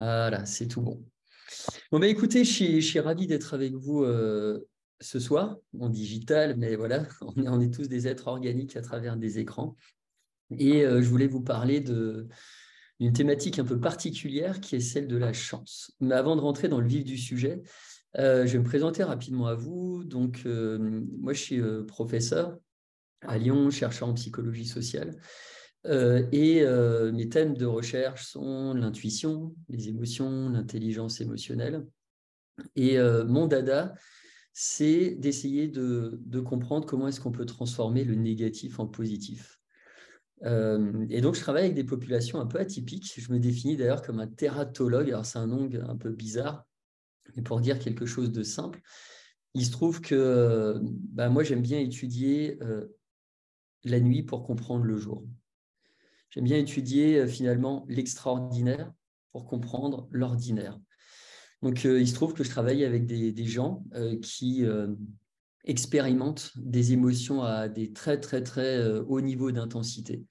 Voilà, c'est tout bon. Bon, bah, écoutez, je suis ravi d'être avec vous ce soir, en digital, mais voilà, on est tous des êtres organiques à travers des écrans. Et je voulais vous parler d'une thématique un peu particulière qui est celle de la chance. Mais avant de rentrer dans le vif du sujet, je vais me présenter rapidement à vous. Donc, moi, je suis professeur à Lyon, chercheur en psychologie sociale. Et mes thèmes de recherche sont l'intuition, les émotions, l'intelligence émotionnelle. Et mon dada, c'est d'essayer de comprendre comment est-ce qu'on peut transformer le négatif en positif. Et donc, je travaille avec des populations un peu atypiques. Je me définis d'ailleurs comme un tératologue. Alors, c'est un nom un peu bizarre, mais pour dire quelque chose de simple, il se trouve que moi, j'aime bien étudier la nuit pour comprendre le jour. J'aime bien étudier finalement l'extraordinaire pour comprendre l'ordinaire. Donc, il se trouve que je travaille avec des gens qui expérimentent des émotions à des très, très, très hauts niveaux d'intensité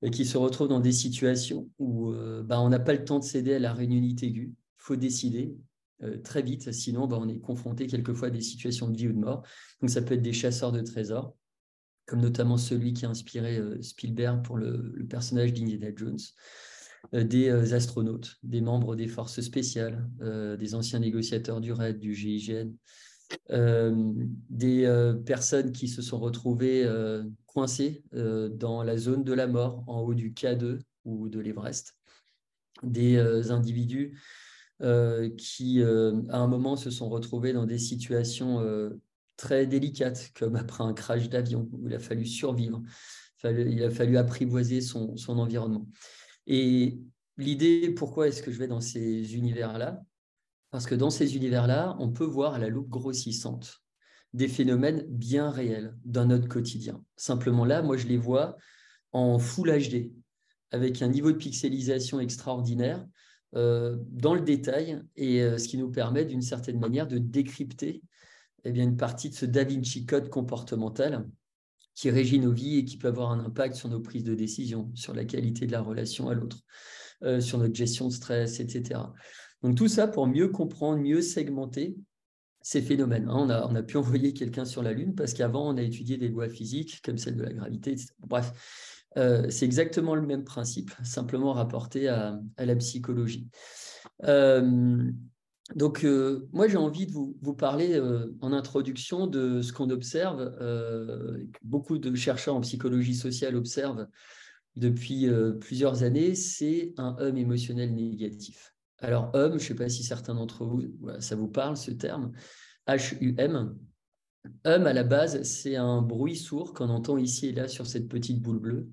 et qui se retrouvent dans des situations où on n'a pas le temps de céder à la réunionite aiguë. Il faut décider très vite, sinon on est confronté quelquefois à des situations de vie ou de mort. Donc, ça peut être des chasseurs de trésors, comme notamment celui qui a inspiré Spielberg pour le personnage d'Indiana Jones, des astronautes, des membres des forces spéciales, des anciens négociateurs du RAID, du GIGN, des personnes qui se sont retrouvées coincées dans la zone de la mort, en haut du K2 ou de l'Everest, des individus qui, à un moment, se sont retrouvés dans des situations très délicates, comme après un crash d'avion, où il a fallu survivre, il a fallu apprivoiser son environnement. Et l'idée, pourquoi est-ce que je vais dans ces univers-là? Parce que dans ces univers-là, on peut voir à la loupe grossissante des phénomènes bien réels dans notre quotidien. Simplement là, moi, je les vois en Full HD, avec un niveau de pixelisation extraordinaire, dans le détail, et ce qui nous permet d'une certaine manière de décrypter une partie de ce Da Vinci Code comportemental qui régit nos vies et qui peut avoir un impact sur nos prises de décision, sur la qualité de la relation à l'autre, sur notre gestion de stress, etc. Donc tout ça pour mieux comprendre, mieux segmenter ces phénomènes. On a pu envoyer quelqu'un sur la Lune parce qu'avant, on a étudié des lois physiques comme celle de la gravité, etc. Bref, c'est exactement le même principe, simplement rapporté à la psychologie. Euh, moi, j'ai envie de vous parler en introduction de ce qu'on observe, que beaucoup de chercheurs en psychologie sociale observent depuis plusieurs années, c'est un hum émotionnel négatif. Alors, hum, je ne sais pas si certains d'entre vous, voilà, ça vous parle, ce terme, H-U-M. Hum, à la base, c'est un bruit sourd qu'on entend ici et là sur cette petite boule bleue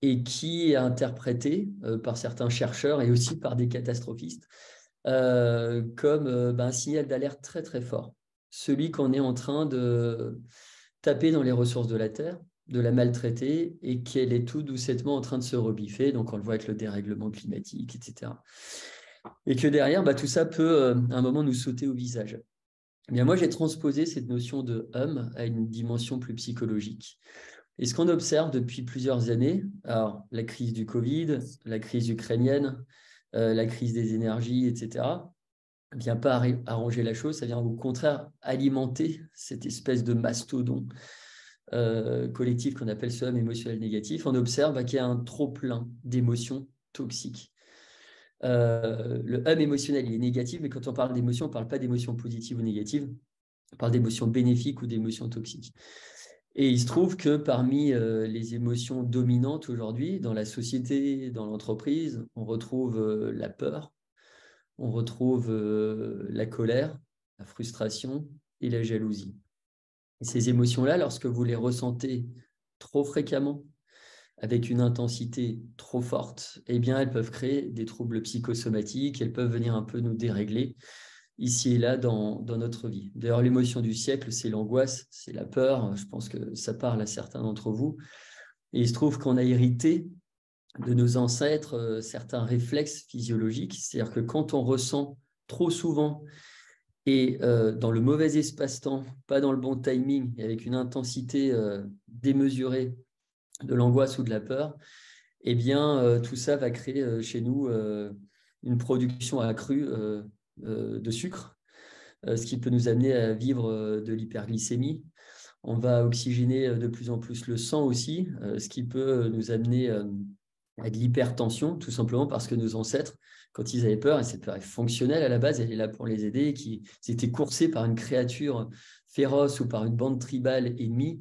et qui est interprété par certains chercheurs et aussi par des catastrophistes comme un signal d'alerte très très fort. Celui qu'on est en train de taper dans les ressources de la Terre, de la maltraiter et qu'elle est tout doucettement en train de se rebiffer. Donc on le voit avec le dérèglement climatique, etc. Et que derrière, tout ça peut à un moment nous sauter au visage. Eh bien, moi, j'ai transposé cette notion de à une dimension plus psychologique. Et ce qu'on observe depuis plusieurs années, alors la crise du Covid, la crise ukrainienne, la crise des énergies, etc., ne vient pas arranger la chose, ça vient au contraire alimenter cette espèce de mastodon collectif qu'on appelle ce hum émotionnel négatif. On observe qu'il y a un trop-plein d'émotions toxiques. Le hum émotionnel, il est négatif, mais quand on parle d'émotions, on ne parle pas d'émotions positives ou négatives, on parle d'émotions bénéfiques ou d'émotions toxiques. Et il se trouve que parmi les émotions dominantes aujourd'hui dans la société, dans l'entreprise, on retrouve la peur, on retrouve la colère, la frustration et la jalousie. Et ces émotions-là, lorsque vous les ressentez trop fréquemment, avec une intensité trop forte, eh bien, elles peuvent créer des troubles psychosomatiques, elles peuvent venir un peu nous dérégler ici et là dans notre vie. D'ailleurs, l'émotion du siècle, c'est l'angoisse, c'est la peur. Je pense que ça parle à certains d'entre vous. Et il se trouve qu'on a hérité de nos ancêtres certains réflexes physiologiques. C'est-à-dire que quand on ressent trop souvent et dans le mauvais espace-temps, pas dans le bon timing, et avec une intensité démesurée de l'angoisse ou de la peur, eh bien, tout ça va créer chez nous une production accrue de sucre, ce qui peut nous amener à vivre de l'hyperglycémie. On va oxygéner de plus en plus le sang aussi, ce qui peut nous amener à de l'hypertension, tout simplement parce que nos ancêtres, quand ils avaient peur, et cette peur est fonctionnelle à la base, elle est là pour les aider, qu'ils étaient coursés par une créature féroce ou par une bande tribale ennemie,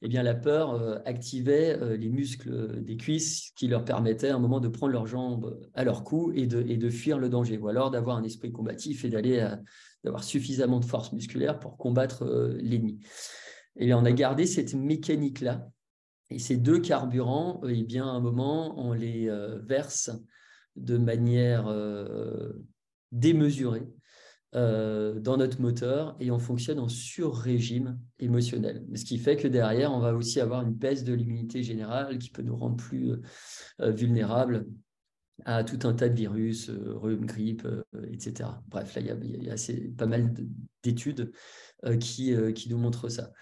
eh bien, la peur activait les muscles des cuisses qui leur permettaient à un moment de prendre leurs jambes à leur cou et de fuir le danger, ou alors d'avoir un esprit combatif et d'avoir suffisamment de force musculaire pour combattre l'ennemi. Et bien, on a gardé cette mécanique-là. Et ces deux carburants, eh bien, à un moment, on les verse de manière démesurée dans notre moteur et on fonctionne en sur-régime émotionnel. Ce qui fait que derrière, on va aussi avoir une baisse de l'immunité générale qui peut nous rendre plus vulnérables à tout un tas de virus, rhume, grippe, etc. Bref, là, il y a pas mal d'études qui nous montrent ça.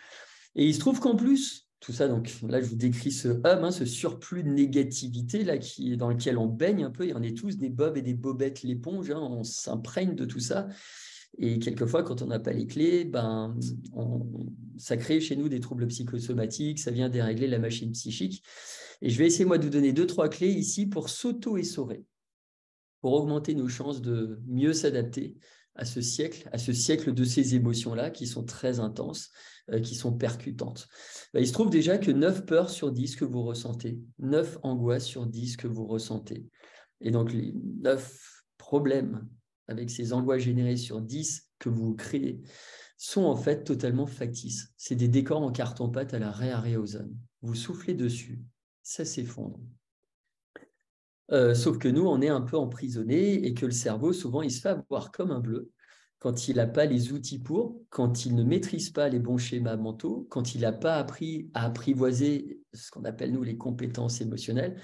Et il se trouve qu'en plus, tout ça, donc là, je vous décris ce hum, ce surplus de négativité là, dans lequel on baigne un peu, et on est tous des bobs et des bobettes l'éponge, on s'imprègne de tout ça. Et quelquefois, quand on n'a pas les clés, ça crée chez nous des troubles psychosomatiques, ça vient dérégler la machine psychique. Et je vais essayer, moi, de vous donner 2-3 clés ici pour s'auto-essorer, pour augmenter nos chances de mieux s'adapter à ce siècle de ces émotions-là qui sont très intenses, qui sont percutantes. Il se trouve déjà que 9 peurs sur 10 que vous ressentez, 9 angoisses sur 10 que vous ressentez. Et donc, les 9 problèmes avec ces angoisses générées sur 10 que vous créez sont en fait totalement factices. C'est des décors en carton-pâte à la Ray-Harryhausen. Vous soufflez dessus, ça s'effondre. Sauf que nous, on est un peu emprisonnés et que le cerveau, souvent, il se fait avoir comme un bleu quand il n'a pas les outils pour, quand il ne maîtrise pas les bons schémas mentaux, quand il n'a pas appris à apprivoiser ce qu'on appelle, nous, les compétences émotionnelles.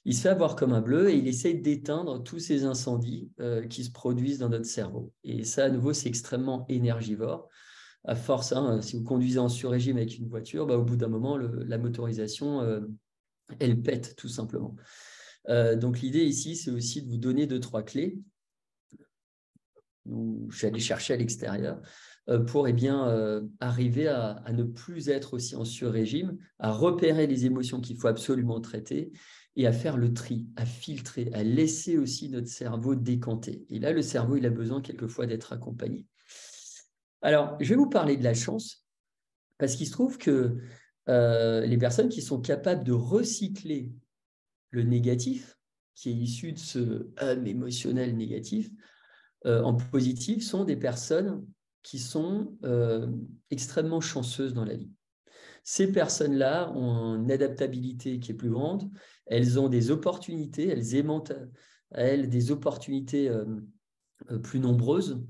Il se fait avoir comme un bleu et il essaie d'éteindre tous ces incendies qui se produisent dans notre cerveau. Et ça, à nouveau, c'est extrêmement énergivore. À force, si vous conduisez en sur-régime avec une voiture, au bout d'un moment, la motorisation, elle pète tout simplement. Donc, l'idée ici, c'est aussi de vous donner 2-3 clés. Je suis allé chercher à l'extérieur pour arriver à ne plus être aussi en sur-régime, à repérer les émotions qu'il faut absolument traiter et à faire le tri, à filtrer, à laisser aussi notre cerveau décanter. Et là, le cerveau, il a besoin quelquefois d'être accompagné. Alors, je vais vous parler de la chance parce qu'il se trouve que les personnes qui sont capables de recycler le négatif, qui est issu de ce émotionnel négatif, en positif, sont des personnes qui sont extrêmement chanceuses dans la vie. Ces personnes-là ont une adaptabilité qui est plus grande, elles ont des opportunités, elles aimantent à elles des opportunités plus nombreuses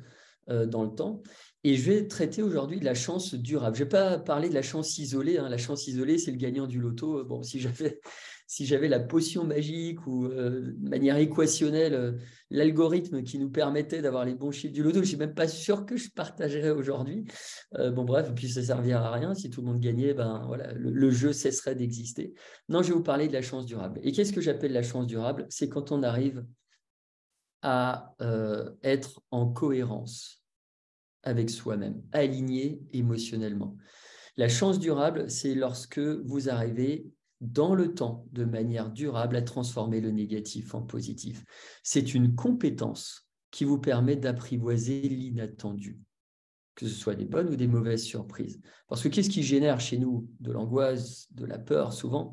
dans le temps. Et je vais traiter aujourd'hui de la chance durable. Je ne vais pas parler de la chance isolée. La chance isolée, c'est le gagnant du loto. Bon, si j'avais la potion magique ou de manière équationnelle, l'algorithme qui nous permettait d'avoir les bons chiffres du loto, je ne suis même pas sûr que je partagerais aujourd'hui. Bref, et puis ça ne servira à rien. Si tout le monde gagnait, voilà, le jeu cesserait d'exister. Non, je vais vous parler de la chance durable. Et qu'est-ce que j'appelle la chance durable? C'est quand on arrive à être en cohérence avec soi-même, aligné émotionnellement. La chance durable, c'est lorsque vous arrivez dans le temps, de manière durable, à transformer le négatif en positif. C'est une compétence qui vous permet d'apprivoiser l'inattendu, que ce soit des bonnes ou des mauvaises surprises. Parce que qu'est-ce qui génère chez nous de l'angoisse, de la peur souvent?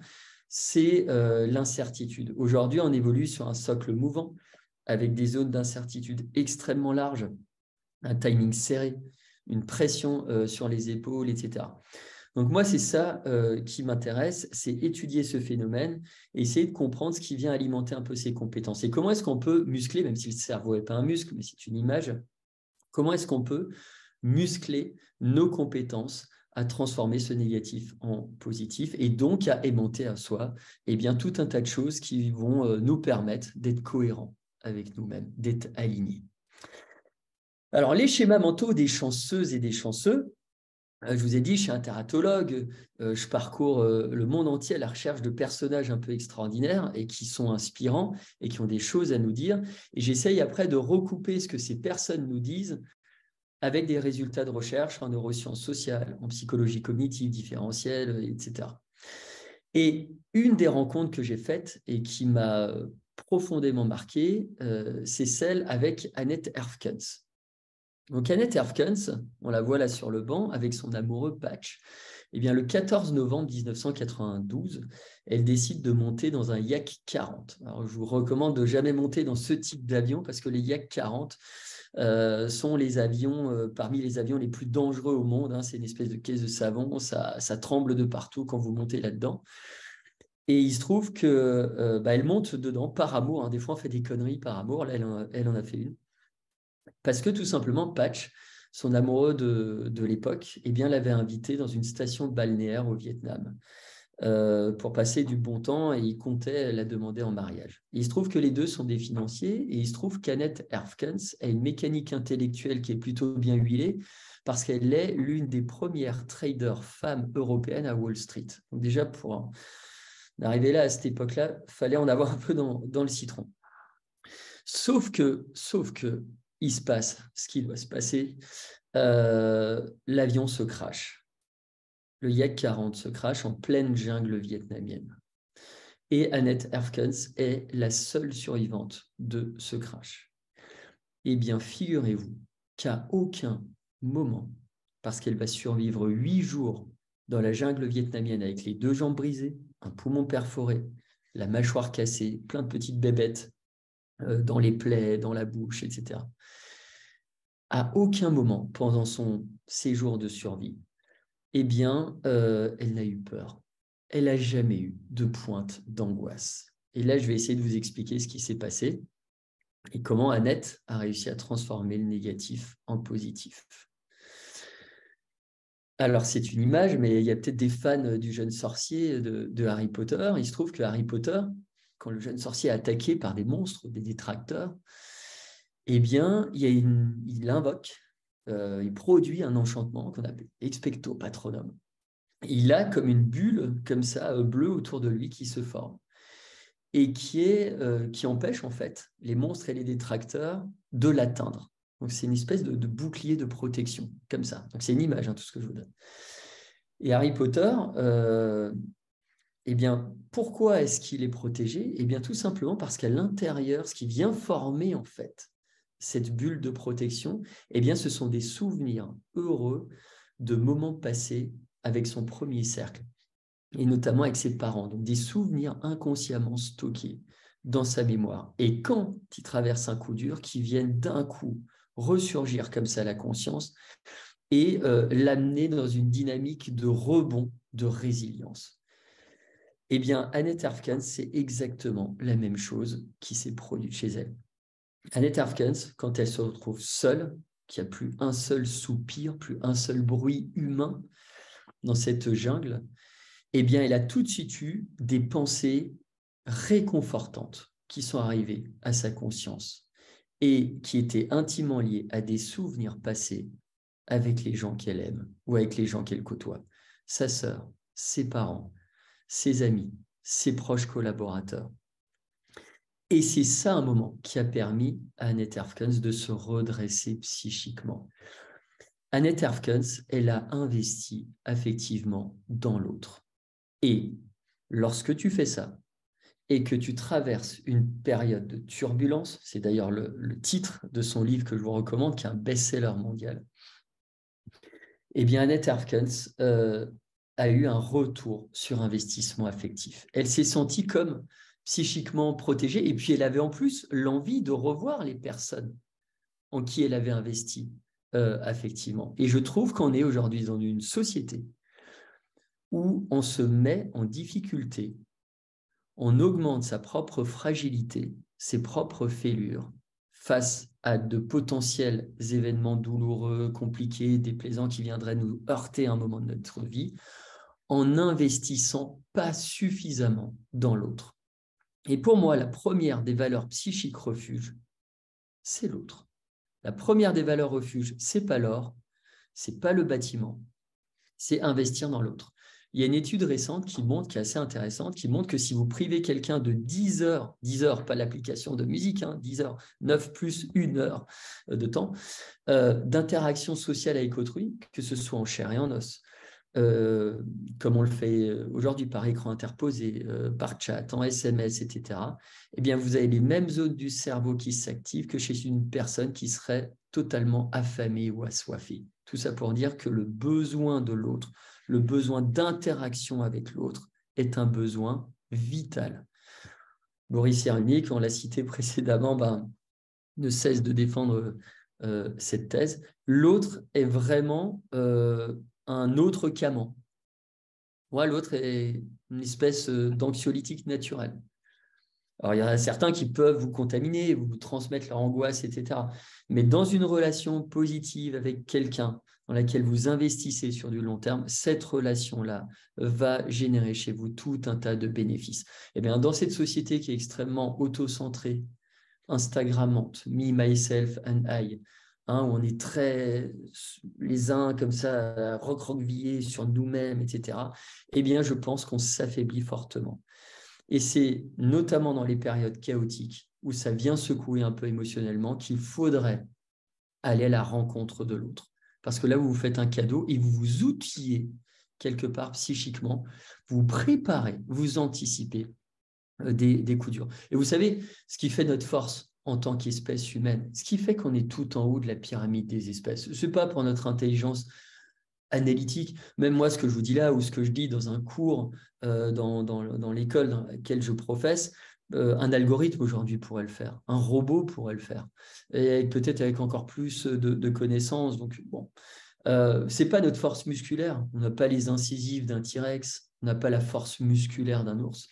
C'est l'incertitude. Aujourd'hui, on évolue sur un socle mouvant avec des zones d'incertitude extrêmement larges, un timing serré, une pression sur les épaules, etc. Donc moi, c'est ça qui m'intéresse, c'est étudier ce phénomène et essayer de comprendre ce qui vient alimenter un peu ces compétences. Et comment est-ce qu'on peut muscler, même si le cerveau n'est pas un muscle, mais c'est une image, comment est-ce qu'on peut muscler nos compétences à transformer ce négatif en positif et donc à aimanter à soi tout un tas de choses qui vont nous permettre d'être cohérents avec nous-mêmes, d'être alignés. Alors, les schémas mentaux des chanceuses et des chanceux, Je vous ai dit, je suis un tératologue, je parcours le monde entier à la recherche de personnages un peu extraordinaires et qui sont inspirants et qui ont des choses à nous dire. Et j'essaye après de recouper ce que ces personnes nous disent avec des résultats de recherche en neurosciences sociales, en psychologie cognitive différentielle, etc. Et une des rencontres que j'ai faites et qui m'a profondément marqué, c'est celle avec Annette Herfkens. Donc Annette Herfkens, on la voit là sur le banc avec son amoureux Patch. Eh bien, le 14 novembre 1992, elle décide de monter dans un Yak 40. Alors, je vous recommande de jamais monter dans ce type d'avion parce que les Yak 40 sont les avions, parmi les avions les plus dangereux au monde. Hein. C'est une espèce de caisse de savon, ça tremble de partout quand vous montez là-dedans. Et il se trouve que elle monte dedans par amour. Hein. Des fois, on fait des conneries par amour. Là, elle en a fait une. Parce que tout simplement, Patch, son amoureux de l'époque, eh bien, l'avait invité dans une station balnéaire au Vietnam pour passer du bon temps et il comptait la demander en mariage. Et il se trouve que les deux sont des financiers et il se trouve qu'Annette Herfkens a une mécanique intellectuelle qui est plutôt bien huilée parce qu'elle est l'une des premières traders femmes européennes à Wall Street. Donc déjà, pour arriver là à cette époque-là, il fallait en avoir un peu dans le citron. Sauf que, il se passe ce qui doit se passer. L'avion se crache. Le Yak 40 se crache en pleine jungle vietnamienne. Et Annette Herfkens est la seule survivante de ce crash. Eh bien, figurez-vous qu'à aucun moment, parce qu'elle va survivre 8 jours dans la jungle vietnamienne avec les 2 jambes brisées, un poumon perforé, la mâchoire cassée, plein de petites bébêtes dans les plaies, dans la bouche, etc. À aucun moment pendant son séjour de survie, eh bien, elle n'a eu peur. Elle n'a jamais eu de pointe d'angoisse. Et là, je vais essayer de vous expliquer ce qui s'est passé et comment Annette a réussi à transformer le négatif en positif. Alors, c'est une image, mais il y a peut-être des fans du jeune sorcier de Harry Potter. Il se trouve que Harry Potter, quand le jeune sorcier est attaqué par des monstres, des détracteurs, eh bien, il invoque, il produit un enchantement qu'on appelle Expecto Patronum. Il a comme une bulle, comme ça, bleue autour de lui qui se forme et qui empêche en fait les monstres et les détracteurs de l'atteindre. Donc, c'est une espèce de bouclier de protection, comme ça. Donc, c'est une image, hein, tout ce que je vous donne. Et Harry Potter, eh bien, pourquoi est-ce qu'il est protégé? Eh bien, tout simplement parce qu'à l'intérieur, ce qui vient former en fait cette bulle de protection, eh bien, ce sont des souvenirs heureux de moments passés avec son premier cercle, et notamment avec ses parents. Donc, des souvenirs inconsciemment stockés dans sa mémoire. Et quand il traverse un coup dur, qui viennent d'un coup ressurgir comme ça la conscience et l'amener dans une dynamique de rebond, de résilience. Eh bien, Annette Herfkens, c'est exactement la même chose qui s'est produite chez elle. Annette Herfkens, quand elle se retrouve seule, qu'il n'y a plus un seul soupir, plus un seul bruit humain dans cette jungle, eh bien, elle a tout de suite eu des pensées réconfortantes qui sont arrivées à sa conscience et qui étaient intimement liées à des souvenirs passés avec les gens qu'elle aime ou avec les gens qu'elle côtoie, sa sœur, ses parents, ses amis, ses proches collaborateurs. Et c'est ça un moment qui a permis à Annette Herfkens de se redresser psychiquement. Annette Herfkens, elle a investi affectivement dans l'autre. Et lorsque tu fais ça et que tu traverses une période de turbulence, c'est d'ailleurs le titre de son livre que je vous recommande, qui est un best-seller mondial, eh bien Annette Herfkens a eu un retour sur investissement affectif. Elle s'est sentie comme psychiquement protégée et puis elle avait en plus l'envie de revoir les personnes en qui elle avait investi affectivement. Et je trouve qu'on est aujourd'hui dans une société où on se met en difficulté, on augmente sa propre fragilité, ses propres fêlures face à de potentiels événements douloureux, compliqués, déplaisants qui viendraient nous heurter à un moment de notre vie, en n'investissant pas suffisamment dans l'autre. Et pour moi, la première des valeurs psychiques refuge, c'est l'autre. La première des valeurs refuge, c'est pas l'or, c'est pas le bâtiment, c'est investir dans l'autre. Il y a une étude récente qui est assez intéressante, qui montre que si vous privez quelqu'un de 10 heures, pas l'application de musique, 10 heures, 9 plus 1 heure de temps, d'interaction sociale avec autrui, que ce soit en chair et en os, comme on le fait aujourd'hui par écran interposé, par chat, en SMS, etc., eh bien, vous avez les mêmes zones du cerveau qui s'activent que chez une personne qui serait totalement affamée ou assoiffée. Tout ça pour dire que le besoin de l'autre, le besoin d'interaction avec l'autre est un besoin vital. Boris Cyrulnik, on l'a cité précédemment, ne cesse de défendre cette thèse. L'autre est vraiment un autre qu'amant. L'autre est une espèce d'anxiolytique naturel. Alors, il y en a certains qui peuvent vous contaminer, vous transmettre leur angoisse, etc. Mais dans une relation positive avec quelqu'un dans laquelle vous investissez sur du long terme, cette relation-là va générer chez vous tout un tas de bénéfices. Et bien, dans cette société qui est extrêmement auto-centrée, Instagrammante, me, myself and I, où on est très les uns comme ça, recroquevillés sur nous-mêmes, etc., eh bien, je pense qu'on s'affaiblit fortement. Et c'est notamment dans les périodes chaotiques où ça vient secouer un peu émotionnellement qu'il faudrait aller à la rencontre de l'autre. Parce que là, vous vous faites un cadeau et vous vous outillez quelque part psychiquement, vous préparez, vous anticipez des coups durs. Et vous savez, ce qui fait notre force en tant qu'espèce humaine, ce qui fait qu'on est tout en haut de la pyramide des espèces, ce n'est pas pour notre intelligence analytique. Même moi, ce que je vous dis là, ou ce que je dis dans un cours dans l'école dans laquelle je professe, un algorithme aujourd'hui pourrait le faire, un robot pourrait le faire, et peut-être avec encore plus de connaissances. Donc, bon, ce n'est pas notre force musculaire. On n'a pas les incisives d'un T-Rex, on n'a pas la force musculaire d'un ours.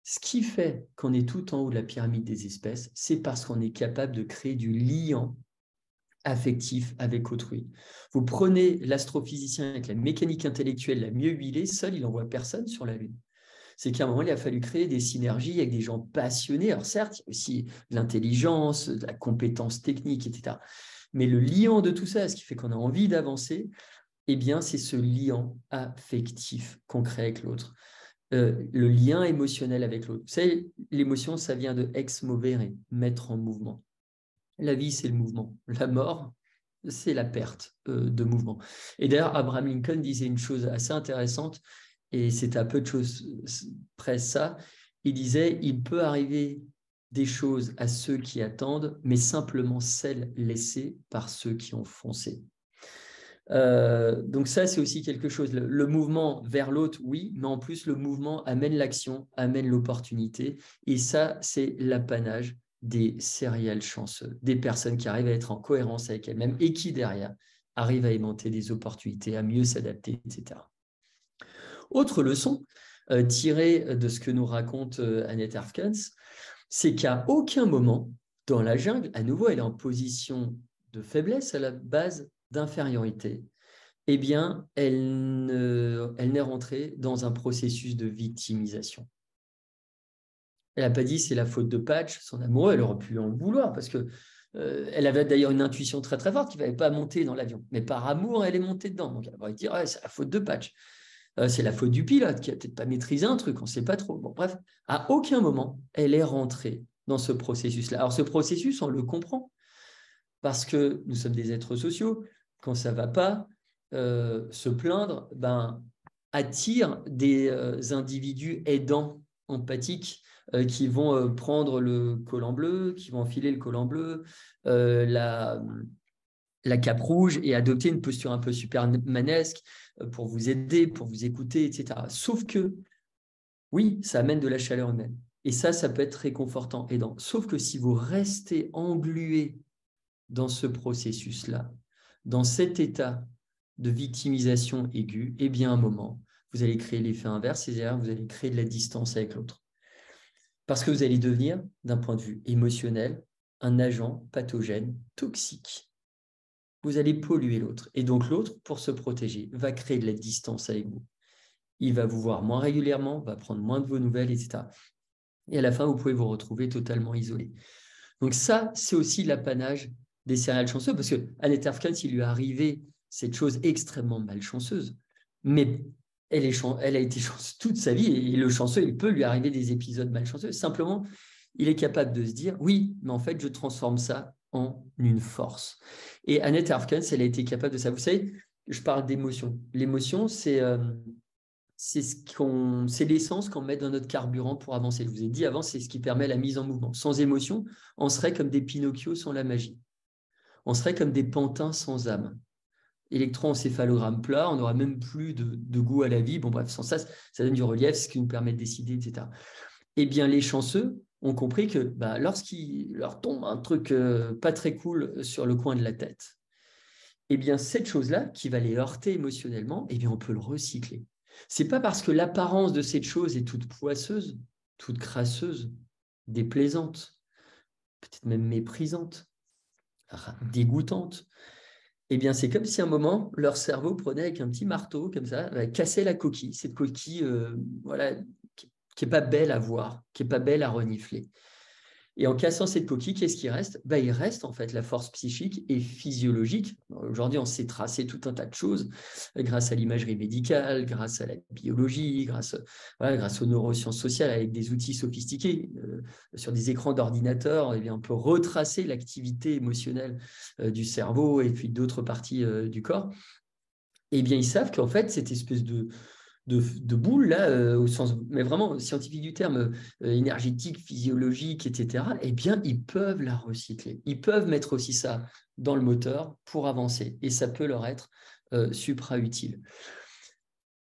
Ce qui fait qu'on est tout en haut de la pyramide des espèces, c'est parce qu'on est capable de créer du lien affectif avec autrui. Vous prenez l'astrophysicien avec la mécanique intellectuelle la mieux huilée, seul, il n'envoie personne sur la Lune. C'est qu'à un moment, il a fallu créer des synergies avec des gens passionnés. Alors certes, il y a aussi de l'intelligence, de la compétence technique, etc. Mais le lien de tout ça, ce qui fait qu'on a envie d'avancer, eh bien, c'est ce lien affectif qu'on crée avec l'autre. Le lien émotionnel avec l'autre. Vous savez, l'émotion, ça vient de ex movere, mettre en mouvement. La vie, c'est le mouvement. La mort, c'est la perte de mouvement. Et d'ailleurs, Abraham Lincoln disait une chose assez intéressante, et c'est à peu de choses près ça. Il disait, il peut arriver des choses à ceux qui attendent, mais simplement celles laissées par ceux qui ont foncé. Donc ça, c'est aussi quelque chose. Le mouvement vers l'autre, oui, mais en plus, le mouvement amène l'action, amène l'opportunité. Et ça, c'est l'apanage des serial chanceux, des personnes qui arrivent à être en cohérence avec elles-mêmes et qui, derrière, arrivent à aimanter des opportunités, à mieux s'adapter, etc. Autre leçon tirée de ce que nous raconte Annette Herfkens, c'est qu'à aucun moment, dans la jungle, à nouveau, elle est en position de faiblesse à la base d'infériorité, eh bien, elle n'est rentrée dans un processus de victimisation. Elle n'a pas dit c'est la faute de Patch, son amoureux, elle aurait pu en vouloir, parce que elle avait d'ailleurs une intuition très très forte qu'il ne fallait pas monter dans l'avion. Mais par amour, elle est montée dedans. Donc elle aurait dit ouais, c'est la faute de Patch. C'est la faute du pilote qui n'a peut-être pas maîtrisé un truc, on ne sait pas trop. Bon, bref, à aucun moment, elle est rentrée dans ce processus-là. Alors ce processus, on le comprend, parce que nous sommes des êtres sociaux. Quand ça ne va pas, se plaindre attire des individus aidants, empathiques, qui vont prendre le collant bleu, qui vont enfiler le collant bleu, la cape rouge et adopter une posture un peu supermanesque pour vous aider, pour vous écouter, etc. Sauf que, oui, ça amène de la chaleur humaine. Et ça peut être réconfortant, aidant. Sauf que si vous restez englué dans ce processus-là, dans cet état de victimisation aiguë, eh bien, à un moment, vous allez créer l'effet inverse, c'est-à-dire vous allez créer de la distance avec l'autre. Parce que vous allez devenir, d'un point de vue émotionnel, un agent pathogène toxique. Vous allez polluer l'autre. Et donc, l'autre, pour se protéger, va créer de la distance avec vous. Il va vous voir moins régulièrement, va prendre moins de vos nouvelles, etc. Et à la fin, vous pouvez vous retrouver totalement isolé. Donc ça, c'est aussi l'apanage des serial chanceux, parce que Annette Herfkens, il lui est arrivé cette chose extrêmement malchanceuse Mais elle a été chanceuse toute sa vie, et le chanceux, il peut lui arriver des épisodes malchanceux. Simplement, il est capable de se dire, oui, mais en fait, je transforme ça en une force. Et Annette Harkins, elle a été capable de ça. Vous savez, je parle d'émotion. L'émotion, c'est l'essence qu'on met dans notre carburant pour avancer. Je vous ai dit avant, c'est ce qui permet la mise en mouvement. Sans émotion, on serait comme des Pinocchio sans la magie. On serait comme des pantins sans âme. Électroencéphalogramme plat, on n'aura même plus de goût à la vie. Bon, bref, sans ça, ça donne du relief, ce qui nous permet de décider, etc. Eh bien, les chanceux ont compris que lorsqu'il leur tombe un truc pas très cool sur le coin de la tête, eh bien, cette chose-là, qui va les heurter émotionnellement, eh bien, on peut le recycler. Ce n'est pas parce que l'apparence de cette chose est toute poisseuse, toute crasseuse, déplaisante, peut-être même méprisante, dégoûtante. Eh bien, c'est comme si à un moment, leur cerveau prenait avec un petit marteau, comme ça, cassait la coquille, cette coquille voilà, qui n'est pas belle à voir, qui n'est pas belle à renifler. Et en cassant cette coquille, qu'est-ce qui reste? Il reste en fait la force psychique et physiologique. Aujourd'hui, on sait tracer tout un tas de choses grâce à l'imagerie médicale, grâce à la biologie, grâce aux neurosciences sociales avec des outils sophistiqués. Sur des écrans d'ordinateur, on peut retracer l'activité émotionnelle du cerveau et puis d'autres parties du corps. Eh bien, ils savent qu'en fait, cette espèce de boule, là, au sens, mais vraiment scientifique du terme, énergétique, physiologique, etc., eh bien, ils peuvent la recycler. Ils peuvent mettre aussi ça dans le moteur pour avancer. Et ça peut leur être supra-utile.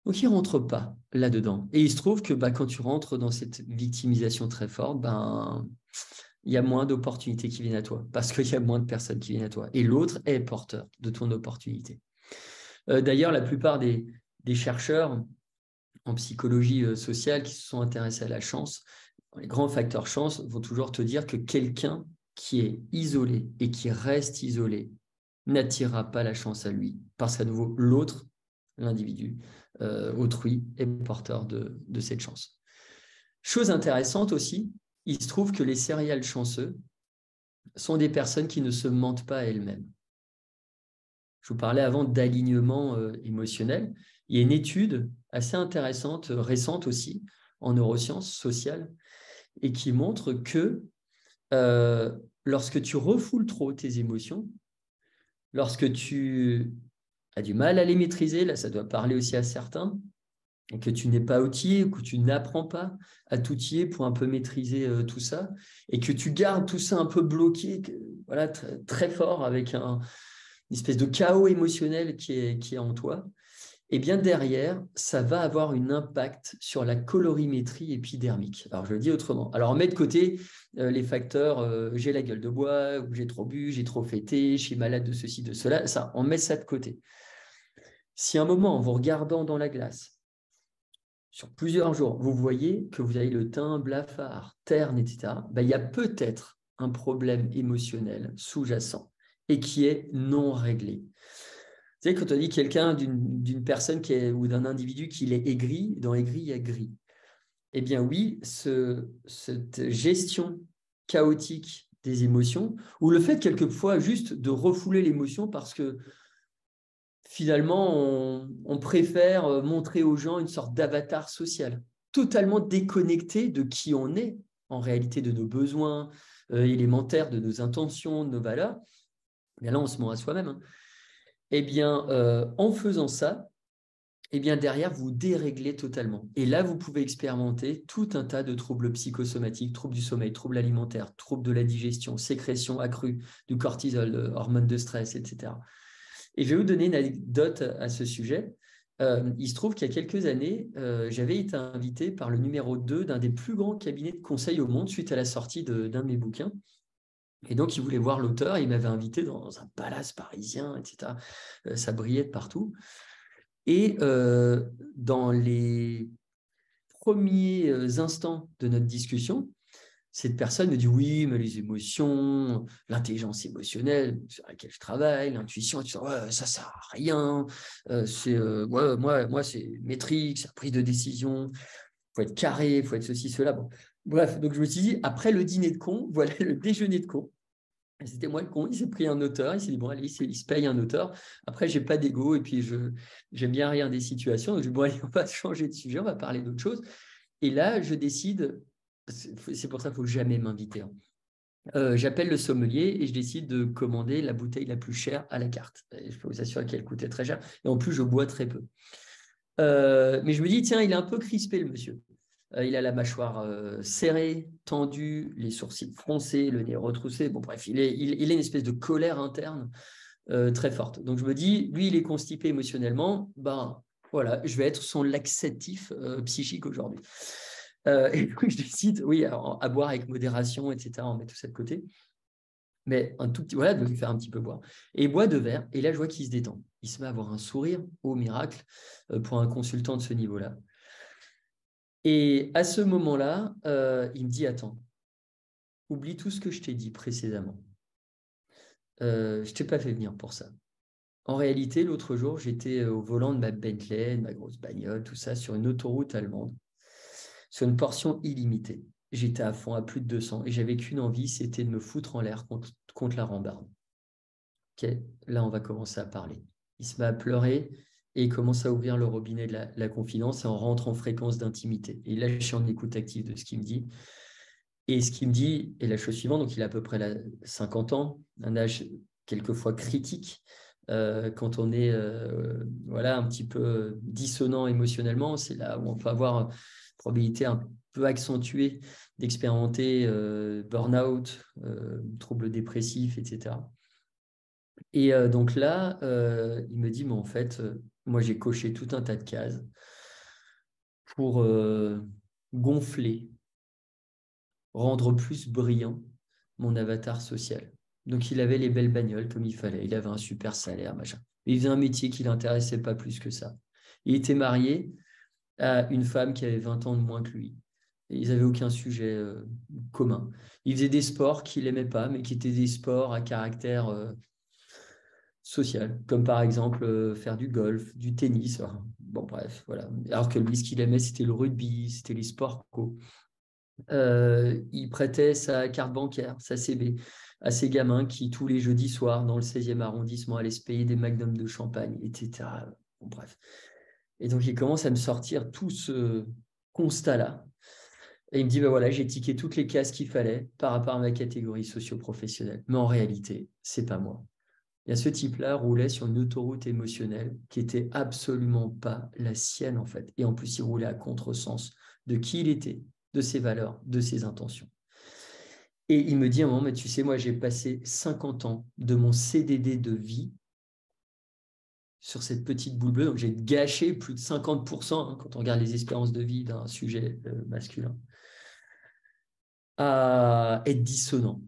Donc, ils ne rentrent pas là-dedans. Et il se trouve que quand tu rentres dans cette victimisation très forte, il y a moins d'opportunités qui viennent à toi, parce qu'il y a moins de personnes qui viennent à toi. Et l'autre est porteur de ton opportunité. D'ailleurs, la plupart des chercheurs en psychologie sociale qui se sont intéressés à la chance, les grands facteurs chance vont toujours te dire que quelqu'un qui est isolé et qui reste isolé n'attirera pas la chance à lui, parce qu'à nouveau, l'autre, l'individu, autrui, est porteur de cette chance. Chose intéressante aussi, il se trouve que les serial chanceux sont des personnes qui ne se mentent pas à elles-mêmes. Je vous parlais avant d'alignement émotionnel. Il y a une étude assez intéressante, récente aussi, en neurosciences sociales, et qui montre que lorsque tu refoules trop tes émotions, lorsque tu as du mal à les maîtriser, là ça doit parler aussi à certains, et que tu n'es pas outillé, que tu n'apprends pas à t'outiller pour un peu maîtriser tout ça, et que tu gardes tout ça un peu bloqué, voilà, très fort, avec une espèce de chaos émotionnel qui est en toi, et bien derrière, ça va avoir un impact sur la colorimétrie épidermique. Alors, je le dis autrement. Alors, on met de côté les facteurs j'ai la gueule de bois, ou j'ai trop bu, j'ai trop fêté, je suis malade de ceci, de cela. Ça, on met ça de côté. Si à un moment, en vous regardant dans la glace, sur plusieurs jours, vous voyez que vous avez le teint blafard, terne, etc., il y a peut-être un problème émotionnel sous-jacent et qui est non réglé. Tu sais, quand on dit quelqu'un d'une personne ou d'un individu qu'il est aigri, dans aigri, il y a gris. Eh bien oui, cette gestion chaotique des émotions, ou le fait quelquefois juste de refouler l'émotion parce que finalement, on préfère montrer aux gens une sorte d'avatar social, totalement déconnecté de qui on est, en réalité de nos besoins élémentaires, de nos intentions, de nos valeurs. Mais là, on se ment à soi-même, hein. Eh bien, en faisant ça, eh bien, derrière, vous déréglez totalement. Et là, vous pouvez expérimenter tout un tas de troubles psychosomatiques, troubles du sommeil, troubles alimentaires, troubles de la digestion, sécrétion accrue du cortisol, hormones de stress, etc. Et je vais vous donner une anecdote à ce sujet. Il se trouve qu'il y a quelques années, j'avais été invité par le numéro 2 d'un des plus grands cabinets de conseil au monde suite à la sortie d'un de mes bouquins. Et donc, il voulait voir l'auteur. Il m'avait invité dans un palace parisien, etc. Ça brillait de partout. Et dans les premiers instants de notre discussion, cette personne me dit oui, mais les émotions, l'intelligence émotionnelle sur laquelle je travaille, l'intuition, ouais, ça sert à rien. Moi, c'est métrique, c'est prise de décision. Il faut être carré, il faut être ceci, cela. Bon. Bref, donc je me suis dit, après le dîner de con, voilà le déjeuner de con. C'était moi le con, il s'est pris un auteur, il s'est dit, bon, allez, il se paye un auteur. Après, j'ai pas d'ego et puis j'aime bien rire des situations. Donc, je dis, bon, allez, on va changer de sujet, on va parler d'autre chose. Et là, je décide, c'est pour ça qu'il ne faut jamais m'inviter, hein. J'appelle le sommelier et je décide de commander la bouteille la plus chère à la carte. Et je peux vous assurer qu'elle coûtait très cher. Et en plus, je bois très peu. Mais je me dis, tiens, il est un peu crispé, le monsieur. Il a la mâchoire serrée, tendue, les sourcils froncés, le nez retroussé. Bon, bref, il a une espèce de colère interne très forte. Donc, je me dis, lui, il est constipé émotionnellement. Ben, voilà, je vais être son laxatif psychique aujourd'hui. Et donc, je décide, oui, alors, à boire avec modération, etc. On met tout ça de côté. Mais un tout petit, voilà, de lui faire un petit peu boire. Et il boit 2 verres. Et là, je vois qu'il se détend. Il se met à avoir un sourire, au miracle, pour un consultant de ce niveau-là. Et à ce moment-là, il me dit, attends, oublie tout ce que je t'ai dit précédemment. Je ne t'ai pas fait venir pour ça. En réalité, l'autre jour, j'étais au volant de ma Bentley, de ma grosse bagnole, tout ça, sur une autoroute allemande, sur une portion illimitée. J'étais à fond, à plus de 200, et j'avais qu'une envie, c'était de me foutre en l'air contre la rambarde. Ok, là, on va commencer à parler. Il se met à pleurer et il commence à ouvrir le robinet de la confidence et on rentre en fréquence d'intimité. Et là, je suis en écoute active de ce qu'il me dit. Et ce qu'il me dit est la chose suivante, donc il a à peu près 50 ans, un âge quelquefois critique. Quand on est voilà, un petit peu dissonant émotionnellement, c'est là où on peut avoir une probabilité un peu accentuée d'expérimenter burn-out, troubles dépressifs, etc. Et donc là, il me dit, mais en fait, moi j'ai coché tout un tas de cases pour gonfler, rendre plus brillant mon avatar social. Donc il avait les belles bagnoles comme il fallait, il avait un super salaire, machin. Il faisait un métier qui l'intéressait pas plus que ça. Il était marié à une femme qui avait 20 ans de moins que lui. Et ils n'avaient aucun sujet commun. Il faisait des sports qu'il n'aimait pas, mais qui étaient des sports à caractère social, comme par exemple faire du golf, du tennis. Bon, bref, voilà. Alors que lui, ce qu'il aimait, c'était le rugby, c'était les sports co. Il prêtait sa carte bancaire, sa CB, à ses gamins qui, tous les jeudis soirs, dans le 16e arrondissement, allaient se payer des magnums de champagne, etc. Bon, bref. Et donc, il commence à me sortir tout ce constat-là. Et il me dit, ben voilà, j'ai tiqué toutes les cases qu'il fallait par rapport à ma catégorie socio-professionnelle. Mais en réalité, c'est pas moi. Et ce type-là roulait sur une autoroute émotionnelle qui était absolument pas la sienne, en fait. Et en plus, il roulait à contresens de qui il était, de ses valeurs, de ses intentions. Et il me dit à un moment, mais tu sais, moi, j'ai passé 50 ans de mon CDD de vie sur cette petite boule bleue. Donc, j'ai gâché plus de 50% quand on regarde les espérances de vie d'un sujet masculin, à être dissonant.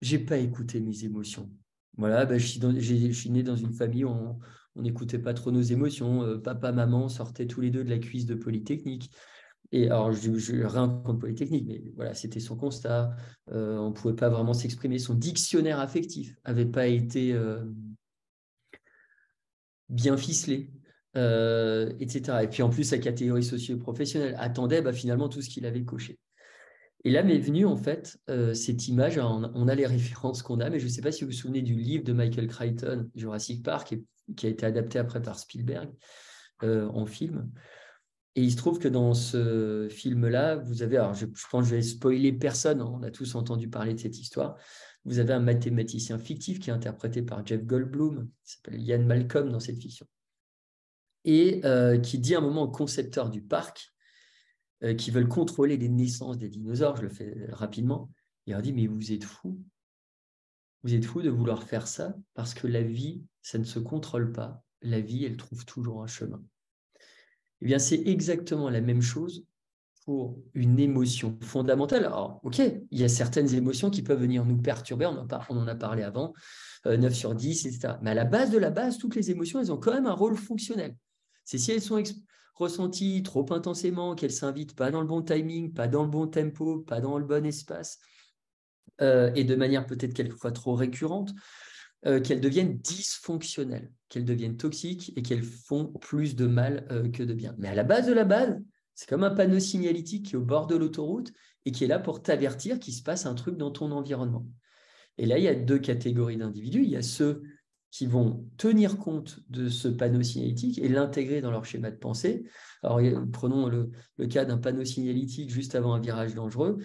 J'ai pas écouté mes émotions. Voilà, ben, je suis né dans une famille où on n'écoutait pas trop nos émotions. Papa, maman sortaient tous les deux de la cuisse de Polytechnique. Et alors, je rien contre Polytechnique, mais voilà, c'était son constat. On ne pouvait pas vraiment s'exprimer. Son dictionnaire affectif n'avait pas été bien ficelé, etc. Et puis en plus, sa catégorie socio-professionnelle attendait finalement tout ce qu'il avait coché. Et là m'est venue en fait cette image. Alors, on a les références qu'on a, mais je ne sais pas si vous vous souvenez du livre de Michael Crichton, Jurassic Park, qui a été adapté après par Spielberg en film. Et il se trouve que dans ce film-là, vous avez, alors je pense que je vais spoiler personne, on a tous entendu parler de cette histoire. Vous avez un mathématicien fictif qui est interprété par Jeff Goldblum, qui s'appelle Ian Malcolm dans cette fiction, et qui dit à un moment au concepteur du parc, qui veulent contrôler les naissances des dinosaures, je le fais rapidement, il leur dit, mais vous êtes fous de vouloir faire ça, parce que la vie, ça ne se contrôle pas. La vie, elle trouve toujours un chemin. Eh bien, c'est exactement la même chose pour une émotion fondamentale. Alors, ok, il y a certaines émotions qui peuvent venir nous perturber, on en a parlé avant, 9 sur 10, etc. Mais à la base de la base, toutes les émotions, elles ont quand même un rôle fonctionnel. C'est si elles sont ressenties trop intensément, qu'elles s'invitent pas dans le bon timing, pas dans le bon tempo, pas dans le bon espace, et de manière peut-être quelquefois trop récurrente, qu'elles deviennent dysfonctionnelles, qu'elles deviennent toxiques et qu'elles font plus de mal que de bien. Mais à la base de la base, c'est comme un panneau signalétique qui est au bord de l'autoroute et qui est là pour t'avertir qu'il se passe un truc dans ton environnement. Et là, il y a 2 catégories d'individus. Il y a ceux qui vont tenir compte de ce panneau signalétique et l'intégrer dans leur schéma de pensée. Alors, prenons le cas d'un panneau signalétique juste avant un virage dangereux.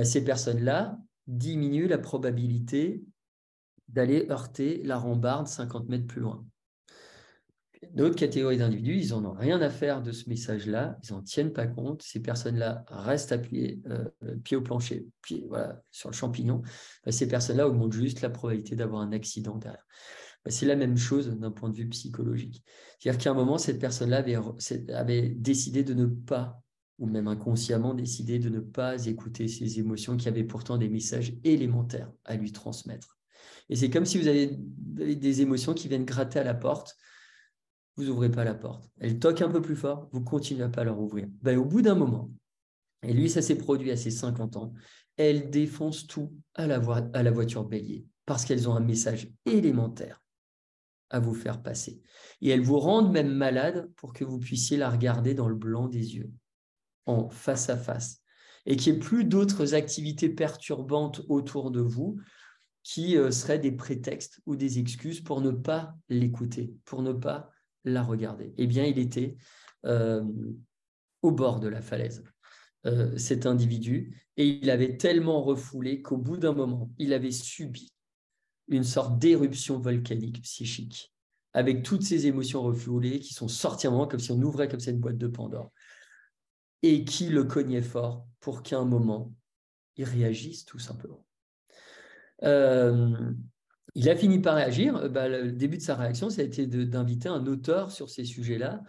Ces personnes-là diminuent la probabilité d'aller heurter la rambarde 50 mètres plus loin. D'autres catégories d'individus, ils n'en ont rien à faire de ce message-là, ils n'en tiennent pas compte. Ces personnes-là restent appuyées, pied au plancher, sur le champignon. Ces personnes-là augmentent juste la probabilité d'avoir un accident derrière. C'est la même chose d'un point de vue psychologique. C'est-à-dire qu'à un moment, cette personne-là avait décidé de ne pas, ou même inconsciemment décidé de ne pas écouter ses émotions qui avaient pourtant des messages élémentaires à lui transmettre. Et c'est comme si vous avez des émotions qui viennent gratter à la porte. Vous n'ouvrez pas la porte. Elle toque un peu plus fort, vous continuez à pas leur ouvrir. Au bout d'un moment, et lui, ça s'est produit à ses 50 ans, elle défonce tout à la voiture bélier parce qu'elles ont un message élémentaire à vous faire passer. Et elles vous rendent même malade pour que vous puissiez la regarder dans le blanc des yeux, en face à face. Et qu'il n'y ait plus d'autres activités perturbantes autour de vous qui seraient des prétextes ou des excuses pour ne pas l'écouter, pour ne pas la regarder. Eh bien, il était au bord de la falaise, cet individu, et il avait tellement refoulé qu'au bout d'un moment, il avait subi une sorte d'éruption volcanique psychique, avec toutes ces émotions refoulées qui sont sorties à un moment comme si on ouvrait comme ça une boîte de Pandore, et qui le cognait fort pour qu'à un moment, il réagisse tout simplement. Il a fini par réagir. Le début de sa réaction, ça a été d'inviter un auteur sur ces sujets-là.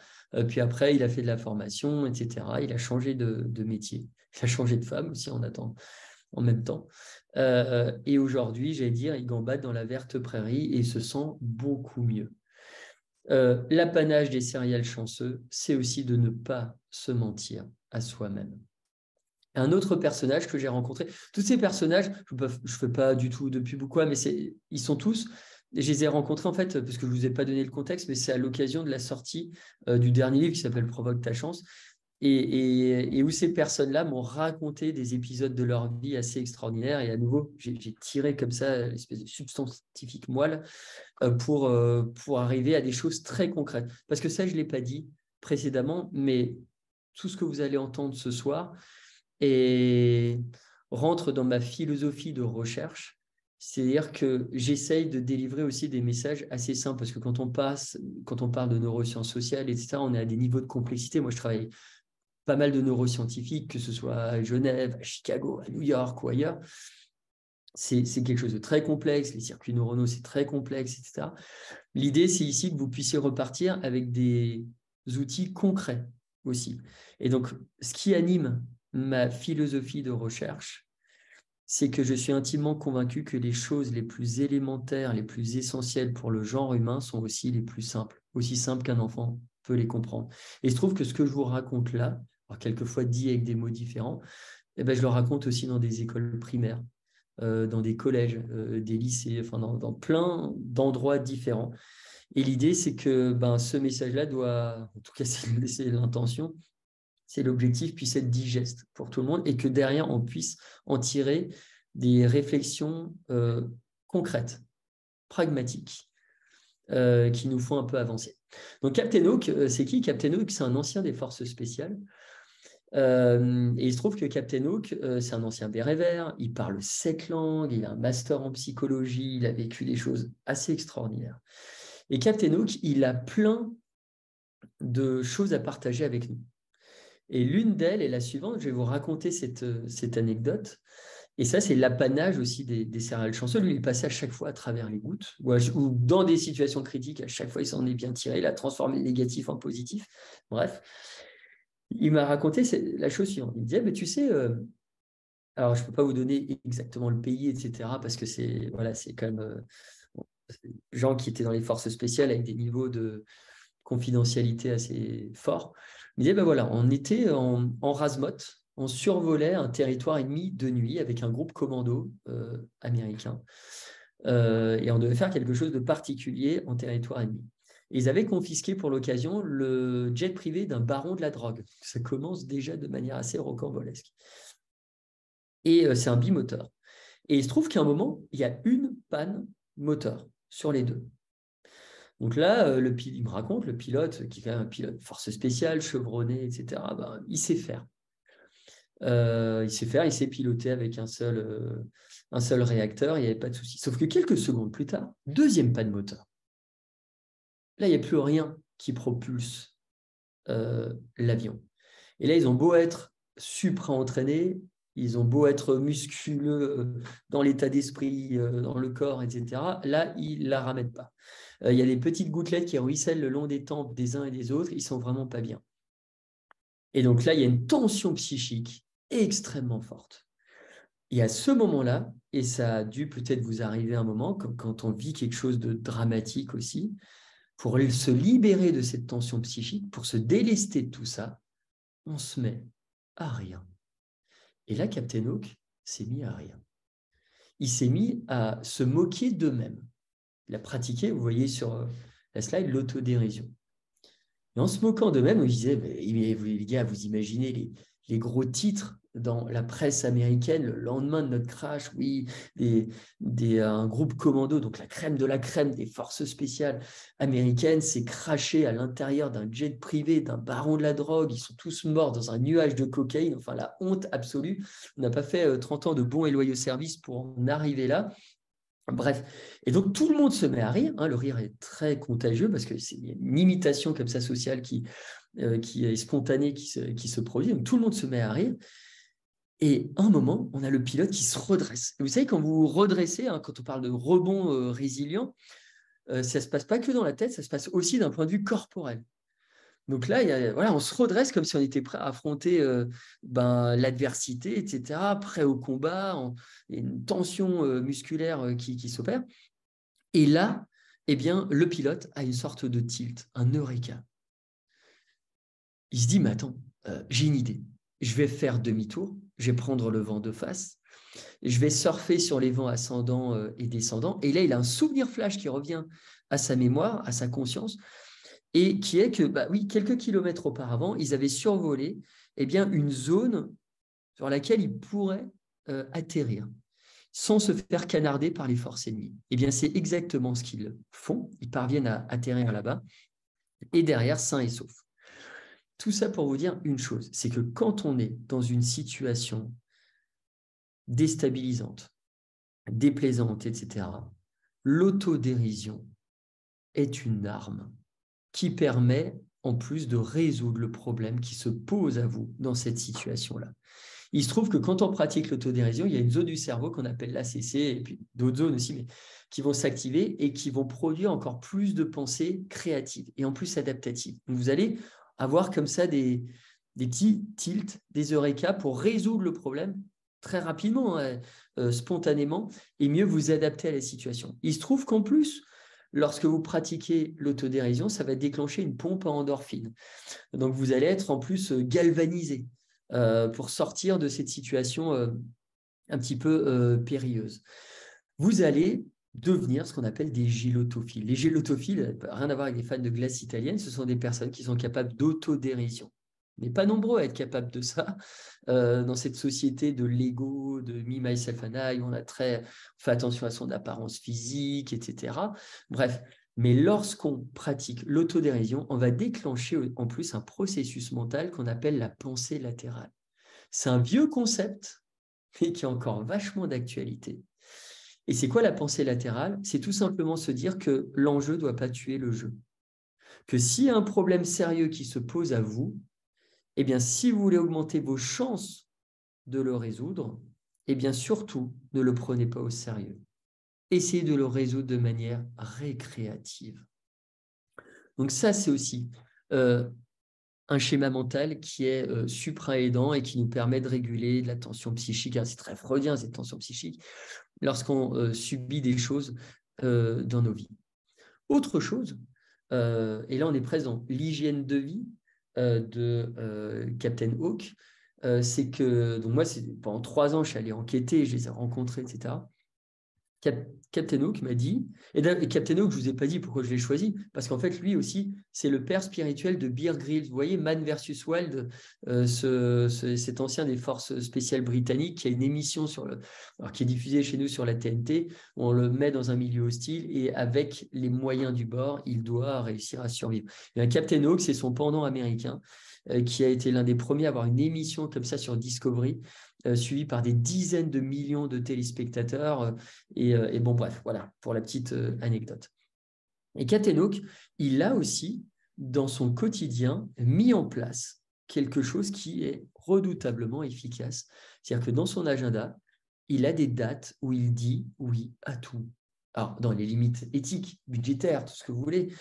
Puis après, il a fait de la formation, etc. Il a changé de métier. Il a changé de femme aussi en même temps. Et aujourd'hui, j'allais dire, il gambade dans la verte prairie et se sent beaucoup mieux. L'apanage des serial chanceux, c'est aussi de ne pas se mentir à soi-même. Un autre personnage que j'ai rencontré, tous ces personnages, je ne fais pas du tout de pub ou quoi, mais ils sont tous, je les ai rencontrés en fait, parce que je ne vous ai pas donné le contexte, mais c'est à l'occasion de la sortie du dernier livre qui s'appelle Provoque ta chance, et où ces personnes-là m'ont raconté des épisodes de leur vie assez extraordinaires, et à nouveau, j'ai tiré comme ça l'espèce de substantifique moelle pour arriver à des choses très concrètes. Parce que ça, je ne l'ai pas dit précédemment, mais tout ce que vous allez entendre ce soir, et rentre dans ma philosophie de recherche, c'est-à-dire que j'essaye de délivrer aussi des messages assez simples, parce que quand on parle de neurosciences sociales, etc., on est à des niveaux de complexité. Moi, je travaille pas mal de neuroscientifiques, que ce soit à Genève, à Chicago, à New York ou ailleurs. C'est quelque chose de très complexe, les circuits neuronaux, c'est très complexe, etc. L'idée, c'est ici que vous puissiez repartir avec des outils concrets aussi. Et donc, ce qui anime ma philosophie de recherche, c'est que je suis intimement convaincu que les choses les plus élémentaires, les plus essentielles pour le genre humain sont aussi les plus simples, aussi simples qu'un enfant peut les comprendre. Et je trouve que ce que je vous raconte là, alors quelquefois dit avec des mots différents, je le raconte aussi dans des écoles primaires, dans des collèges, des lycées, enfin dans plein d'endroits différents. Et l'idée, c'est que ce message-là doit, en tout cas c'est l'intention, c'est l'objectif, puisse être digeste pour tout le monde et que derrière, on puisse en tirer des réflexions concrètes, pragmatiques, qui nous font un peu avancer. Donc Captain Hawk, c'est qui? Captain Hawk, c'est un ancien des forces spéciales. Et il se trouve que Captain Hawk, c'est un ancien béret vert, il parle 7 langues, il a un master en psychologie, il a vécu des choses assez extraordinaires. Et Captain Hawk, il a plein de choses à partager avec nous. Et l'une d'elles est la suivante, je vais vous raconter cette anecdote. Et ça, c'est l'apanage aussi des serial chanceux. Lui, il passait à chaque fois à travers les gouttes, ou dans des situations critiques, à chaque fois, il s'en est bien tiré, il a transformé le négatif en positif. Bref. Il m'a raconté la chose suivante. Il me disait, tu sais, alors je ne peux pas vous donner exactement le pays, etc., parce que c'est quand même gens qui étaient dans les forces spéciales avec des niveaux de confidentialité assez forts. Il me disait, on était en Razmot, on survolait un territoire ennemi de nuit avec un groupe commando américain, et on devait faire quelque chose de particulier en territoire ennemi. Et ils avaient confisqué pour l'occasion le jet privé d'un baron de la drogue. Ça commence déjà de manière assez rocambolesque. Et c'est un bimoteur. Et il se trouve qu'à un moment, il y a une panne moteur sur les deux. Donc là, il me raconte, le pilote, qui est quand même un pilote force spéciale, chevronné, etc., ben, il sait faire. Il sait piloter avec un seul réacteur, il n'y avait pas de souci. Sauf que quelques secondes plus tard, deuxième panne moteur. Là, il n'y a plus rien qui propulse l'avion. Et là, ils ont beau être supra-entraînés, ils ont beau être musculeux dans l'état d'esprit, dans le corps, etc. Là, ils ne la ramènent pas. Il y a des petites gouttelettes qui ruissellent le long des tempes des uns et des autres, ils ne sont vraiment pas bien. Et donc là, il y a une tension psychique extrêmement forte. Et à ce moment-là, et ça a dû peut-être vous arriver un moment, comme quand on vit quelque chose de dramatique aussi, pour se libérer de cette tension psychique, pour se délester de tout ça, on se met à rien. Et là, Captain Hook s'est mis à rien. Il s'est mis à se moquer d'eux-mêmes. Il a pratiqué, vous voyez sur la slide, l'autodérision. Et en se moquant d'eux-mêmes, il disait, mais les gars, vous imaginez les gros titres dans la presse américaine le lendemain de notre crash, oui, un groupe commando, donc la crème de la crème des forces spéciales américaines, s'est crashé à l'intérieur d'un jet privé, d'un baron de la drogue, ils sont tous morts dans un nuage de cocaïne, enfin la honte absolue. On n'a pas fait 30 ans de bons et loyaux services pour en arriver là. Bref, et donc tout le monde se met à rire, hein, le rire est très contagieux parce que c'est une imitation comme ça sociale qui est spontanée, qui se produit, donc tout le monde se met à rire, et à un moment, on a le pilote qui se redresse. Et vous savez, quand vous vous redressez, hein, quand on parle de rebond résilient, ça ne se passe pas que dans la tête, ça se passe aussi d'un point de vue corporel. Donc là, on se redresse comme si on était prêt à affronter l'adversité, etc., prêt au combat, il y a une tension musculaire qui s'opère. Et là, eh bien, le pilote a une sorte de tilt, un eureka. Il se dit, mais attends, j'ai une idée. Je vais faire demi-tour, je vais prendre le vent de face, je vais surfer sur les vents ascendants et descendants. Et là, il a un souvenir flash qui revient à sa mémoire, à sa conscience, et qui est que, oui, quelques kilomètres auparavant, ils avaient survolé une zone sur laquelle ils pourraient atterrir sans se faire canarder par les forces ennemies. Eh bien, c'est exactement ce qu'ils font. Ils parviennent à atterrir là-bas et derrière, sains et saufs. Tout ça pour vous dire une chose, c'est que quand on est dans une situation déstabilisante, déplaisante, etc., l'autodérision est une arme qui permet en plus de résoudre le problème qui se pose à vous dans cette situation-là. Il se trouve que quand on pratique l'autodérision, il y a une zone du cerveau qu'on appelle l'ACC, et puis d'autres zones aussi, mais qui vont s'activer et qui vont produire encore plus de pensées créatives et en plus adaptatives. Donc vous allez avoir comme ça des petits tilts, des eureka pour résoudre le problème très rapidement, spontanément, et mieux vous adapter à la situation. Il se trouve qu'en plus, lorsque vous pratiquez l'autodérision, ça va déclencher une pompe à endorphine. Donc vous allez être en plus galvanisé pour sortir de cette situation un petit peu périlleuse. Vous allez devenir ce qu'on appelle des gélotophiles. Les gélotophiles, rien à voir avec des fans de glace italienne, ce sont des personnes qui sont capables d'autodérision. On n'est pas nombreux à être capables de ça dans cette société de l'ego, de me, myself and I, on fait attention à son apparence physique, etc. Bref, mais lorsqu'on pratique l'autodérision, on va déclencher en plus un processus mental qu'on appelle la pensée latérale. C'est un vieux concept, mais qui est encore vachement d'actualité. Et c'est quoi la pensée latérale? C'est tout simplement se dire que l'enjeu ne doit pas tuer le jeu. Que s'il y a un problème sérieux qui se pose à vous, eh bien, si vous voulez augmenter vos chances de le résoudre, eh bien, surtout, ne le prenez pas au sérieux. Essayez de le résoudre de manière récréative. Donc ça, c'est aussi un schéma mental qui est supra-aidant et qui nous permet de réguler la tension psychique. C'est très freudien, cette tension psychique, lorsqu'on subit des choses dans nos vies. Autre chose, et là on est présent, l'hygiène de vie de Captain Hook, c'est que, donc moi, pendant 3 ans, je suis allé enquêter, je les ai rencontrés, etc. Captain Hook m'a dit, et Captain Hook, je ne vous ai pas dit pourquoi je l'ai choisi, parce qu'en fait, lui aussi, c'est le père spirituel de Bear Grylls. Vous voyez, Man vs. Wild, cet ancien des forces spéciales britanniques qui a une émission alors, qui est diffusée chez nous sur la TNT, où on le met dans un milieu hostile et avec les moyens du bord, il doit réussir à survivre. Et Captain Hook, c'est son pendant américain, qui a été l'un des premiers à avoir une émission comme ça sur Discovery, suivie par des dizaines de millions de téléspectateurs. Et bon, bref, voilà, pour la petite anecdote. Et Captain Hook, il a aussi, dans son quotidien, mis en place quelque chose qui est redoutablement efficace. C'est-à-dire que dans son agenda, il a des dates où il dit oui à tout. Alors, dans les limites éthiques, budgétaires, tout ce que vous voulez,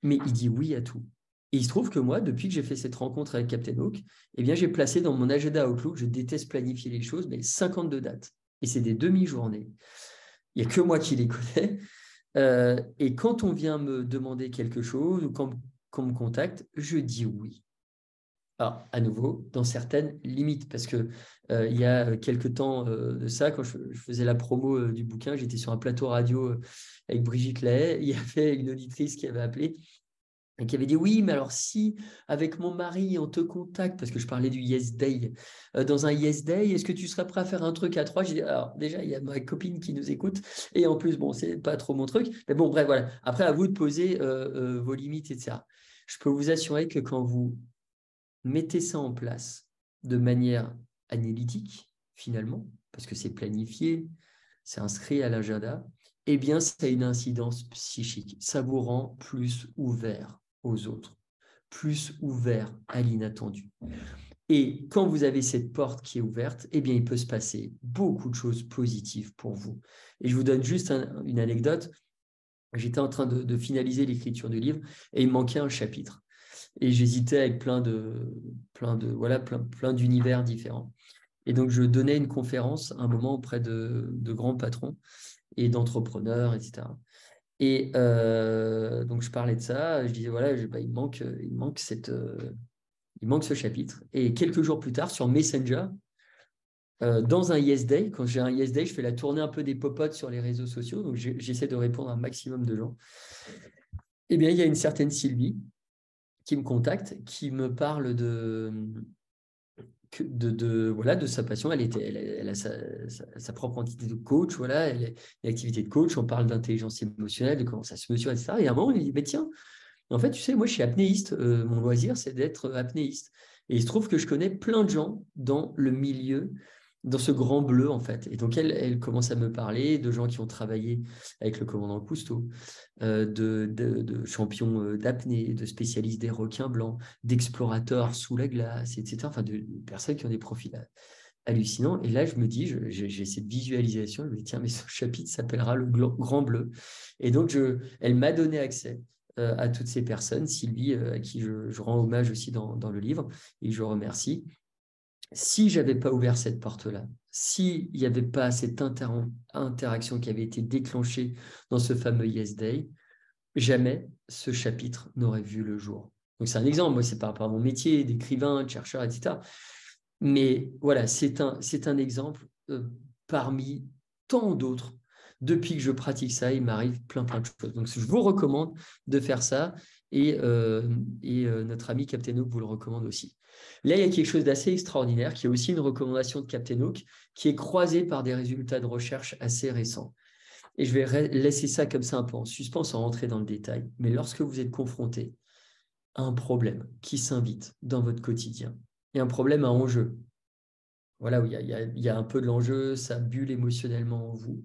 mais il dit oui à tout. Et il se trouve que moi, depuis que j'ai fait cette rencontre avec Captain Hook, eh bien, j'ai placé dans mon agenda Outlook, je déteste planifier les choses, mais 52 dates. Et c'est des demi-journées. Il n'y a que moi qui les connais. Et quand on vient me demander quelque chose ou quand on me contacte, je dis oui. Alors, à nouveau, dans certaines limites, parce que il y a quelques temps de ça, quand je faisais la promo du bouquin, j'étais sur un plateau radio avec Brigitte Lahaye. Il y avait une auditrice qui avait appelé et qui avait dit oui, mais alors si avec mon mari on te contacte, parce que je parlais du Yes Day, dans un Yes Day, est-ce que tu serais prêt à faire un truc à trois? J'ai dit alors déjà il y a ma copine qui nous écoute et en plus bon c'est pas trop mon truc, mais bon bref voilà. Après à vous de poser vos limites etc. Je peux vous assurer que quand vous mettez ça en place de manière analytique finalement, parce que c'est planifié, c'est inscrit à l'agenda, eh bien ça a une incidence psychique. Ça vous rend plus ouvert aux autres, plus ouvert à l'inattendu. Et quand vous avez cette porte qui est ouverte, eh bien, il peut se passer beaucoup de choses positives pour vous. Et je vous donne juste une anecdote. J'étais en train de finaliser l'écriture du livre et il me manquait un chapitre. Et j'hésitais avec plein d'univers différents. Et donc, je donnais une conférence à un moment auprès de grands patrons et d'entrepreneurs, etc. Et donc, je parlais de ça. Je disais, voilà, il manque ce chapitre. Et quelques jours plus tard, sur Messenger, dans un Yes Day, quand j'ai un Yes Day, je fais la tournée un peu des popotes sur les réseaux sociaux. Donc, j'essaie de répondre à un maximum de gens. Eh bien, il y a une certaine Sylvie qui me contacte, qui me parle de sa passion. Elle a sa propre entité de coach, voilà, elle a une activité de coach, on parle d'intelligence émotionnelle, de comment ça se mesure, etc. Et à un moment, il me dit, mais tiens, en fait, tu sais, moi, je suis apnéiste. Mon loisir, c'est d'être apnéiste. Et il se trouve que je connais plein de gens dans le milieu, dans ce grand bleu, en fait. Et donc, elle commence à me parler de gens qui ont travaillé avec le commandant Cousteau, de champions d'apnée, de spécialistes des requins blancs, d'explorateurs sous la glace, etc. Enfin, de personnes qui ont des profils hallucinants. Et là, je me dis, j'ai cette visualisation, je me dis, tiens, mais ce chapitre s'appellera le Grand Bleu. Et donc, elle m'a donné accès à toutes ces personnes, Sylvie, à qui je rends hommage aussi dans le livre, et je remercie. Si je n'avais pas ouvert cette porte-là, s'il n'y avait pas cette interaction qui avait été déclenchée dans ce fameux Yes Day, jamais ce chapitre n'aurait vu le jour. Donc c'est un exemple, moi c'est par rapport à mon métier d'écrivain, de chercheur, etc. Mais voilà, c'est un exemple parmi tant d'autres. Depuis que je pratique ça, il m'arrive plein de choses. Donc je vous recommande de faire ça et notre ami Captain Hook vous le recommande aussi. Là, il y a quelque chose d'assez extraordinaire qui est aussi une recommandation de Captain Hook qui est croisée par des résultats de recherche assez récents. Et je vais laisser ça comme ça un peu en suspens sans rentrer dans le détail. Mais lorsque vous êtes confronté à un problème qui s'invite dans votre quotidien et un problème à enjeu, voilà, où il y a un peu de l'enjeu, ça bulle émotionnellement en vous,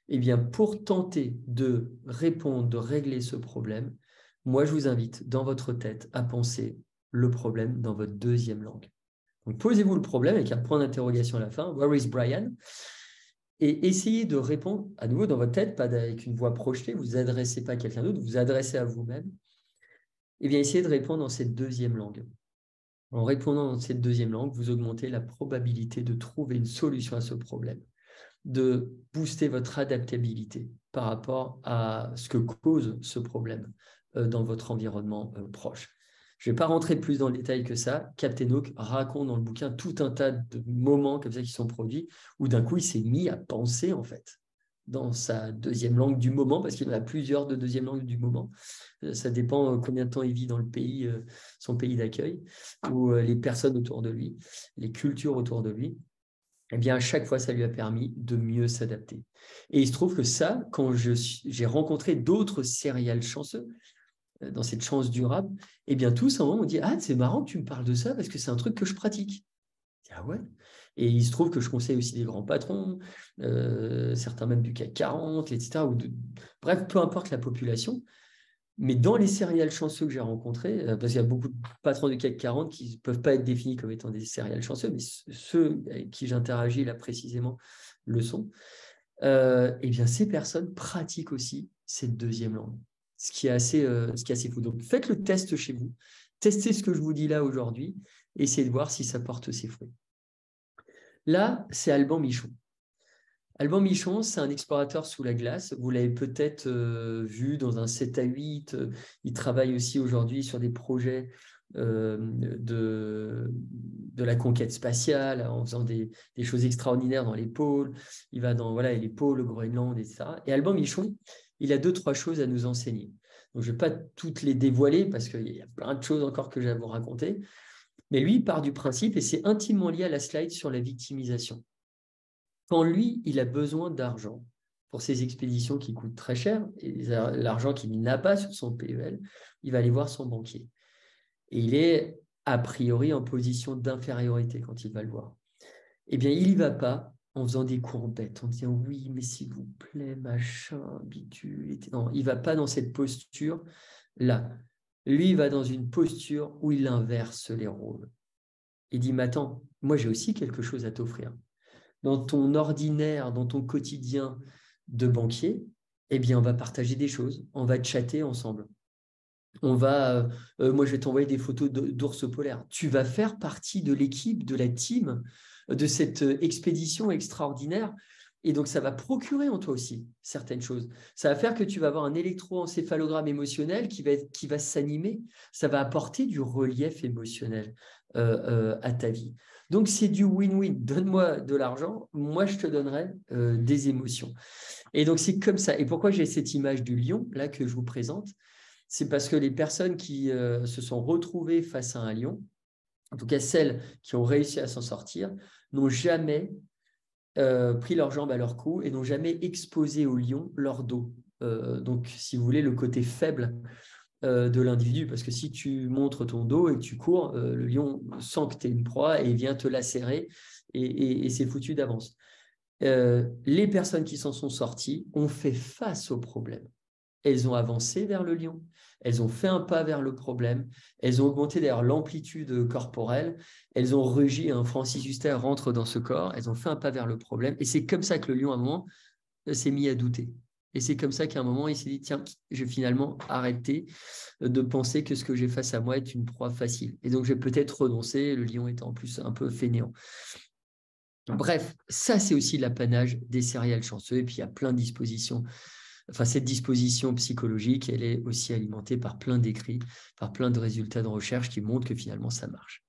eh bien, pour tenter de répondre, de régler ce problème, moi, je vous invite dans votre tête à penser le problème dans votre deuxième langue. Donc, posez-vous le problème avec un point d'interrogation à la fin. Where is Brian? Et essayez de répondre à nouveau dans votre tête, pas avec une voix projetée, vous ne adressez pas à quelqu'un d'autre, vous vous adressez à vous-même. Eh bien, essayez de répondre dans cette deuxième langue. En répondant dans cette deuxième langue, vous augmentez la probabilité de trouver une solution à ce problème, de booster votre adaptabilité par rapport à ce que cause ce problème dans votre environnement proche. Je ne vais pas rentrer plus dans le détail que ça. Captain Hook raconte dans le bouquin tout un tas de moments comme ça qui sont produits où d'un coup, il s'est mis à penser en fait. dans sa deuxième langue du moment, parce qu'il en a plusieurs de deuxième langue du moment. Ça dépend combien de temps il vit dans le pays, son pays d'accueil, ou les personnes autour de lui, les cultures autour de lui. Eh bien, à chaque fois, ça lui a permis de mieux s'adapter. Et il se trouve que ça, quand j'ai rencontré d'autres céréales chanceux, dans cette chance durable, eh bien, tous, à un moment, on dit « Ah, c'est marrant que tu me parles de ça parce que c'est un truc que je pratique. » Ah ouais. Et il se trouve que je conseille aussi des grands patrons, certains même du CAC 40, etc. Bref, peu importe la population. Mais dans les céréales chanceux que j'ai rencontrés, parce qu'il y a beaucoup de patrons du CAC 40 qui ne peuvent pas être définis comme étant des céréales chanceux, mais ceux avec qui j'interagis là précisément le sont, eh bien ces personnes pratiquent aussi cette deuxième langue, ce qui est assez fou. Donc faites le test chez vous, testez ce que je vous dis là aujourd'hui, essayez de voir si ça porte ses fruits. Là, c'est Alban Michon. Alban Michon, c'est un explorateur sous la glace. Vous l'avez peut-être vu dans un 7 à 8. Il travaille aussi aujourd'hui sur des projets de la conquête spatiale, en faisant des choses extraordinaires dans les pôles. Il va dans les pôles, le Groenland, etc. Et Alban Michon, il a 2-3 choses à nous enseigner. Donc, je ne vais pas toutes les dévoiler parce qu'il y a plein de choses encore que j'ai à vous raconter. Mais lui, il part du principe, et c'est intimement lié à la slide sur la victimisation. Quand lui, il a besoin d'argent pour ses expéditions qui coûtent très cher, et l'argent qu'il n'a pas sur son PEL, il va aller voir son banquier. Et il est a priori en position d'infériorité quand il va le voir. Eh bien, il n'y va pas en faisant des courbettes, en disant « oui, mais s'il vous plaît, machin, bidule. » Non, il ne va pas dans cette posture-là. Lui, il va dans une posture où il inverse les rôles. Il dit « mais attends, moi j'ai aussi quelque chose à t'offrir. » Dans ton ordinaire, dans ton quotidien de banquier, eh bien, on va partager des choses, on va chatter ensemble. Moi, je vais t'envoyer des photos d'ours polaires. Tu vas faire partie de l'équipe, de la team, de cette expédition extraordinaire. Et donc, ça va procurer en toi aussi certaines choses. Ça va faire que tu vas avoir un électroencéphalogramme émotionnel qui va s'animer. Ça va apporter du relief émotionnel à ta vie. Donc, c'est du win-win. Donne-moi de l'argent, moi, je te donnerai des émotions. Et donc, c'est comme ça. Et pourquoi j'ai cette image du lion, là, que je vous présente? C'est parce que les personnes qui se sont retrouvées face à un lion, en tout cas celles qui ont réussi à s'en sortir, n'ont jamais pris leurs jambes à leur cou et n'ont jamais exposé au lion leur dos. Donc, si vous voulez, le côté faible de l'individu, parce que si tu montres ton dos et que tu cours, le lion sent que tu es une proie et vient te lacérer et c'est foutu d'avance. Les personnes qui s'en sont sorties ont fait face au problème. Elles ont avancé vers le lion, elles ont fait un pas vers le problème, elles ont augmenté d'ailleurs l'amplitude corporelle, elles ont rugi, Francis Huster rentre dans ce corps, elles ont fait un pas vers le problème, et c'est comme ça que le lion, à un moment, s'est mis à douter. Et c'est comme ça qu'à un moment, il s'est dit, tiens, je vais finalement arrêter de penser que ce que j'ai face à moi est une proie facile. Et donc, je vais peut-être renoncer, le lion étant en plus un peu fainéant. Bref, ça, c'est aussi l'apanage des céréales chanceux, et puis il y a plein de dispositions. Enfin, cette disposition psychologique, elle est aussi alimentée par plein d'écrits, par plein de résultats de recherche qui montrent que finalement, ça marche.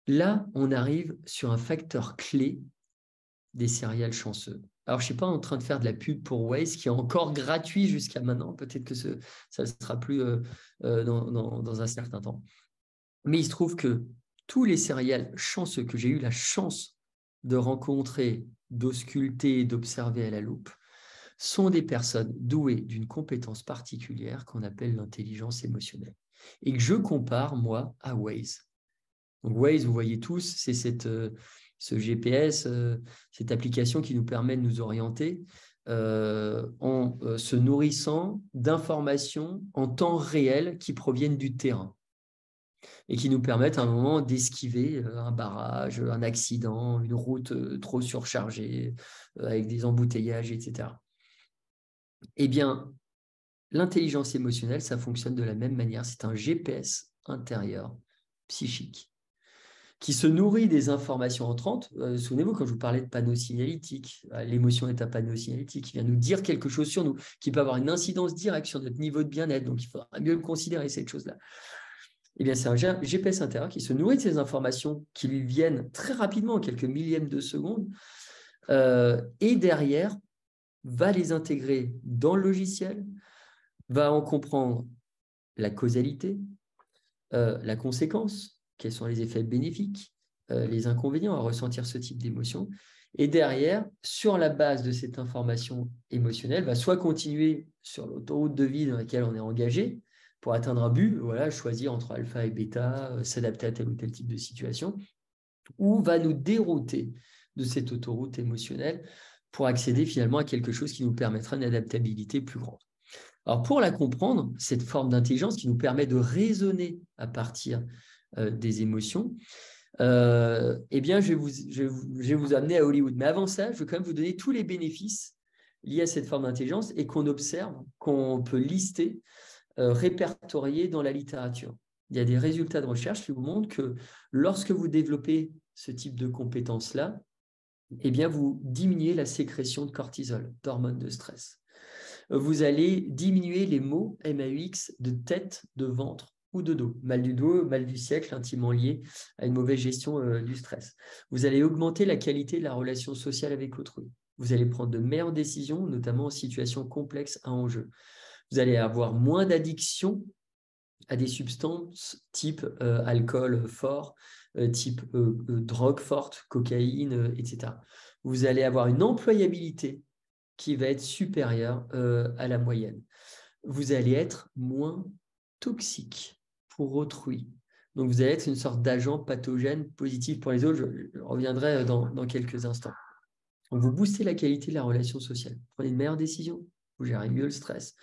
Là, on arrive sur un facteur clé des céréales chanceux. Alors, je ne suis pas en train de faire de la pub pour Waze, qui est encore gratuit jusqu'à maintenant. Peut-être que ça ne sera plus dans un certain temps. Mais il se trouve que tous les céréales chanceux que j'ai eu la chance de rencontrer, d'ausculter et d'observer à la loupe, sont des personnes douées d'une compétence particulière qu'on appelle l'intelligence émotionnelle et que je compare, moi, à Waze. Donc Waze, vous voyez tous, c'est ce GPS, cette application qui nous permet de nous orienter en se nourrissant d'informations en temps réel qui proviennent du terrain et qui nous permettent à un moment d'esquiver un barrage, un accident, une route trop surchargée avec des embouteillages, etc. Eh bien, l'intelligence émotionnelle, ça fonctionne de la même manière. C'est un GPS intérieur, psychique, qui se nourrit des informations entrantes. Souvenez-vous, quand je vous parlais de panneaux signalétiques, l'émotion est un panneau signalétique qui vient nous dire quelque chose sur nous, qui peut avoir une incidence directe sur notre niveau de bien-être. Donc, il faudra mieux le considérer, cette chose-là. Eh bien, c'est un GPS intérieur qui se nourrit de ces informations qui lui viennent très rapidement, en quelques millièmes de seconde. Et derrière, va les intégrer dans le logiciel, va en comprendre la causalité, la conséquence, quels sont les effets bénéfiques, les inconvénients à ressentir ce type d'émotion. Et derrière, sur la base de cette information émotionnelle, va soit continuer sur l'autoroute de vie dans laquelle on est engagé pour atteindre un but, voilà, choisir entre alpha et bêta, s'adapter à tel ou tel type de situation, ou va nous dérouter de cette autoroute émotionnelle pour accéder finalement à quelque chose qui nous permettra une adaptabilité plus grande. Alors, pour la comprendre, cette forme d'intelligence qui nous permet de raisonner à partir des émotions, eh bien, je vais vous amener à Hollywood. Mais avant ça, je veux quand même vous donner tous les bénéfices liés à cette forme d'intelligence et qu'on observe, qu'on peut lister, répertorier dans la littérature. Il y a des résultats de recherche qui vous montrent que lorsque vous développez ce type de compétences-là, eh bien, vous diminuez la sécrétion de cortisol, d'hormones de stress. Vous allez diminuer les maux MAUX de tête, de ventre ou de dos. Mal du dos, mal du siècle, intimement lié à une mauvaise gestion du stress. Vous allez augmenter la qualité de la relation sociale avec autrui. Vous allez prendre de meilleures décisions, notamment en situations complexes à enjeu. Vous allez avoir moins d'addiction à des substances type alcool fort, type drogue forte, cocaïne, etc. Vous allez avoir une employabilité qui va être supérieure à la moyenne. Vous allez être moins toxique pour autrui. Donc, vous allez être une sorte d'agent pathogène positif pour les autres. Je reviendrai dans quelques instants. Donc, vous boostez la qualité de la relation sociale. Vous prenez de meilleures décisions. Vous gérez mieux le stress.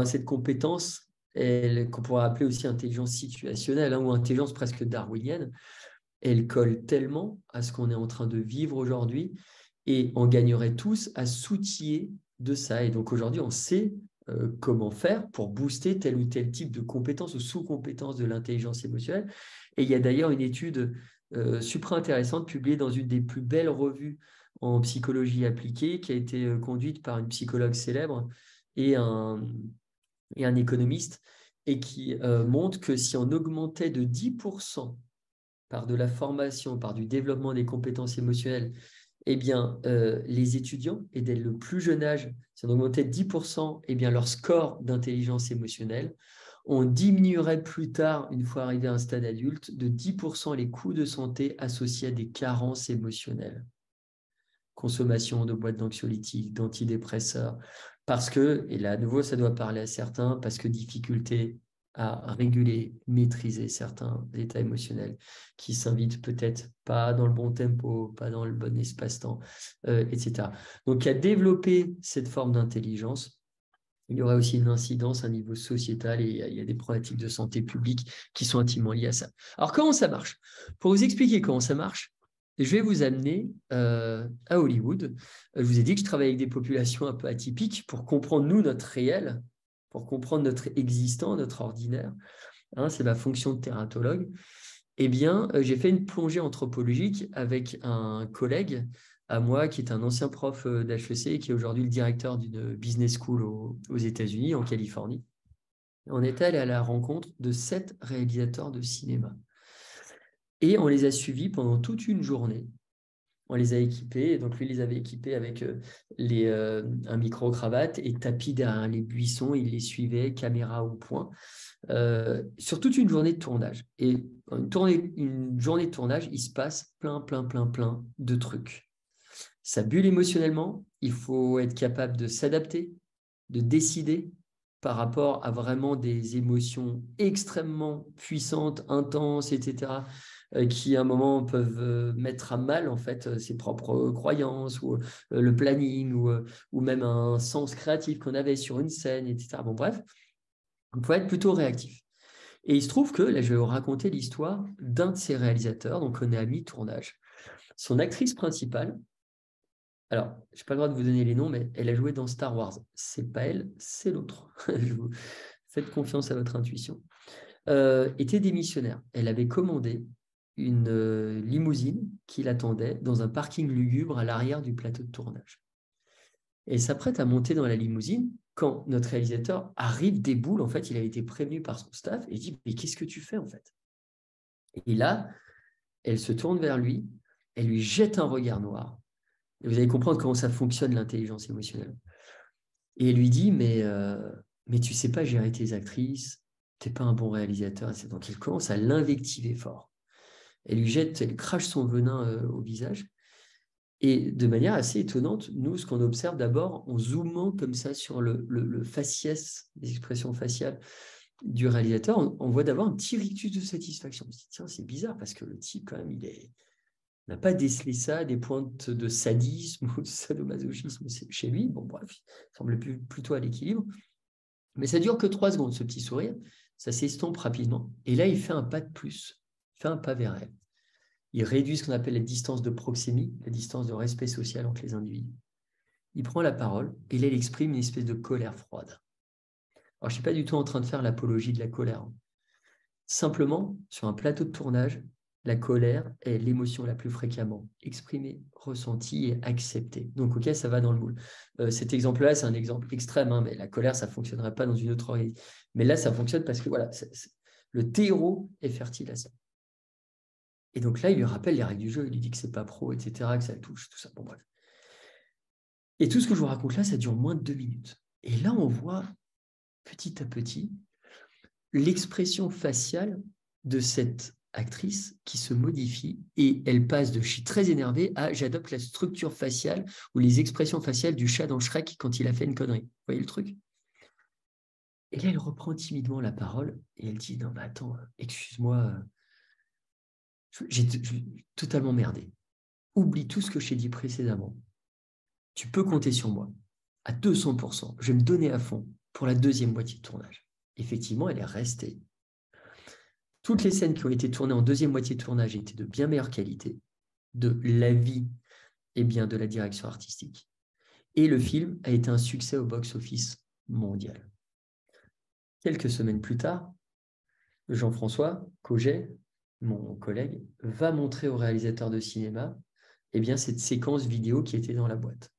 Cette compétence, qu'on pourrait appeler aussi intelligence situationnelle ou intelligence presque darwinienne, elle colle tellement à ce qu'on est en train de vivre aujourd'hui et on gagnerait tous à s'outiller de ça. Et donc aujourd'hui, on sait comment faire pour booster tel ou tel type de compétences ou sous-compétences de l'intelligence émotionnelle. Et il y a d'ailleurs une étude super intéressante publiée dans une des plus belles revues en psychologie appliquée qui a été conduite par une psychologue célèbre et un économiste et qui montre que si on augmentait de 10% par de la formation, par du développement des compétences émotionnelles, eh bien, les étudiants, et dès le plus jeune âge, si on augmentait de 10%, eh bien, leur score d'intelligence émotionnelle, on diminuerait plus tard, une fois arrivé à un stade adulte, de 10% les coûts de santé associés à des carences émotionnelles. Consommation de boîtes d'anxiolytiques, d'antidépresseurs, parce que, et là à nouveau ça doit parler à certains, parce que difficulté à réguler, maîtriser certains états émotionnels qui s'invitent peut-être pas dans le bon tempo, pas dans le bon espace-temps, etc. Donc à développer cette forme d'intelligence, il y aura aussi une incidence à un niveau sociétal et il y a des problématiques de santé publique qui sont intimement liées à ça. Alors comment ça marche? Pour vous expliquer comment ça marche, je vais vous amener à Hollywood. Je vous ai dit que je travaille avec des populations un peu atypiques pour comprendre, nous, notre réel, pour comprendre notre existant, notre ordinaire. Hein, c'est ma fonction de thératologue. Eh bien, j'ai fait une plongée anthropologique avec un collègue à moi qui est un ancien prof d'HEC et qui est aujourd'hui le directeur d'une business school aux États-Unis, en Californie. On est allé à la rencontre de 7 réalisateurs de cinéma. Et on les a suivis pendant toute une journée. On les a équipés, donc lui les avait équipés avec un micro-cravate et tapis derrière les buissons, il les suivait, caméra au point, sur toute une journée de tournage. Et une journée de tournage, il se passe plein de trucs. Ça bulle émotionnellement, il faut être capable de s'adapter, de décider par rapport à vraiment des émotions extrêmement puissantes, intenses, etc., qui à un moment peuvent mettre à mal en fait ses propres croyances ou le planning ou même un sens créatif qu'on avait sur une scène, etc. Bon bref, il faut être plutôt réactif. Et il se trouve que, là je vais vous raconter l'histoire d'un de ces réalisateurs, donc on est à mi-tournage. Son actrice principale, alors, je n'ai pas le droit de vous donner les noms, mais elle a joué dans Star Wars. C'est pas elle, c'est l'autre. Faites confiance à votre intuition. Était démissionnaire. Elle avait commandé une limousine qui l'attendait dans un parking lugubre à l'arrière du plateau de tournage. Elle s'apprête à monter dans la limousine quand notre réalisateur arrive des boules. En fait, il a été prévenu par son staff et dit « Mais qu'est-ce que tu fais en fait ?» Et là, elle se tourne vers lui, elle lui jette un regard noir. Et vous allez comprendre comment ça fonctionne, l'intelligence émotionnelle. Et elle lui dit, mais tu ne sais pas gérer tes actrices, tu n'es pas un bon réalisateur. Donc, elle commence à l'invectiver fort. Elle crache son venin au visage. Et de manière assez étonnante, nous, ce qu'on observe d'abord, en zoomant comme ça sur le faciès, les expressions faciales du réalisateur, on voit d'abord un petit rictus de satisfaction. On se dit, tiens, c'est bizarre parce que le type, quand même, il n'a pas décelé ça, des pointes de sadisme ou de sadomasochisme chez lui. Bon, bref, il semble plutôt à l'équilibre. Mais ça dure que 3 secondes, ce petit sourire. Ça s'estompe rapidement. Et là, il fait un pas de plus. Il fait un pas vers elle. Il réduit ce qu'on appelle la distance de proxémie, la distance de respect social entre les individus. Il prend la parole et là, il exprime une espèce de colère froide. Alors, je ne suis pas du tout en train de faire l'apologie de la colère. Simplement, sur un plateau de tournage, la colère est l'émotion la plus fréquemment exprimée, ressentie et acceptée. Donc, ok, ça va dans le moule. Cet exemple-là, c'est un exemple extrême, hein, mais la colère, ça ne fonctionnerait pas dans une autre organisme. Mais là, ça fonctionne parce que voilà, le terreau est fertile à ça. Et donc là, il lui rappelle les règles du jeu, il lui dit que c'est pas pro, etc., que ça touche, tout ça. Bon, bref. Et tout ce que je vous raconte là, ça dure moins de 2 minutes. Et là, on voit petit à petit l'expression faciale de cette actrice qui se modifie et elle passe de je suis très énervée à j'adopte la structure faciale ou les expressions faciales du chat dans Shrek quand il a fait une connerie. Vous voyez le truc? Et là, elle reprend timidement la parole et elle dit non, mais attends, excuse-moi, j'ai totalement merdé. Oublie tout ce que je t'ai dit précédemment. Tu peux compter sur moi à 200%. Je vais me donner à fond pour la deuxième moitié de tournage. Effectivement, elle est restée. Toutes les scènes qui ont été tournées en deuxième moitié de tournage étaient de bien meilleure qualité, de l'avis et bien de la direction artistique. Et le film a été un succès au box-office mondial. Quelques semaines plus tard, Jean-François Cauget, mon collègue, va montrer au réalisateur de cinéma cette séquence vidéo qui était dans la boîte.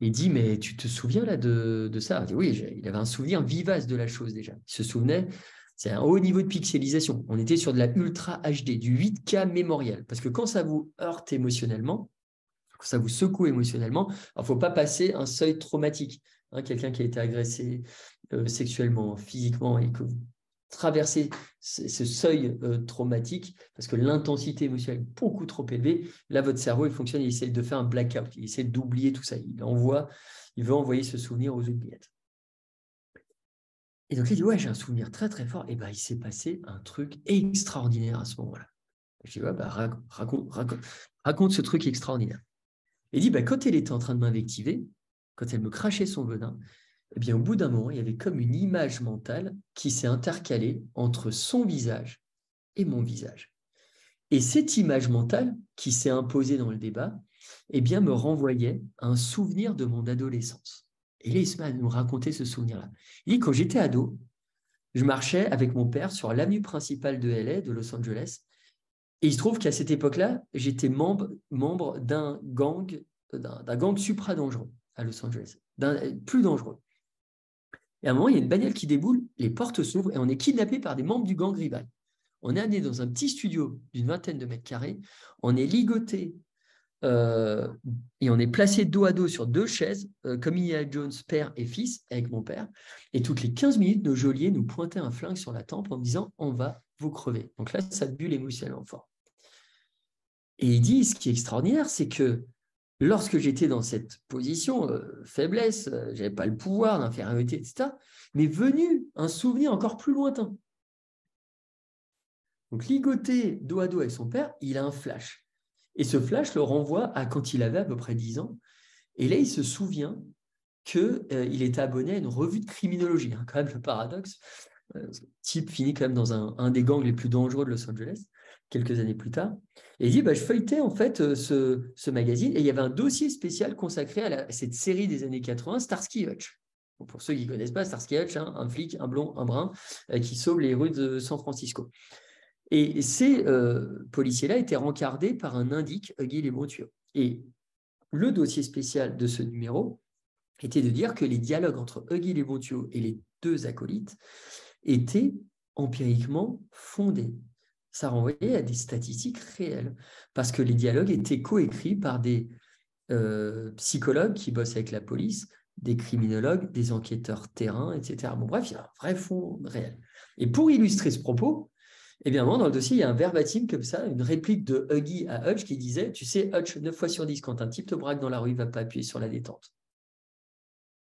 Il dit, mais tu te souviens là de ça? Dit, oui, il avait un souvenir vivace de la chose déjà. Il se souvenait, c'est un haut niveau de pixelisation. On était sur de la Ultra HD, du 8K mémorial. Parce que quand ça vous heurte émotionnellement, quand ça vous secoue émotionnellement, il ne faut pas passer un seuil traumatique. Hein, quelqu'un qui a été agressé sexuellement, physiquement, et que vous traverser ce seuil traumatique, parce que l'intensité émotionnelle est beaucoup trop élevée, là, votre cerveau, il fonctionne, il essaie de faire un blackout, il essaie d'oublier tout ça, il veut envoyer ce souvenir aux oubliettes. Et donc, il dit, ouais, j'ai un souvenir très, très fort. Et bien, il s'est passé un truc extraordinaire à ce moment-là. Je dis, ouais, raconte ce truc extraordinaire. Il dit, quand elle était en train de m'invectiver, quand elle me crachait son venin, eh bien, au bout d'un moment, il y avait comme une image mentale qui s'est intercalée entre son visage et mon visage. Et cette image mentale qui s'est imposée dans le débat, eh bien, me renvoyait à un souvenir de mon adolescence. Et là, il se met à nous raconter ce souvenir-là. Il dit, quand j'étais ado, je marchais avec mon père sur l'avenue principale de LA, de Los Angeles, et il se trouve qu'à cette époque-là, j'étais membre d'un gang supra-dangereux à Los Angeles, d'un plus dangereux. Et à un moment, il y a une bagnole qui déboule, les portes s'ouvrent et on est kidnappé par des membres du gang rival. On est amené dans un petit studio d'une 20aine de mètres carrés, on est ligoté et on est placé dos à dos sur 2 chaises, comme Indiana Jones, père et fils, avec mon père. Et toutes les 15 minutes, nos geôliers nous pointaient un flingue sur la tempe en disant « on va vous crever ». Donc là, ça bulle émotionnellement fort. Et il dit, ce qui est extraordinaire, c'est que lorsque j'étais dans cette position, faiblesse, je n'avais pas le pouvoir, d'infériorité, etc., mais venu un souvenir encore plus lointain. Donc, ligoté dos à dos avec son père, il a un flash. Et ce flash le renvoie à quand il avait à peu près 10 ans. Et là, il se souvient qu'il était abonné à une revue de criminologie. Hein, quand même, le paradoxe. Le type finit quand même dans un des gangs les plus dangereux de Los Angeles, quelques années plus tard. Et il dit, je feuilletais en fait ce magazine et il y avait un dossier spécial consacré à cette série des années 80, Starsky Hutch. Bon, pour ceux qui ne connaissent pas, Starsky Hutch, hein, un flic, un blond, un brun, qui sauve les rues de San Francisco. Et ces policiers-là étaient rencardés par un indique, Huggy les Montueux. Et le dossier spécial de ce numéro était de dire que les dialogues entre Huggy les Montueux et les 2 acolytes étaient empiriquement fondés. Ça renvoyait à des statistiques réelles, parce que les dialogues étaient coécrits par des psychologues qui bossent avec la police, des criminologues, des enquêteurs terrain, etc. Bon, bref, il y a un vrai fond réel. Et pour illustrer ce propos, eh bien, moi, dans le dossier, il y a un verbatim comme ça, une réplique de Huggy à Hutch qui disait « Tu sais, Hutch, 9 fois sur 10, quand un type te braque dans la rue, il ne va pas appuyer sur la détente. »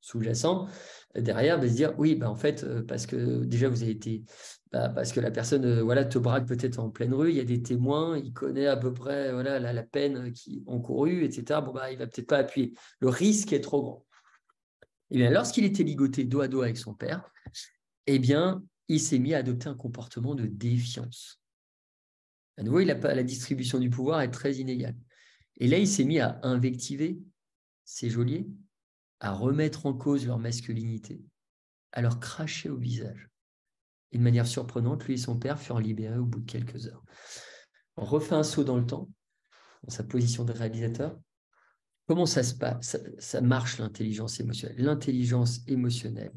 Sous-jacent, derrière, se dire « Oui, en fait, parce que déjà, vous avez été… parce que la personne te braque peut-être en pleine rue, il y a des témoins, il connaît à peu près la peine qui encourue, etc. Bon, il ne va peut-être pas appuyer. Le risque est trop grand. » Eh bien, lorsqu'il était ligoté dos à dos avec son père, eh bien, il s'est mis à adopter un comportement de défiance. À nouveau, la distribution du pouvoir est très inégale. Et là, il s'est mis à invectiver ses geôliers, à remettre en cause leur masculinité, à leur cracher au visage. Et de manière surprenante, lui et son père furent libérés au bout de quelques heures. On refait un saut dans le temps, dans sa position de réalisateur. Comment ça se passe? Ça marche, l'intelligence émotionnelle. L'intelligence émotionnelle,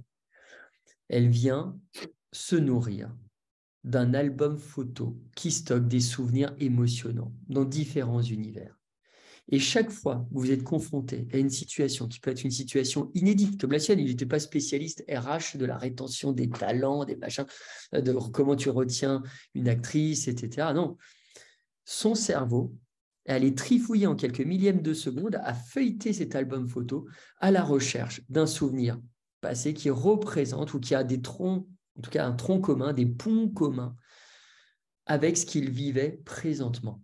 elle vient se nourrir d'un album photo qui stocke des souvenirs émotionnants dans différents univers. Et chaque fois que vous êtes confronté à une situation qui peut être une situation inédite, comme la sienne, il n'était pas spécialiste RH de la rétention des talents, des machins, de comment tu retiens une actrice, etc. Non, son cerveau allait trifouiller en quelques millièmes de seconde à feuilleter cet album photo à la recherche d'un souvenir passé qui représente ou qui a des troncs, en tout cas un tronc commun, des ponts communs avec ce qu'il vivait présentement.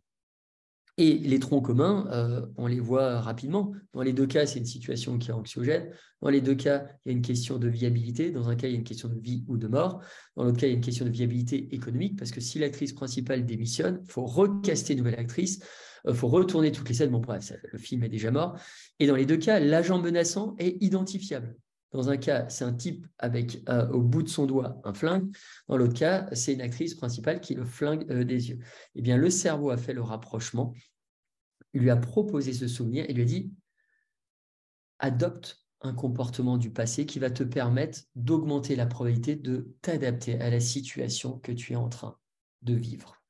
Et les troncs communs, on les voit rapidement. Dans les deux cas, c'est une situation qui est anxiogène. Dans les deux cas, il y a une question de viabilité. Dans un cas, il y a une question de vie ou de mort. Dans l'autre cas, il y a une question de viabilité économique, parce que si l'actrice principale démissionne, il faut recaster une nouvelle actrice, il faut retourner toutes les scènes. Bon, bref, le film est déjà mort. Et dans les deux cas, l'agent menaçant est identifiable. Dans un cas, c'est un type avec au bout de son doigt un flingue. Dans l'autre cas, c'est une actrice principale qui le flingue des yeux. Eh bien, le cerveau a fait le rapprochement. Il lui a proposé ce souvenir et lui a dit « Adopte un comportement du passé qui va te permettre d'augmenter la probabilité de t'adapter à la situation que tu es en train de vivre. »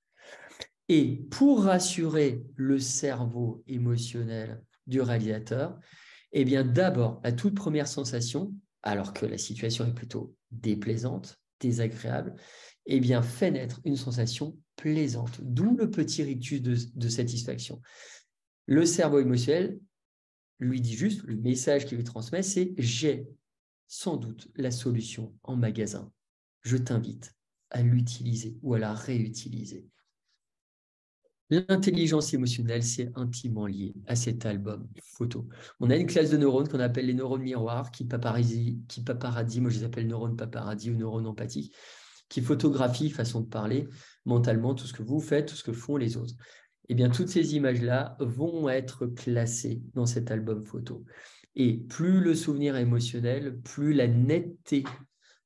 Et pour rassurer le cerveau émotionnel du réalisateur, eh bien d'abord, la toute première sensation, alors que la situation est plutôt déplaisante, désagréable, eh bien fait naître une sensation plaisante, d'où le petit rictus de satisfaction. Le cerveau émotionnel lui dit juste, le message qu'il lui transmet, c'est « j'ai sans doute la solution en magasin. Je t'invite à l'utiliser ou à la réutiliser. » L'intelligence émotionnelle, c'est intimement lié à cet album photo. On a une classe de neurones qu'on appelle les neurones miroirs qui paparazzi, moi je les appelle neurones paparazzi ou neurones empathiques, qui photographient, façon de parler, mentalement, tout ce que vous faites, tout ce que font les autres. Eh bien, toutes ces images-là vont être classées dans cet album photo. Et plus le souvenir est émotionnel, plus la netteté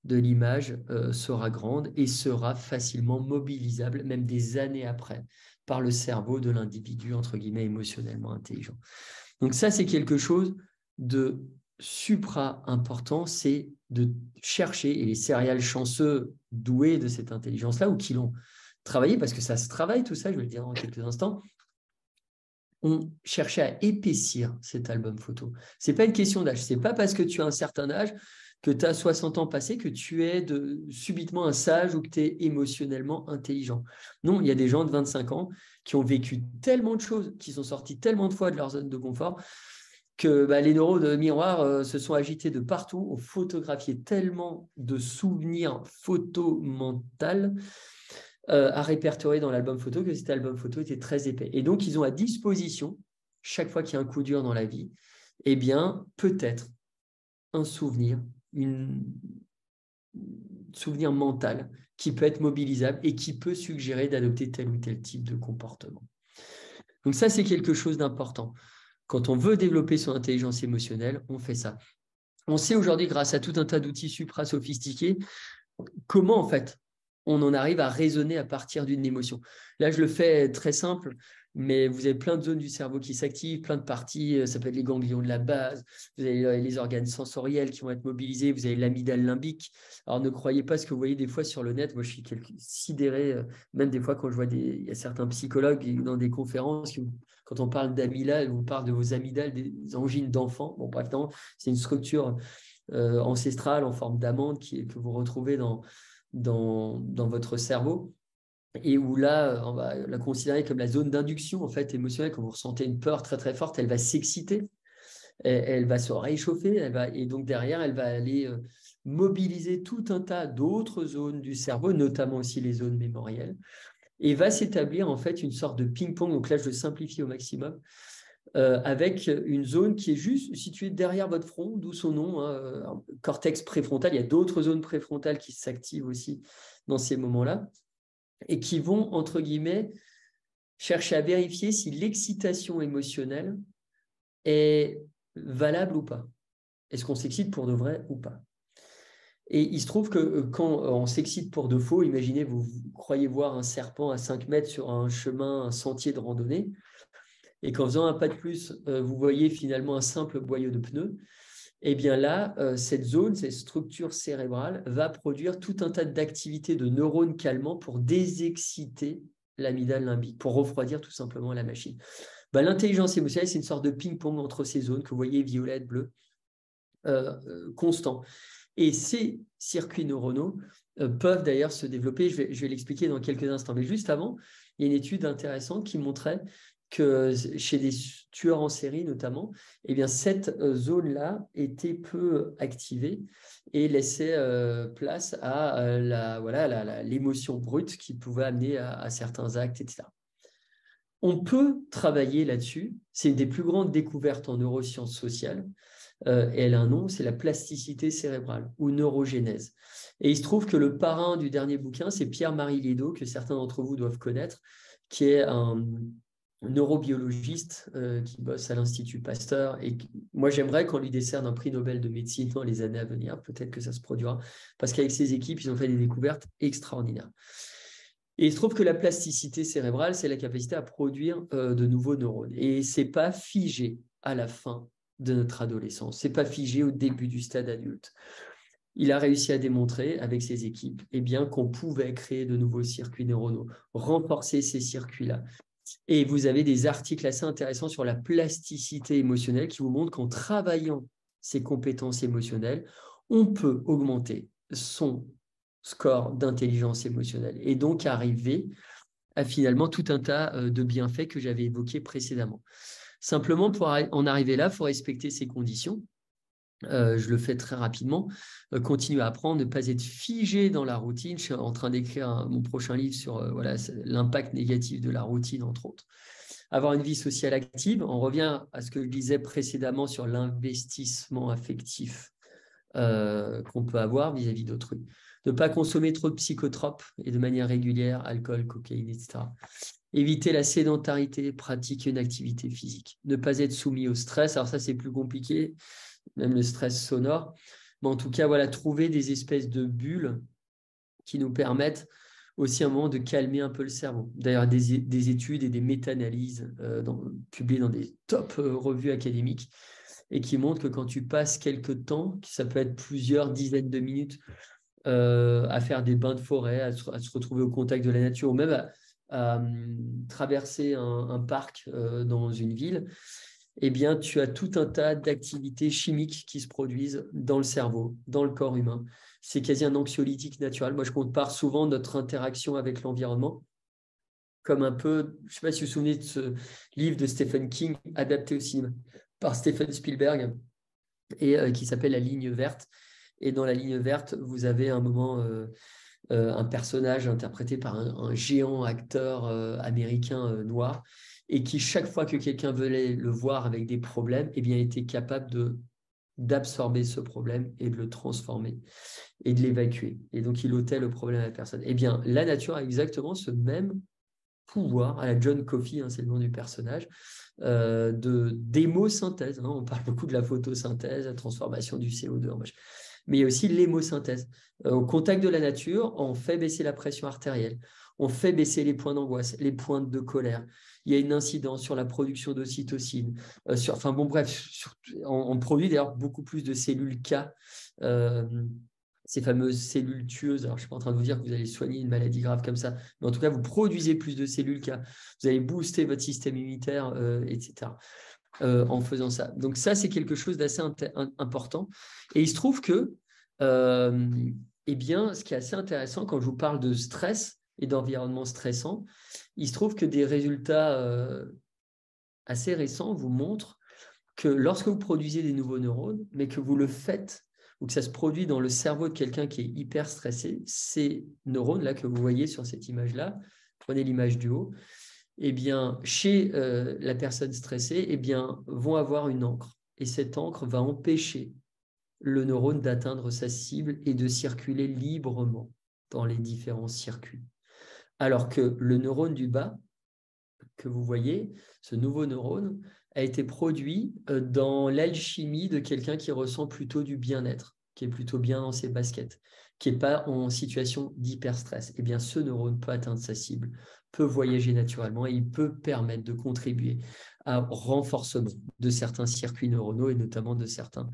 de l'image sera grande et sera facilement mobilisable, même des années après, par le cerveau de l'individu, entre guillemets, émotionnellement intelligent. Donc ça, c'est quelque chose de supra-important, c'est de chercher, et les céréales chanceux doués de cette intelligence-là, ou qui l'ont travaillé, parce que ça se travaille tout ça, je vais le dire dans quelques instants, ont cherché à épaissir cet album photo. Ce n'est pas une question d'âge, ce n'est pas parce que tu as un certain âge que tu as 60 ans passés, que tu es subitement un sage ou que tu es émotionnellement intelligent. Non, il y a des gens de 25 ans qui ont vécu tellement de choses, qui sont sortis tellement de fois de leur zone de confort, que les neurones miroirs se sont agités de partout, ont photographié tellement de souvenirs photo-mentaux à répertorier dans l'album photo que cet album photo était très épais. Et donc, ils ont à disposition, chaque fois qu'il y a un coup dur dans la vie, eh bien, peut-être un souvenir, souvenir mental qui peut être mobilisable et qui peut suggérer d'adopter tel ou tel type de comportement. Donc ça, c'est quelque chose d'important. Quand on veut développer son intelligence émotionnelle, on fait ça. On sait aujourd'hui, grâce à tout un tas d'outils supra-sophistiqués, comment, en fait, on en arrive à raisonner à partir d'une émotion. Là, je le fais très simple. mais vous avez plein de zones du cerveau qui s'activent, plein de parties, ça peut être les ganglions de la base, vous avez les organes sensoriels qui vont être mobilisés, vous avez l'amygdale limbique. Alors ne croyez pas ce que vous voyez des fois sur le net, moi je suis sidéré, même des fois quand je vois il y a certains psychologues dans des conférences, quand on parle d'amygdale, on parle de vos amygdales, des angines d'enfants. Bon, bref, c'est une structure ancestrale en forme d'amande que vous retrouvez dans votre cerveau. Et où là, on va la considérer comme la zone d'induction en fait, émotionnelle. Quand vous ressentez une peur très très forte, elle va s'exciter, elle va se réchauffer, et donc derrière, elle va aller mobiliser tout un tas d'autres zones du cerveau, notamment aussi les zones mémorielles, et va s'établir en fait une sorte de ping-pong. Donc là, je simplifie au maximum, avec une zone qui est juste située derrière votre front, d'où son nom, hein, cortex préfrontal. Il y a d'autres zones préfrontales qui s'activent aussi dans ces moments-là, et qui vont, entre guillemets, chercher à vérifier si l'excitation émotionnelle est valable ou pas. Est-ce qu'on s'excite pour de vrai ou pas? Et il se trouve que quand on s'excite pour de faux, imaginez, vous croyez voir un serpent à 5 mètres sur un chemin, un sentier de randonnée, et qu'en faisant un pas de plus, vous voyez finalement un simple boyau de pneus, et bien là, cette zone, cette structure cérébrale va produire tout un tas d'activités de neurones calmants pour désexciter l'amygdale limbique, pour refroidir tout simplement la machine. L'intelligence émotionnelle, c'est une sorte de ping-pong entre ces zones que vous voyez, violette, bleu, constant. Et ces circuits neuronaux peuvent d'ailleurs se développer, je vais l'expliquer dans quelques instants, mais juste avant, il y a une étude intéressante qui montrait que chez des tueurs en série notamment, eh bien, cette zone-là était peu activée et laissait place à l'émotion brute qui pouvait amener à certains actes, etc. On peut travailler là-dessus, c'est une des plus grandes découvertes en neurosciences sociales, et elle a un nom, c'est la plasticité cérébrale ou neurogénèse. Et il se trouve que le parrain du dernier bouquin, c'est Pierre-Marie Lédo, que certains d'entre vous doivent connaître, qui est un neurobiologiste qui bosse à l'Institut Pasteur. Et moi, j'aimerais qu'on lui décerne un prix Nobel de médecine dans les années à venir. Peut-être que ça se produira, parce qu'avec ses équipes, ils ont fait des découvertes extraordinaires. Et il se trouve que la plasticité cérébrale, c'est la capacité à produire de nouveaux neurones. Et ce n'est pas figé à la fin de notre adolescence. Ce n'est pas figé au début du stade adulte. Il a réussi à démontrer avec ses équipes qu'on pouvait créer de nouveaux circuits neuronaux, renforcer ces circuits-là. Et vous avez des articles assez intéressants sur la plasticité émotionnelle qui vous montrent qu'en travaillant ces compétences émotionnelles, on peut augmenter son score d'intelligence émotionnelle et donc arriver à finalement tout un tas de bienfaits que j'avais évoqués précédemment. Simplement, pour en arriver là, il faut respecter ces conditions. Je le fais très rapidement. Continuer à apprendre, ne pas être figé dans la routine. Je suis en train d'écrire mon prochain livre sur l'impact négatif de la routine, entre autres. Avoir une vie sociale active. On revient à ce que je disais précédemment sur l'investissement affectif qu'on peut avoir vis-à-vis d'autrui. Ne pas consommer trop de psychotropes et de manière régulière, alcool, cocaïne, etc. Éviter la sédentarité, pratiquer une activité physique. Ne pas être soumis au stress. Alors ça, c'est plus compliqué, même le stress sonore. Mais en tout cas, trouver des espèces de bulles qui nous permettent aussi à un moment de calmer un peu le cerveau. D'ailleurs, des études et des méta-analyses publiées dans des top revues académiques et qui montrent que quand tu passes quelques temps, ça peut être plusieurs dizaines de minutes, à faire des bains de forêt, à se retrouver au contact de la nature, ou même à traverser un parc dans une ville, tu as tout un tas d'activités chimiques qui se produisent dans le cerveau, dans le corps humain. C'est quasi un anxiolytique naturel. Moi, je compare souvent notre interaction avec l'environnement comme un peu, je ne sais pas si vous vous souvenez de ce livre de Stephen King, adapté au cinéma par Steven Spielberg, et qui s'appelle La ligne verte. Et dans La ligne verte, vous avez un moment un personnage interprété par un géant acteur américain noir, et qui, chaque fois que quelqu'un venait le voir avec des problèmes, était capable d'absorber ce problème et de le transformer et de l'évacuer. Et donc, il ôtait le problème à la personne. La nature a exactement ce même pouvoir, à la John Coffey, c'est le nom du personnage, d'émosynthèse. On parle beaucoup de la photosynthèse, la transformation du CO2 en machin. mais il y a aussi l'hémosynthèse. Au contact de la nature, on fait baisser la pression artérielle, on fait baisser les points d'angoisse, les points de colère. Il y a une incidence sur la production d'ocytocine. Enfin bon, bref, on produit d'ailleurs beaucoup plus de cellules K, ces fameuses cellules tueuses. Alors, je ne suis pas en train de vous dire que vous allez soigner une maladie grave comme ça, mais en tout cas, vous produisez plus de cellules K. Vous allez booster votre système immunitaire, etc. En faisant ça. Donc ça, c'est quelque chose d'assez important. Et il se trouve que, eh bien, ce qui est assez intéressant quand je vous parle de stress et d'environnement stressant, il se trouve que des résultats assez récents vous montrent que lorsque vous produisez des nouveaux neurones, mais que vous le faites ou que ça se produit dans le cerveau de quelqu'un qui est hyper stressé, ces neurones-là que vous voyez sur cette image-là, prenez l'image du haut, eh bien, chez la personne stressée, eh bien, vont avoir une encre. Et cette encre va empêcher le neurone d'atteindre sa cible et de circuler librement dans les différents circuits. Alors que le neurone du bas, que vous voyez, ce nouveau neurone, a été produit dans l'alchimie de quelqu'un qui ressent plutôt du bien-être, qui est plutôt bien dans ses baskets, qui n'est pas en situation d'hyperstress. Eh bien, ce neurone peut atteindre sa cible, peut voyager naturellement et il peut permettre de contribuer au renforcement de certains circuits neuronaux et notamment de certains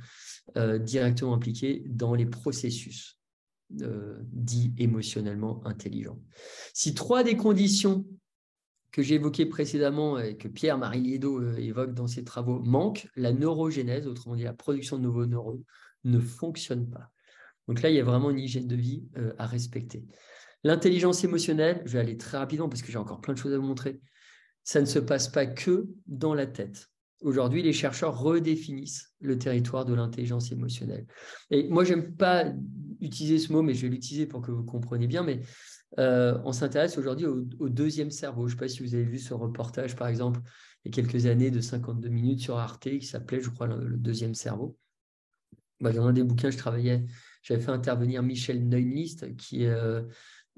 directement impliqués dans les processus dits émotionnellement intelligents. Si 3 des conditions que j'ai évoquées précédemment et que Pierre-Marie Liédot évoque dans ses travaux manquent, la neurogénèse, autrement dit la production de nouveaux neurones, ne fonctionne pas. Donc là, il y a vraiment une hygiène de vie à respecter. L'intelligence émotionnelle, je vais aller très rapidement parce que j'ai encore plein de choses à vous montrer, ça ne se passe pas que dans la tête. Aujourd'hui, les chercheurs redéfinissent le territoire de l'intelligence émotionnelle. Et moi, je n'aime pas utiliser ce mot, mais je vais l'utiliser pour que vous compreniez bien, mais on s'intéresse aujourd'hui au deuxième cerveau. Je ne sais pas si vous avez vu ce reportage, par exemple, il y a quelques années de 52 minutes sur Arte, qui s'appelait, je crois, le deuxième cerveau. Dans un des bouquins, j'avais fait intervenir Michel Neunlist, qui est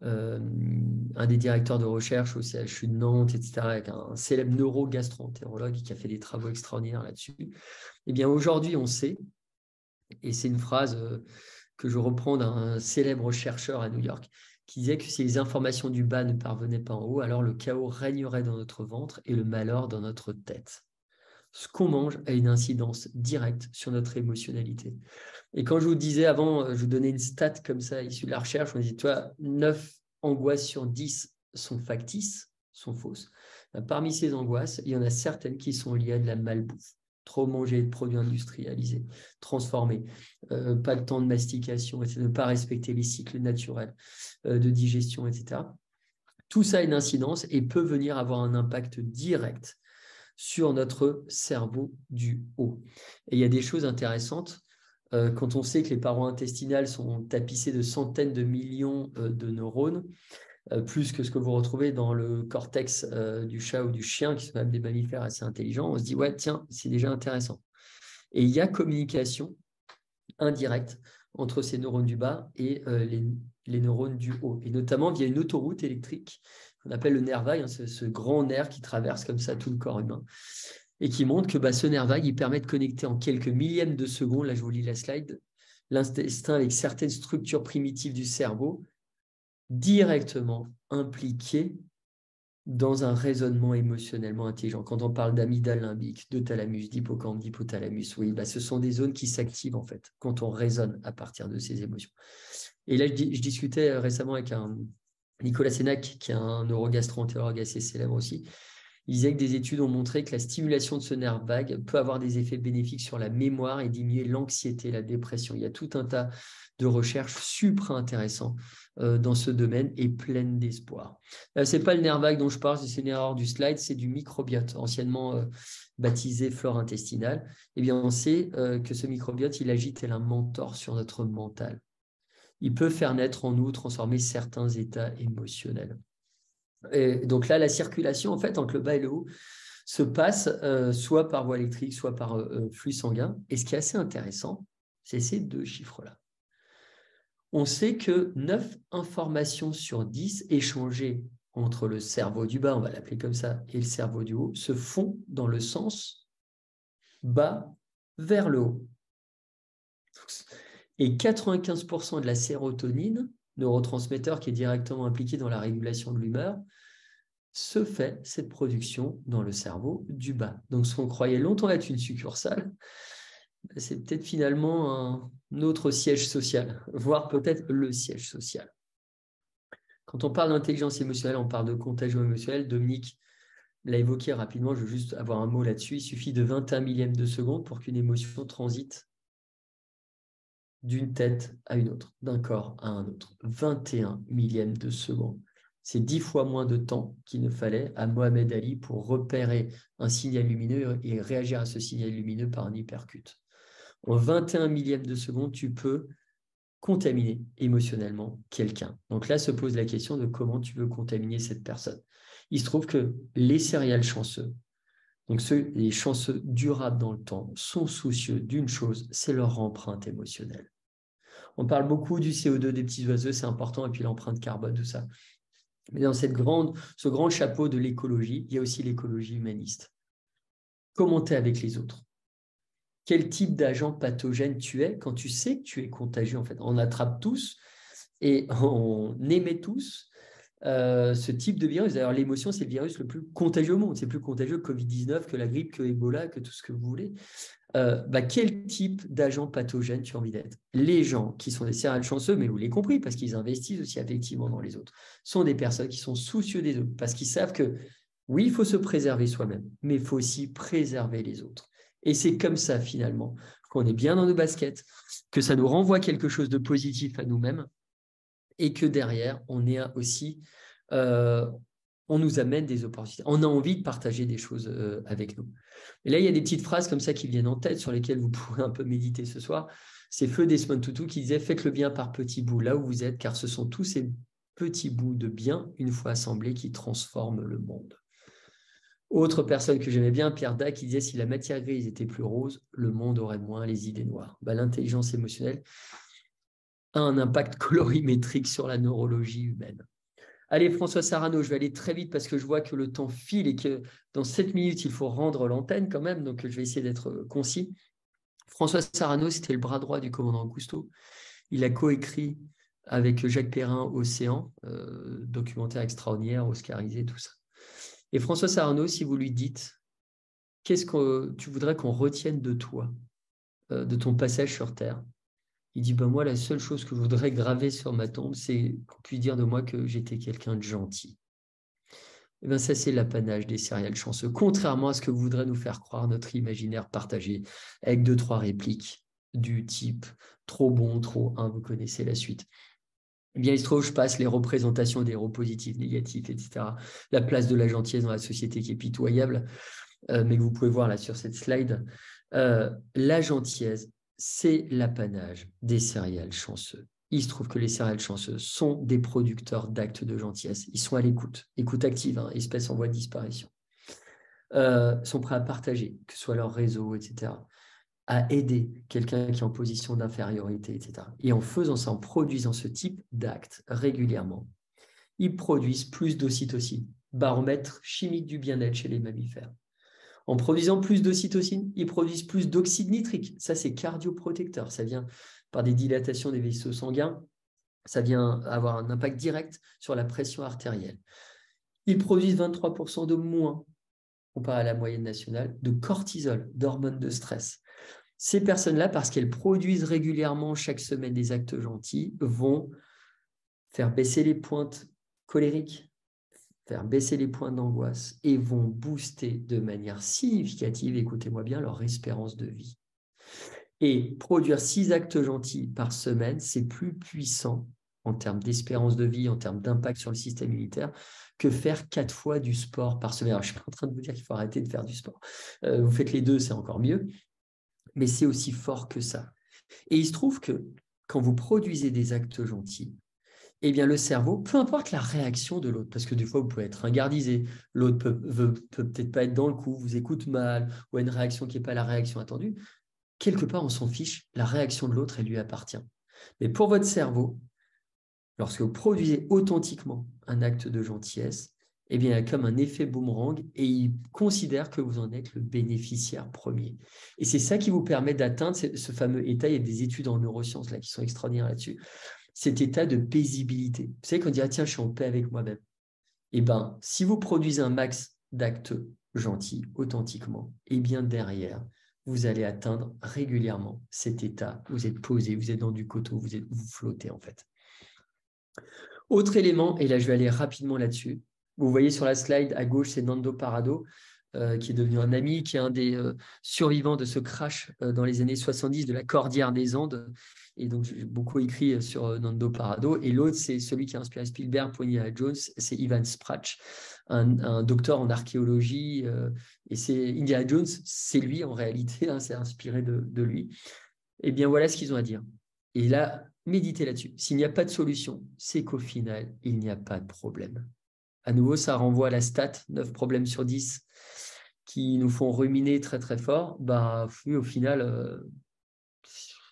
un des directeurs de recherche au CHU de Nantes, etc., avec un célèbre neuro-gastro-entérologue qui a fait des travaux extraordinaires là-dessus. Eh bien, aujourd'hui, on sait, et c'est une phrase que je reprends d'un célèbre chercheur à New York, qui disait que si les informations du bas ne parvenaient pas en haut, alors le chaos régnerait dans notre ventre et le malheur dans notre tête. Ce qu'on mange a une incidence directe sur notre émotionnalité. Et quand je vous disais avant, je vous donnais une stat comme ça issue de la recherche, on dit, toi, 9 angoisses sur 10 sont factices, sont fausses. Parmi ces angoisses, il y en a certaines qui sont liées à de la malbouffe. Trop manger de produits industrialisés, transformés, pas de temps de mastication, etc., ne pas respecter les cycles naturels de digestion, etc. Tout ça a une incidence et peut venir avoir un impact direct sur notre cerveau du haut. Et il y a des choses intéressantes. Quand on sait que les parois intestinales sont tapissées de centaines de millions de neurones, plus que ce que vous retrouvez dans le cortex du chat ou du chien, qui sont même des mammifères assez intelligents, on se dit, ouais, tiens, c'est déjà intéressant. Et il y a communication indirecte entre ces neurones du bas et les neurones du haut, et notamment via une autoroute électrique qu'on appelle le nerf vague, ce grand nerf qui traverse comme ça tout le corps humain, et qui montre que ce nerf vague, il permet de connecter en quelques millièmes de secondes, là je vous lis la slide, l'intestin avec certaines structures primitives du cerveau, directement impliquées dans un raisonnement émotionnellement intelligent. Quand on parle d'amygdale limbique, de thalamus, d'hippocampe, d'hypothalamus, oui, ce sont des zones qui s'activent en fait quand on raisonne à partir de ces émotions. Et là, je discutais récemment avec Nicolas Sénac, qui est un neurogastro-entérologue assez célèbre aussi. Il disait que des études ont montré que la stimulation de ce nerf vague peut avoir des effets bénéfiques sur la mémoire et diminuer l'anxiété, la dépression. Il y a tout un tas de recherches super intéressantes dans ce domaine et pleines d'espoir. Ce n'est pas le nerf vague dont je parle, c'est une erreur du slide, c'est du microbiote, anciennement baptisé flore intestinale. Eh bien, on sait que ce microbiote, il agit tel un mentor sur notre mental. Il peut faire naître en nous, transformer certains états émotionnels. Et donc là, la circulation, en fait, entre le bas et le haut, se passe soit par voie électrique, soit par flux sanguin. Et ce qui est assez intéressant, c'est ces deux chiffres-là. On sait que 9 informations sur 10 échangées entre le cerveau du bas, on va l'appeler comme ça, et le cerveau du haut, se font dans le sens bas vers le haut. Et 95% de la sérotonine, neurotransmetteur qui est directement impliqué dans la régulation de l'humeur, se fait cette production dans le cerveau du bas. Donc, ce qu'on croyait longtemps être une succursale, c'est peut-être finalement un autre siège social, voire peut-être le siège social. Quand on parle d'intelligence émotionnelle, on parle de contagion émotionnelle. Dominique l'a évoqué rapidement, je veux juste avoir un mot là-dessus. Il suffit de 21 millièmes de seconde pour qu'une émotion transite d'une tête à une autre, d'un corps à un autre. 21 millièmes de seconde. C'est 10 fois moins de temps qu'il ne fallait à Mohamed Ali pour repérer un signal lumineux et réagir à ce signal lumineux par un hypercute. En 21 millièmes de seconde, tu peux contaminer émotionnellement quelqu'un. Donc là se pose la question de comment tu veux contaminer cette personne. Il se trouve que les serial chanceux, donc les chanceux durables dans le temps, sont soucieux d'une chose, c'est leur empreinte émotionnelle. On parle beaucoup du CO2 des petits oiseaux, c'est important, et puis l'empreinte carbone, tout ça. Mais dans ce grand chapeau de l'écologie, il y a aussi l'écologie humaniste. Comment tu es avec les autres? Quel type d'agent pathogène tu es quand tu sais que tu es contagieux, en fait? On attrape tous et on émet tous ce type de virus. D'ailleurs, l'émotion, c'est le virus le plus contagieux au monde. C'est plus contagieux que Covid-19, que la grippe, que Ebola, que tout ce que vous voulez. Quel type d'agent pathogène tu as envie d'être? Les gens qui sont des serial chanceux, mais vous l'avez compris, parce qu'ils investissent aussi affectivement dans les autres, sont des personnes qui sont soucieux des autres, parce qu'ils savent que oui, il faut se préserver soi-même, mais il faut aussi préserver les autres. Et c'est comme ça, finalement, qu'on est bien dans nos baskets, que ça nous renvoie quelque chose de positif à nous-mêmes, et que derrière, on est aussi, on nous amène des opportunités. On a envie de partager des choses avec nous. Et là, il y a des petites phrases comme ça qui viennent en tête, sur lesquelles vous pourrez un peu méditer ce soir. C'est Feu Desmond Tutu qui disait « Faites le bien par petits bouts, là où vous êtes, car ce sont tous ces petits bouts de bien, une fois assemblés, qui transforment le monde. » Autre personne que j'aimais bien, Pierre Dac, qui disait « Si la matière grise était plus rose, le monde aurait moins les idées noires. » L'intelligence émotionnelle a un impact colorimétrique sur la neurologie humaine. Allez, François Sarano, je vais aller très vite parce que je vois que le temps file et que dans 7 minutes, il faut rendre l'antenne quand même, donc je vais essayer d'être concis. François Sarano, c'était le bras droit du commandant Cousteau. Il a coécrit avec Jacques Perrin Océan, documentaire extraordinaire, oscarisé, tout ça. Et François Sarano, si vous lui dites, qu'est-ce que tu voudrais qu'on retienne de toi, de ton passage sur Terre? Il dit, moi, la seule chose que je voudrais graver sur ma tombe, c'est qu'on puisse dire de moi que j'étais quelqu'un de gentil. Et ça, c'est l'apanage des serial chanceux, contrairement à ce que voudrait nous faire croire notre imaginaire partagé, avec 2-3 répliques du type « trop bon, trop un », vous connaissez la suite. Eh bien, il se trouve, je passe les représentations des héros positifs, négatifs, etc. La place de la gentillesse dans la société qui est pitoyable, mais que vous pouvez voir là sur cette slide. La gentillesse, c'est l'apanage des serial chanceux. Il se trouve que les serial chanceux sont des producteurs d'actes de gentillesse. Ils sont à l'écoute, écoute active, espèce en voie de disparition. Sont prêts à partager, que ce soit leur réseau, etc., à aider quelqu'un qui est en position d'infériorité, etc. Et en faisant ça, en produisant ce type d'actes régulièrement, ils produisent plus d'ocytocine, baromètre chimique du bien-être chez les mammifères. En produisant plus d'ocytocine, ils produisent plus d'oxyde nitrique. Ça, c'est cardioprotecteur. Ça vient par des dilatations des vaisseaux sanguins. Ça vient avoir un impact direct sur la pression artérielle. Ils produisent 23% de moins, comparé à la moyenne nationale, de cortisol, d'hormones de stress. Ces personnes-là, parce qu'elles produisent régulièrement chaque semaine des actes gentils, vont faire baisser les pointes colériques, faire baisser les points d'angoisse et vont booster de manière significative, écoutez-moi bien, leur espérance de vie. Et produire 6 actes gentils par semaine, c'est plus puissant en termes d'espérance de vie, en termes d'impact sur le système immunitaire, que faire 4 fois du sport par semaine. Alors, je ne suis pas en train de vous dire qu'il faut arrêter de faire du sport. Vous faites les 2, c'est encore mieux, mais c'est aussi fort que ça. Et il se trouve que quand vous produisez des actes gentils, eh bien, le cerveau, peu importe la réaction de l'autre, parce que des fois, vous pouvez être ringardisé, l'autre peut peut-être pas être dans le coup, vous écoute mal, ou a une réaction qui n'est pas la réaction attendue, quelque part, on s'en fiche, la réaction de l'autre, elle lui appartient. Mais pour votre cerveau, lorsque vous produisez authentiquement un acte de gentillesse, eh bien, il y a comme un effet boomerang et ils considèrent que vous en êtes le bénéficiaire premier. Et c'est ça qui vous permet d'atteindre ce fameux état. Il y a des études en neurosciences là, qui sont extraordinaires là-dessus. Cet état de paisibilité. Vous savez, quand on dit, ah, tiens, je suis en paix avec moi-même. Eh bien, si vous produisez un max d'actes gentils, authentiquement, eh bien, derrière, vous allez atteindre régulièrement cet état. Vous êtes posé, vous êtes dans du coteau, vous flottez en fait. Autre élément, et là, je vais aller rapidement là-dessus. Vous voyez sur la slide à gauche, c'est Nando Parado, qui est devenu un ami, qui est un des survivants de ce crash dans les années 70 de la Cordillère des Andes. Et donc, j'ai beaucoup écrit sur Nando Parado. Et l'autre, c'est celui qui a inspiré Spielberg pour Indiana Jones, c'est Ivan Sprach, un docteur en archéologie. Et c'est Indiana Jones, c'est lui en réalité, hein, c'est inspiré de lui. Eh bien, voilà ce qu'ils ont à dire. Et là, méditez là-dessus. S'il n'y a pas de solution, c'est qu'au final, il n'y a pas de problème. À nouveau, ça renvoie à la stat, 9 problèmes sur 10 qui nous font ruminer très très fort. Bah, oui, au final,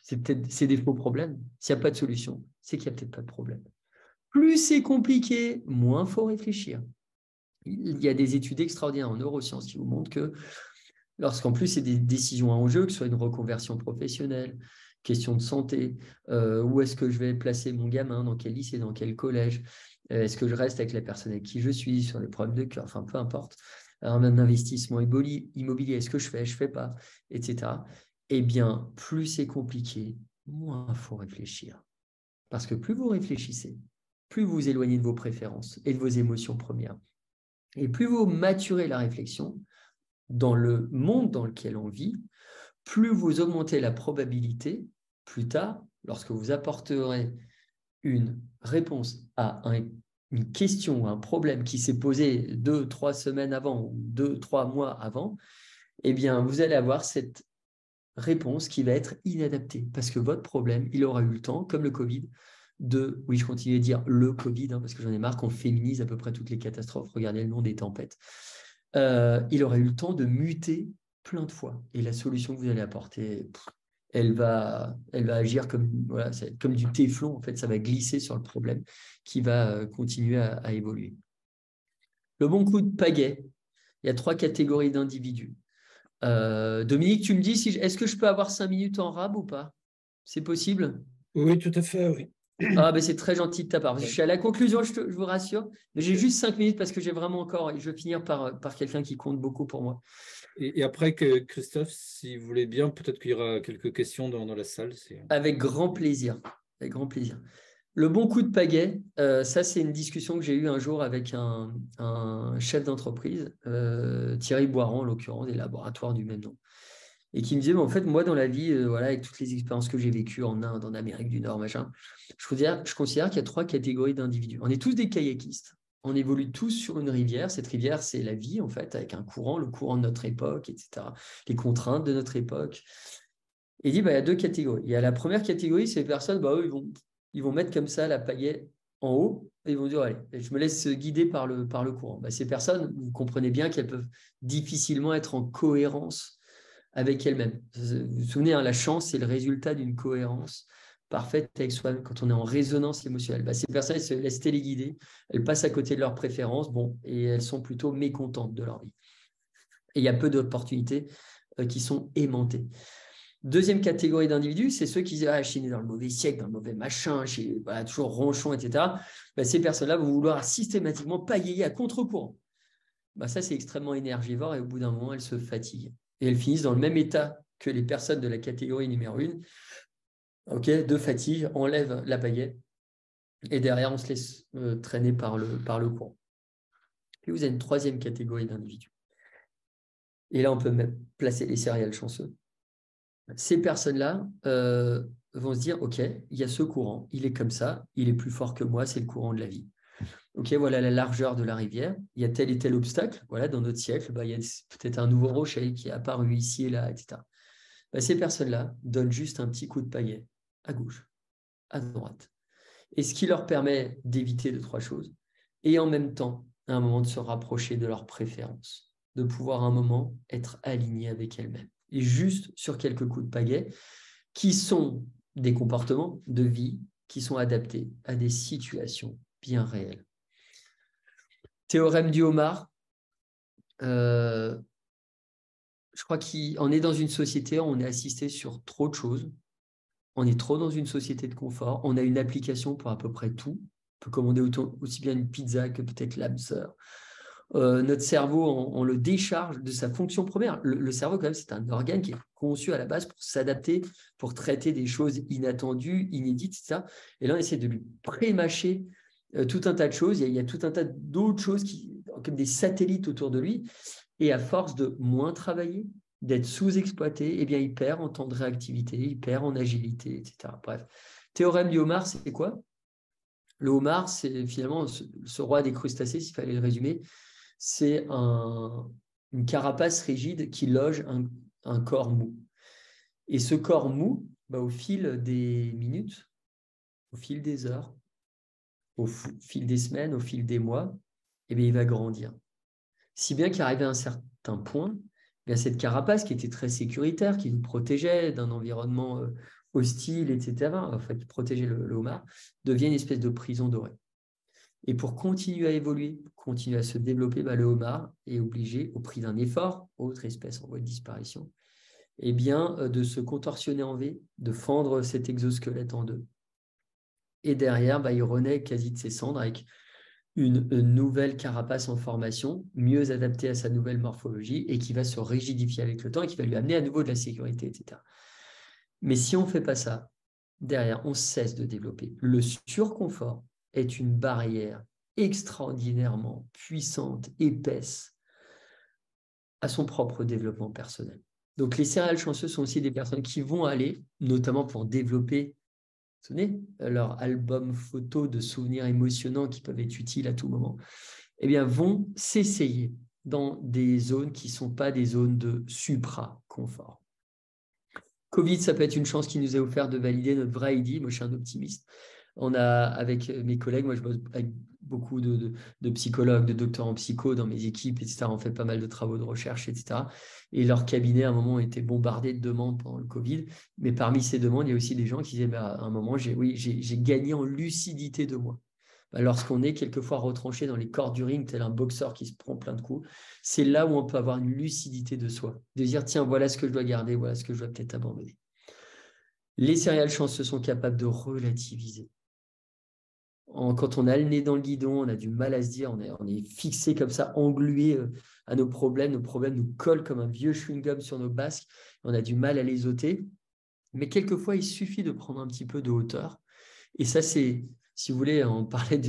c'est des faux problèmes. S'il n'y a pas de solution, c'est qu'il n'y a peut-être pas de problème. Plus c'est compliqué, moins il faut réfléchir. Il y a des études extraordinaires en neurosciences qui vous montrent que lorsqu'en plus c'est des décisions en jeu, que ce soit une reconversion professionnelle, question de santé, où est-ce que je vais placer mon gamin, dans quel lycée, dans quel collège, est-ce que je reste avec la personne avec qui je suis, sur des problèmes de cœur, enfin peu importe, un investissement immobilier, est-ce que je fais pas, etc. Eh bien, plus c'est compliqué, moins il faut réfléchir. Parce que plus vous réfléchissez, plus vous vous éloignez de vos préférences et de vos émotions premières. Et plus vous maturez la réflexion dans le monde dans lequel on vit, plus vous augmentez la probabilité, plus tard, lorsque vous apporterez une réponse à une question ou un problème qui s'est posé 2-3 semaines avant ou 2-3 mois avant, eh bien, vous allez avoir cette réponse qui va être inadaptée parce que votre problème, il aura eu le temps, comme le Covid, oui, je continue à dire le Covid, hein, parce que j'en ai marre qu'on féminise à peu près toutes les catastrophes. Regardez le nom des tempêtes. Il aurait eu le temps de muter plein de fois. Et la solution que vous allez apporter, elle va agir comme, voilà, comme du téflon. En fait, ça va glisser sur le problème qui va continuer à évoluer. Le bon coup de pagaie, il y a 3 catégories d'individus. Dominique, tu me dis, est-ce que je peux avoir 5 minutes en rab ou pas? C'est possible? Oui, tout à fait, oui. Ah, ben c'est très gentil de ta part. Je Ouais. suis à la conclusion, je vous rassure. Mais j'ai juste 5 minutes parce que j'ai vraiment encore. Je vais finir par quelqu'un qui compte beaucoup pour moi. Et après, que Christophe, si vous voulez bien, peut-être qu'il y aura quelques questions dans la salle. Avec grand plaisir. Avec grand plaisir. Le bon coup de pagaie, ça, c'est une discussion que j'ai eue un jour avec un chef d'entreprise, Thierry Boiran, en l'occurrence, des laboratoires du même nom. Et qui me disait, mais en fait, moi, dans la vie, voilà, avec toutes les expériences que j'ai vécues en Inde, en Amérique du Nord, machin, je considère qu'il y a 3 catégories d'individus. On est tous des kayakistes. On évolue tous sur une rivière. Cette rivière, c'est la vie, en fait, avec un courant, le courant de notre époque, etc. Les contraintes de notre époque. Et il dit, bah, il y a 2 catégories. Il y a la première catégorie, c'est les personnes, bah, eux, ils vont mettre comme ça la pagaie en haut et ils vont dire, allez, je me laisse guider par le courant. Bah, ces personnes, vous comprenez bien qu'elles peuvent difficilement être en cohérence avec elles-mêmes. Vous vous souvenez, hein, la chance, c'est le résultat d'une cohérence parfaite avec soi-même quand on est en résonance émotionnelle. Bah, ces personnes, elles se laissent téléguider, elles passent à côté de leurs préférences, bon, et elles sont plutôt mécontentes de leur vie. Et il y a peu d'opportunités qui sont aimantées. Deuxième catégorie d'individus, c'est ceux qui disent, ah, je suis né dans le mauvais siècle, dans le mauvais machin, je suis toujours ronchon, etc. Bah, ces personnes-là vont vouloir systématiquement pagayer à contre-courant. Bah, ça, c'est extrêmement énergivore et au bout d'un moment, elles se fatiguent. Et elles finissent dans le même état que les personnes de la catégorie numéro 1, de fatigue, on lève la baguette et derrière, on se laisse traîner par le courant. Puis vous avez une 3e catégorie d'individus. Et là, on peut même placer les céréales chanceux. Ces personnes-là vont se dire, OK, il y a ce courant, il est comme ça, il est plus fort que moi, c'est le courant de la vie. OK, voilà la largeur de la rivière, il y a tel et tel obstacle, voilà, dans notre siècle, il y a peut-être un nouveau rocher qui est apparu ici et là, etc. Ces personnes-là donnent juste un petit coup de paillet à gauche, à droite. Et ce qui leur permet d'éviter 2-3 choses, et en même temps, à un moment de se rapprocher de leurs préférences, de pouvoir à un moment être aligné avec elles-mêmes. Et juste sur quelques coups de pagaie, qui sont des comportements de vie qui sont adaptés à des situations bien réelles. Théorème du homard. Je crois qu'on est dans une société, on est assisté sur trop de choses. On est trop dans une société de confort. On a une application pour à peu près tout. On peut commander aussi bien une pizza que peut-être l'âme sœur. Notre cerveau, on le décharge de sa fonction première. Le cerveau, quand même, c'est un organe qui est conçu à la base pour s'adapter, pour traiter des choses inattendues, inédites, etc. Et là, on essaie de lui pré-mâcher tout un tas de choses. Il y a tout un tas d'autres choses comme des satellites autour de lui. Et à force de moins travailler, d'être sous-exploité, eh bien, il perd en temps de réactivité, il perd en agilité, etc. Bref, théorème du homard, c'est quoi? Le homard, c'est finalement ce roi des crustacés, s'il fallait le résumer, c'est une carapace rigide qui loge un corps mou. Et ce corps mou, au fil des minutes, au fil des heures, au fil des semaines, au fil des mois, eh bien, il va grandir. Si bien qu'arrivé à un certain point, eh bien, cette carapace qui était très sécuritaire, qui nous protégeait d'un environnement hostile, etc., enfin qui protégeait le homard, devient une espèce de prison dorée. Et pour continuer à évoluer, continuer à se développer, le homard est obligé, au prix d'un effort, autre espèce en voie de disparition, eh bien, de se contorsionner en V, de fendre cet exosquelette en deux. Et derrière, il renaît quasi de ses cendres avec une nouvelle carapace en formation, mieux adaptée à sa nouvelle morphologie et qui va se rigidifier avec le temps et qui va lui amener à nouveau de la sécurité, etc. Mais si on ne fait pas ça, derrière, on cesse de développer. Le surconfort est une barrière extraordinairement puissante, épaisse, à son propre développement personnel. Donc les céréales chanceux sont aussi des personnes qui vont aller, notamment pour développer leur album photo de souvenirs émotionnants qui peuvent être utiles à tout moment, eh bien, vont s'essayer dans des zones qui ne sont pas des zones de supra-confort. Covid, ça peut être une chance qui nous est offerte de valider notre vraie idée. Moi, je suis un optimiste. On a, avec mes collègues, moi, je bosse avec beaucoup de psychologues, de docteurs en psycho dans mes équipes, etc. On fait pas mal de travaux de recherche, etc. Et leur cabinet, à un moment, était bombardé de demandes pendant le Covid. Mais parmi ces demandes, il y a aussi des gens qui disaient, à un moment, j'ai gagné en lucidité de moi. Lorsqu'on est quelquefois retranché dans les cordes du ring, tel un boxeur qui se prend plein de coups, c'est là où on peut avoir une lucidité de soi, de dire, tiens, voilà ce que je dois garder, voilà ce que je dois peut-être abandonner. Les céréales chanceux sont capables de relativiser. Quand on a le nez dans le guidon, on a du mal à se dire, on est fixé comme ça, englué à nos problèmes nous collent comme un vieux chewing-gum sur nos basques, on a du mal à les ôter. Mais quelquefois, il suffit de prendre un petit peu de hauteur. Et ça, c'est, si vous voulez, on parlait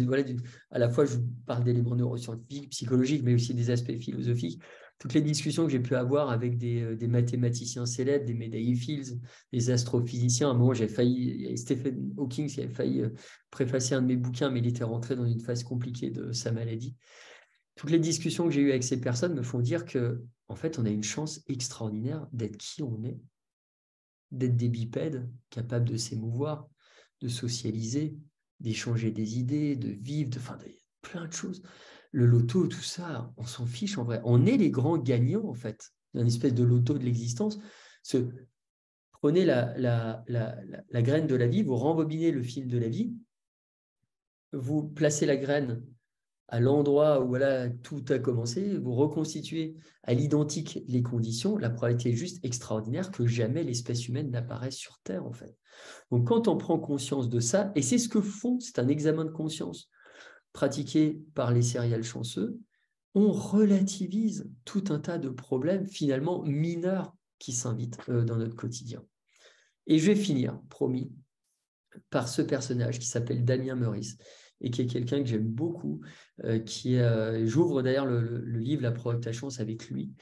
à la fois, je vous parle d'éléments neuroscientifiques, psychologiques, mais aussi des aspects philosophiques. Toutes les discussions que j'ai pu avoir avec des mathématiciens célèbres, des médaillés Fields, des astrophysiciens, à un moment, j'ai failli, il y a Stephen Hawking qui avait failli préfacer un de mes bouquins, mais il était rentré dans une phase compliquée de sa maladie. Toutes les discussions que j'ai eues avec ces personnes me font dire que, en fait, on a une chance extraordinaire d'être qui on est, d'être des bipèdes capables de s'émouvoir, de socialiser, d'échanger des idées, de vivre, de plein de choses. Le loto, tout ça, on s'en fiche en vrai. On est les grands gagnants, en fait, d'un espèce de loto de l'existence. Prenez la graine de la vie, vous rembobinez le fil de la vie, vous placez la graine à l'endroit où voilà, tout a commencé, vous reconstituez à l'identique les conditions, la probabilité est juste extraordinaire que jamais l'espèce humaine n'apparaisse sur Terre, en fait. Donc, quand on prend conscience de ça, et c'est ce que font, c'est un examen de conscience pratiqué par les céréales chanceux, on relativise tout un tas de problèmes finalement mineurs qui s'invitent dans notre quotidien. Et je vais finir, promis, par ce personnage qui s'appelle Damien Meurice et qui est quelqu'un que j'aime beaucoup, j'ouvre d'ailleurs le livre La provoque ta chance avec lui.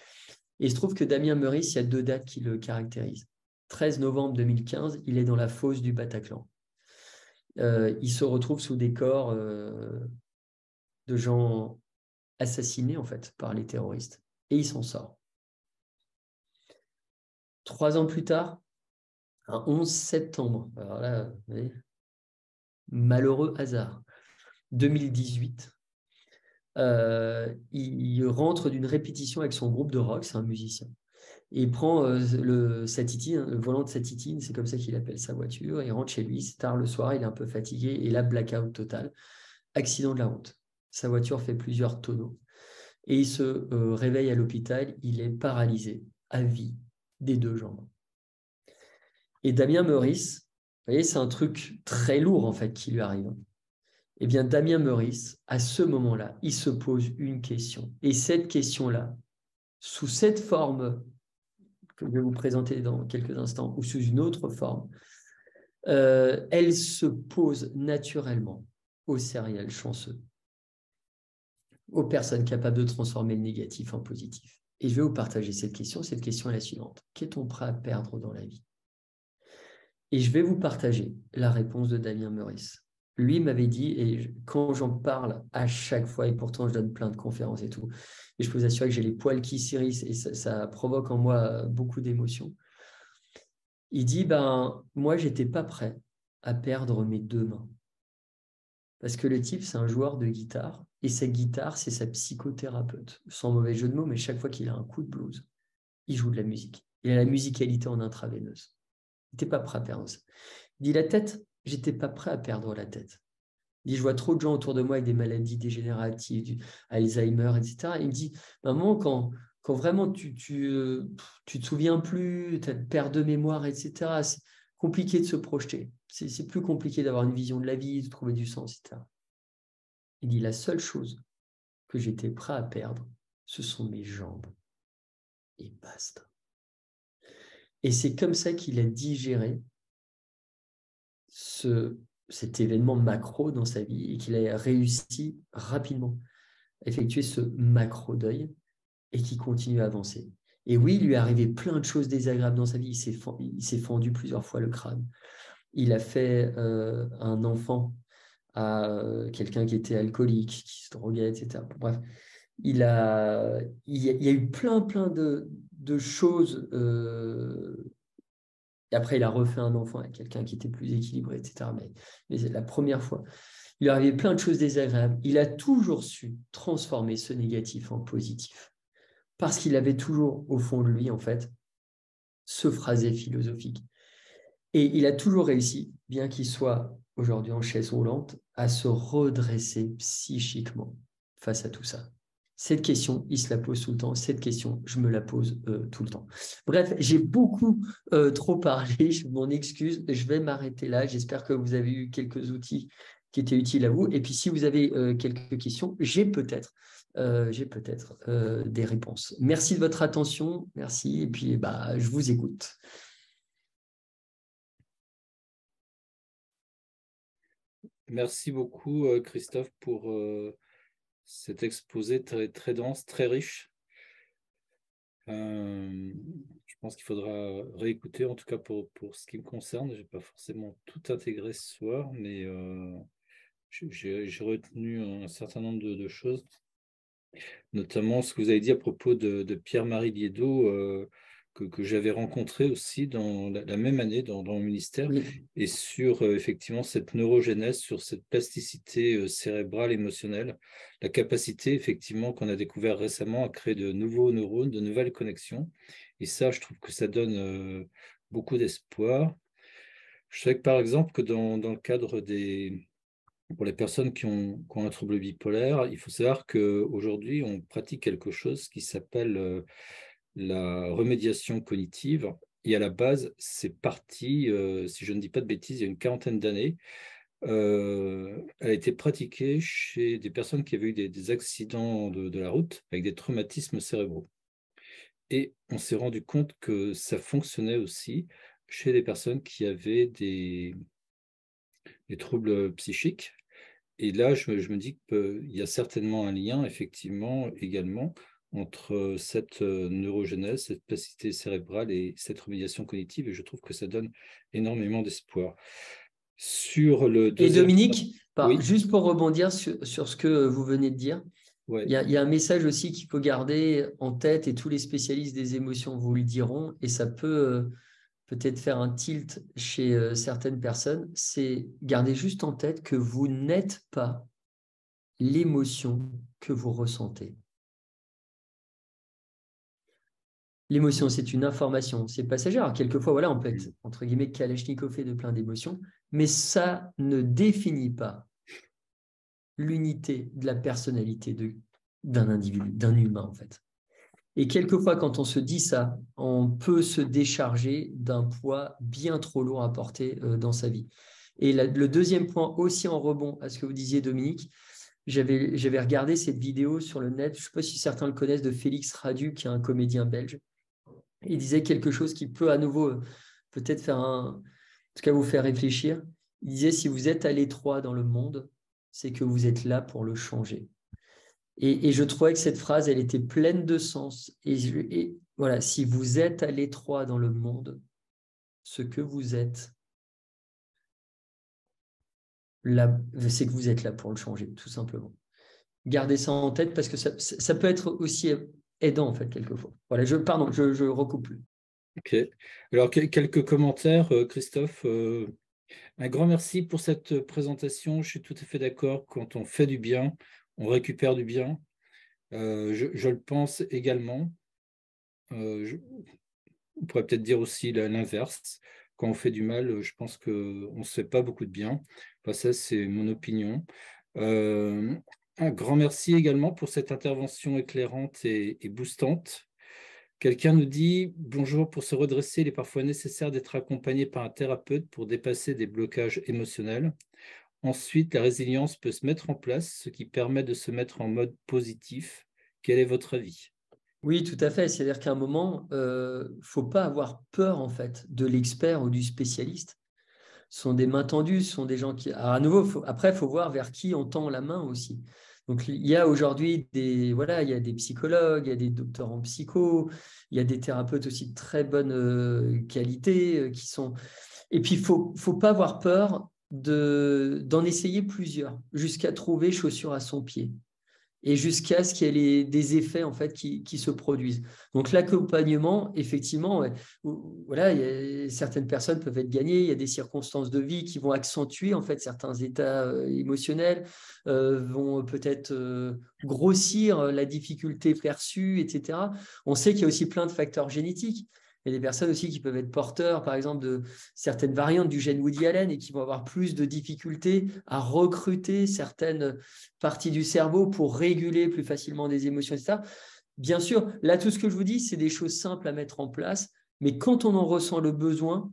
Et il se trouve que Damien Meurice, il y a 2 dates qui le caractérisent. 13 novembre 2015, il est dans la fosse du Bataclan. Il se retrouve sous des corps de gens assassinés en fait par les terroristes. Et il s'en sort. 3 ans plus tard, un 11 septembre, alors là, vous voyez, malheureux hasard, 2018, il rentre d'une répétition avec son groupe de rock, c'est un musicien. Et il prend le volant de sa Titine, c'est comme ça qu'il appelle sa voiture, il rentre chez lui, c'est tard le soir, il est un peu fatigué, et là, blackout total, accident de la route. Sa voiture fait plusieurs tonneaux. Et il se réveille à l'hôpital, il est paralysé à vie des 2 jambes. Et Damien Meurice, vous voyez, c'est un truc très lourd en fait qui lui arrive. Eh bien, Damien Meurice, à ce moment-là, il se pose une question. Et cette question-là, sous cette forme que je vais vous présenter dans quelques instants, ou sous une autre forme, elle se pose naturellement aux serial chanceux, aux personnes capables de transformer le négatif en positif. Et je vais vous partager cette question. Cette question est la suivante. Qu'est-on prêt à perdre dans la vie? Et je vais vous partager la réponse de Damien Meurice. Lui m'avait dit, et quand j'en parle à chaque fois, et pourtant je donne plein de conférences et tout, et je peux vous assurer que j'ai les poils qui s'hérissent et ça provoque en moi beaucoup d'émotions. Il dit, moi, j'étais pas prêt à perdre mes 2 mains. Parce que le type, c'est un joueur de guitare, et sa guitare, c'est sa psychothérapeute. Sans mauvais jeu de mots, mais chaque fois qu'il a un coup de blues, il joue de la musique. Il a la musicalité en intraveineuse. Il n'était pas prêt à perdre ça. Il dit, la tête, j'étais pas prêt à perdre la tête. Il dit, je vois trop de gens autour de moi avec des maladies dégénératives, du Alzheimer, etc. Et il me dit, maman, quand vraiment tu te souviens plus, tu as une perte de mémoire, etc., c'est compliqué de se projeter. C'est plus compliqué d'avoir une vision de la vie, de trouver du sens, etc. Il dit, la seule chose que j'étais prêt à perdre, ce sont mes jambes. Et basta. Et c'est comme ça qu'il a digéré cet événement macro dans sa vie et qu'il a réussi rapidement à effectuer ce macro-deuil et qui continue à avancer. Et oui, il lui est arrivé plein de choses désagréables dans sa vie. Il s'est fendu plusieurs fois le crâne. Il a fait un enfant à quelqu'un qui était alcoolique, qui se droguait, etc. Bref, il y a eu plein de choses. Et après, il a refait un enfant avec quelqu'un qui était plus équilibré, etc. Mais c'est la première fois. Il lui arrivait plein de choses désagréables. Il a toujours su transformer ce négatif en positif. Parce qu'il avait toujours, au fond de lui, en fait, ce phrasé philosophique. Et il a toujours réussi, bien qu'il soit aujourd'hui en chaise roulante, à se redresser psychiquement face à tout ça. Cette question, il se la pose tout le temps. Cette question, je me la pose tout le temps. Bref, j'ai beaucoup trop parlé. Je m'en excuse. Je vais m'arrêter là. J'espère que vous avez eu quelques outils qui étaient utiles à vous. Et puis, si vous avez quelques questions, j'ai peut-être des réponses. Merci de votre attention. Merci. Et puis, je vous écoute. Merci beaucoup, Christophe, pour cet exposé très, très dense, très riche. Je pense qu'il faudra réécouter, en tout cas pour ce qui me concerne. Je n'ai pas forcément tout intégré ce soir, mais j'ai retenu un certain nombre de choses, notamment ce que vous avez dit à propos de Pierre-Marie Liédot, que j'avais rencontré aussi dans la même année dans le ministère, Oui. et sur effectivement cette neurogénèse, sur cette plasticité cérébrale, émotionnelle, la capacité effectivement qu'on a découvert récemment à créer de nouveaux neurones, de nouvelles connexions. Et ça, je trouve que ça donne beaucoup d'espoir. Je sais que par exemple que dans le cadre pour les personnes qui ont un trouble bipolaire, il faut savoir qu'aujourd'hui, on pratique quelque chose qui s'appelle la remédiation cognitive. Et à la base, c'est parti, si je ne dis pas de bêtises, il y a une quarantaine d'années. Elle a été pratiquée chez des personnes qui avaient eu des accidents de la route avec des traumatismes cérébraux. Et on s'est rendu compte que ça fonctionnait aussi chez des personnes qui avaient des troubles psychiques. Et là, je me dis qu'il y a certainement un lien, effectivement, également, entre cette neurogénèse, cette plasticité cérébrale et cette remédiation cognitive, et je trouve que ça donne énormément d'espoir. Sur le deuxième... Et Dominique, Oui, juste pour rebondir sur ce que vous venez de dire, ouais. il y a un message aussi qu'il faut garder en tête, et tous les spécialistes des émotions vous le diront, et ça peut peut-être faire un tilt chez certaines personnes, c'est garder juste en tête que vous n'êtes pas l'émotion que vous ressentez. L'émotion, c'est une information, c'est passager. Alors, quelquefois, voilà, on peut être, entre guillemets, kalachnikové de plein d'émotions, mais ça ne définit pas l'unité de la personnalité d'un individu, d'un humain en fait. Et quelquefois, quand on se dit ça, on peut se décharger d'un poids bien trop lourd à porter dans sa vie. Et le deuxième point, aussi en rebond à ce que vous disiez, Dominique, j'avais regardé cette vidéo sur le net, je ne sais pas si certains le connaissent, de Félix Radu, qui est un comédien belge. Il disait quelque chose qui peut à nouveau peut-être en tout cas vous faire réfléchir. Il disait, si vous êtes à l'étroit dans le monde, c'est que vous êtes là pour le changer. Et je trouvais que cette phrase, elle était pleine de sens. Et voilà, si vous êtes à l'étroit dans le monde, ce que vous êtes, là, c'est que vous êtes là pour le changer, tout simplement. Gardez ça en tête parce que ça peut être aussi aidant, en fait, quelquefois. Voilà, je recoupe plus. Ok. Alors, quelques commentaires, Christophe. Un grand merci pour cette présentation. Je suis tout à fait d'accord. Quand on fait du bien, on récupère du bien. Je le pense également. On pourrait peut-être dire aussi l'inverse. Quand on fait du mal, je pense qu'on ne se fait pas beaucoup de bien. Enfin, ça, c'est mon opinion. Un grand merci également pour cette intervention éclairante et boostante. Quelqu'un nous dit « Bonjour, pour se redresser, il est parfois nécessaire d'être accompagné par un thérapeute pour dépasser des blocages émotionnels. Ensuite, la résilience peut se mettre en place, ce qui permet de se mettre en mode positif. Quel est votre avis ?» Oui, tout à fait. C'est-à-dire qu'à un moment, il ne faut pas avoir peur, en fait, de l'expert ou du spécialiste. Ce sont des mains tendues, ce sont des gens qui… Alors à nouveau, après, il faut voir vers qui on tend la main aussi. Donc, il y a aujourd'hui il y a des psychologues, il y a des docteurs en psycho, il y a des thérapeutes aussi de très bonne qualité qui sont… Et puis, il ne faut pas avoir peur d'en essayer plusieurs jusqu'à trouver chaussure à son pied et jusqu'à ce qu'il y ait des effets en fait qui se produisent. Donc l'accompagnement, effectivement, voilà, certaines personnes peuvent être gagnées, il y a des circonstances de vie qui vont accentuer en fait certains états émotionnels, vont peut-être grossir la difficulté perçue, etc. On sait qu'il y a aussi plein de facteurs génétiques. Il y a des personnes aussi qui peuvent être porteurs, par exemple, de certaines variantes du gène Woody Allen et qui vont avoir plus de difficultés à recruter certaines parties du cerveau pour réguler plus facilement des émotions, etc. Bien sûr, là, tout ce que je vous dis, c'est des choses simples à mettre en place, mais quand on en ressent le besoin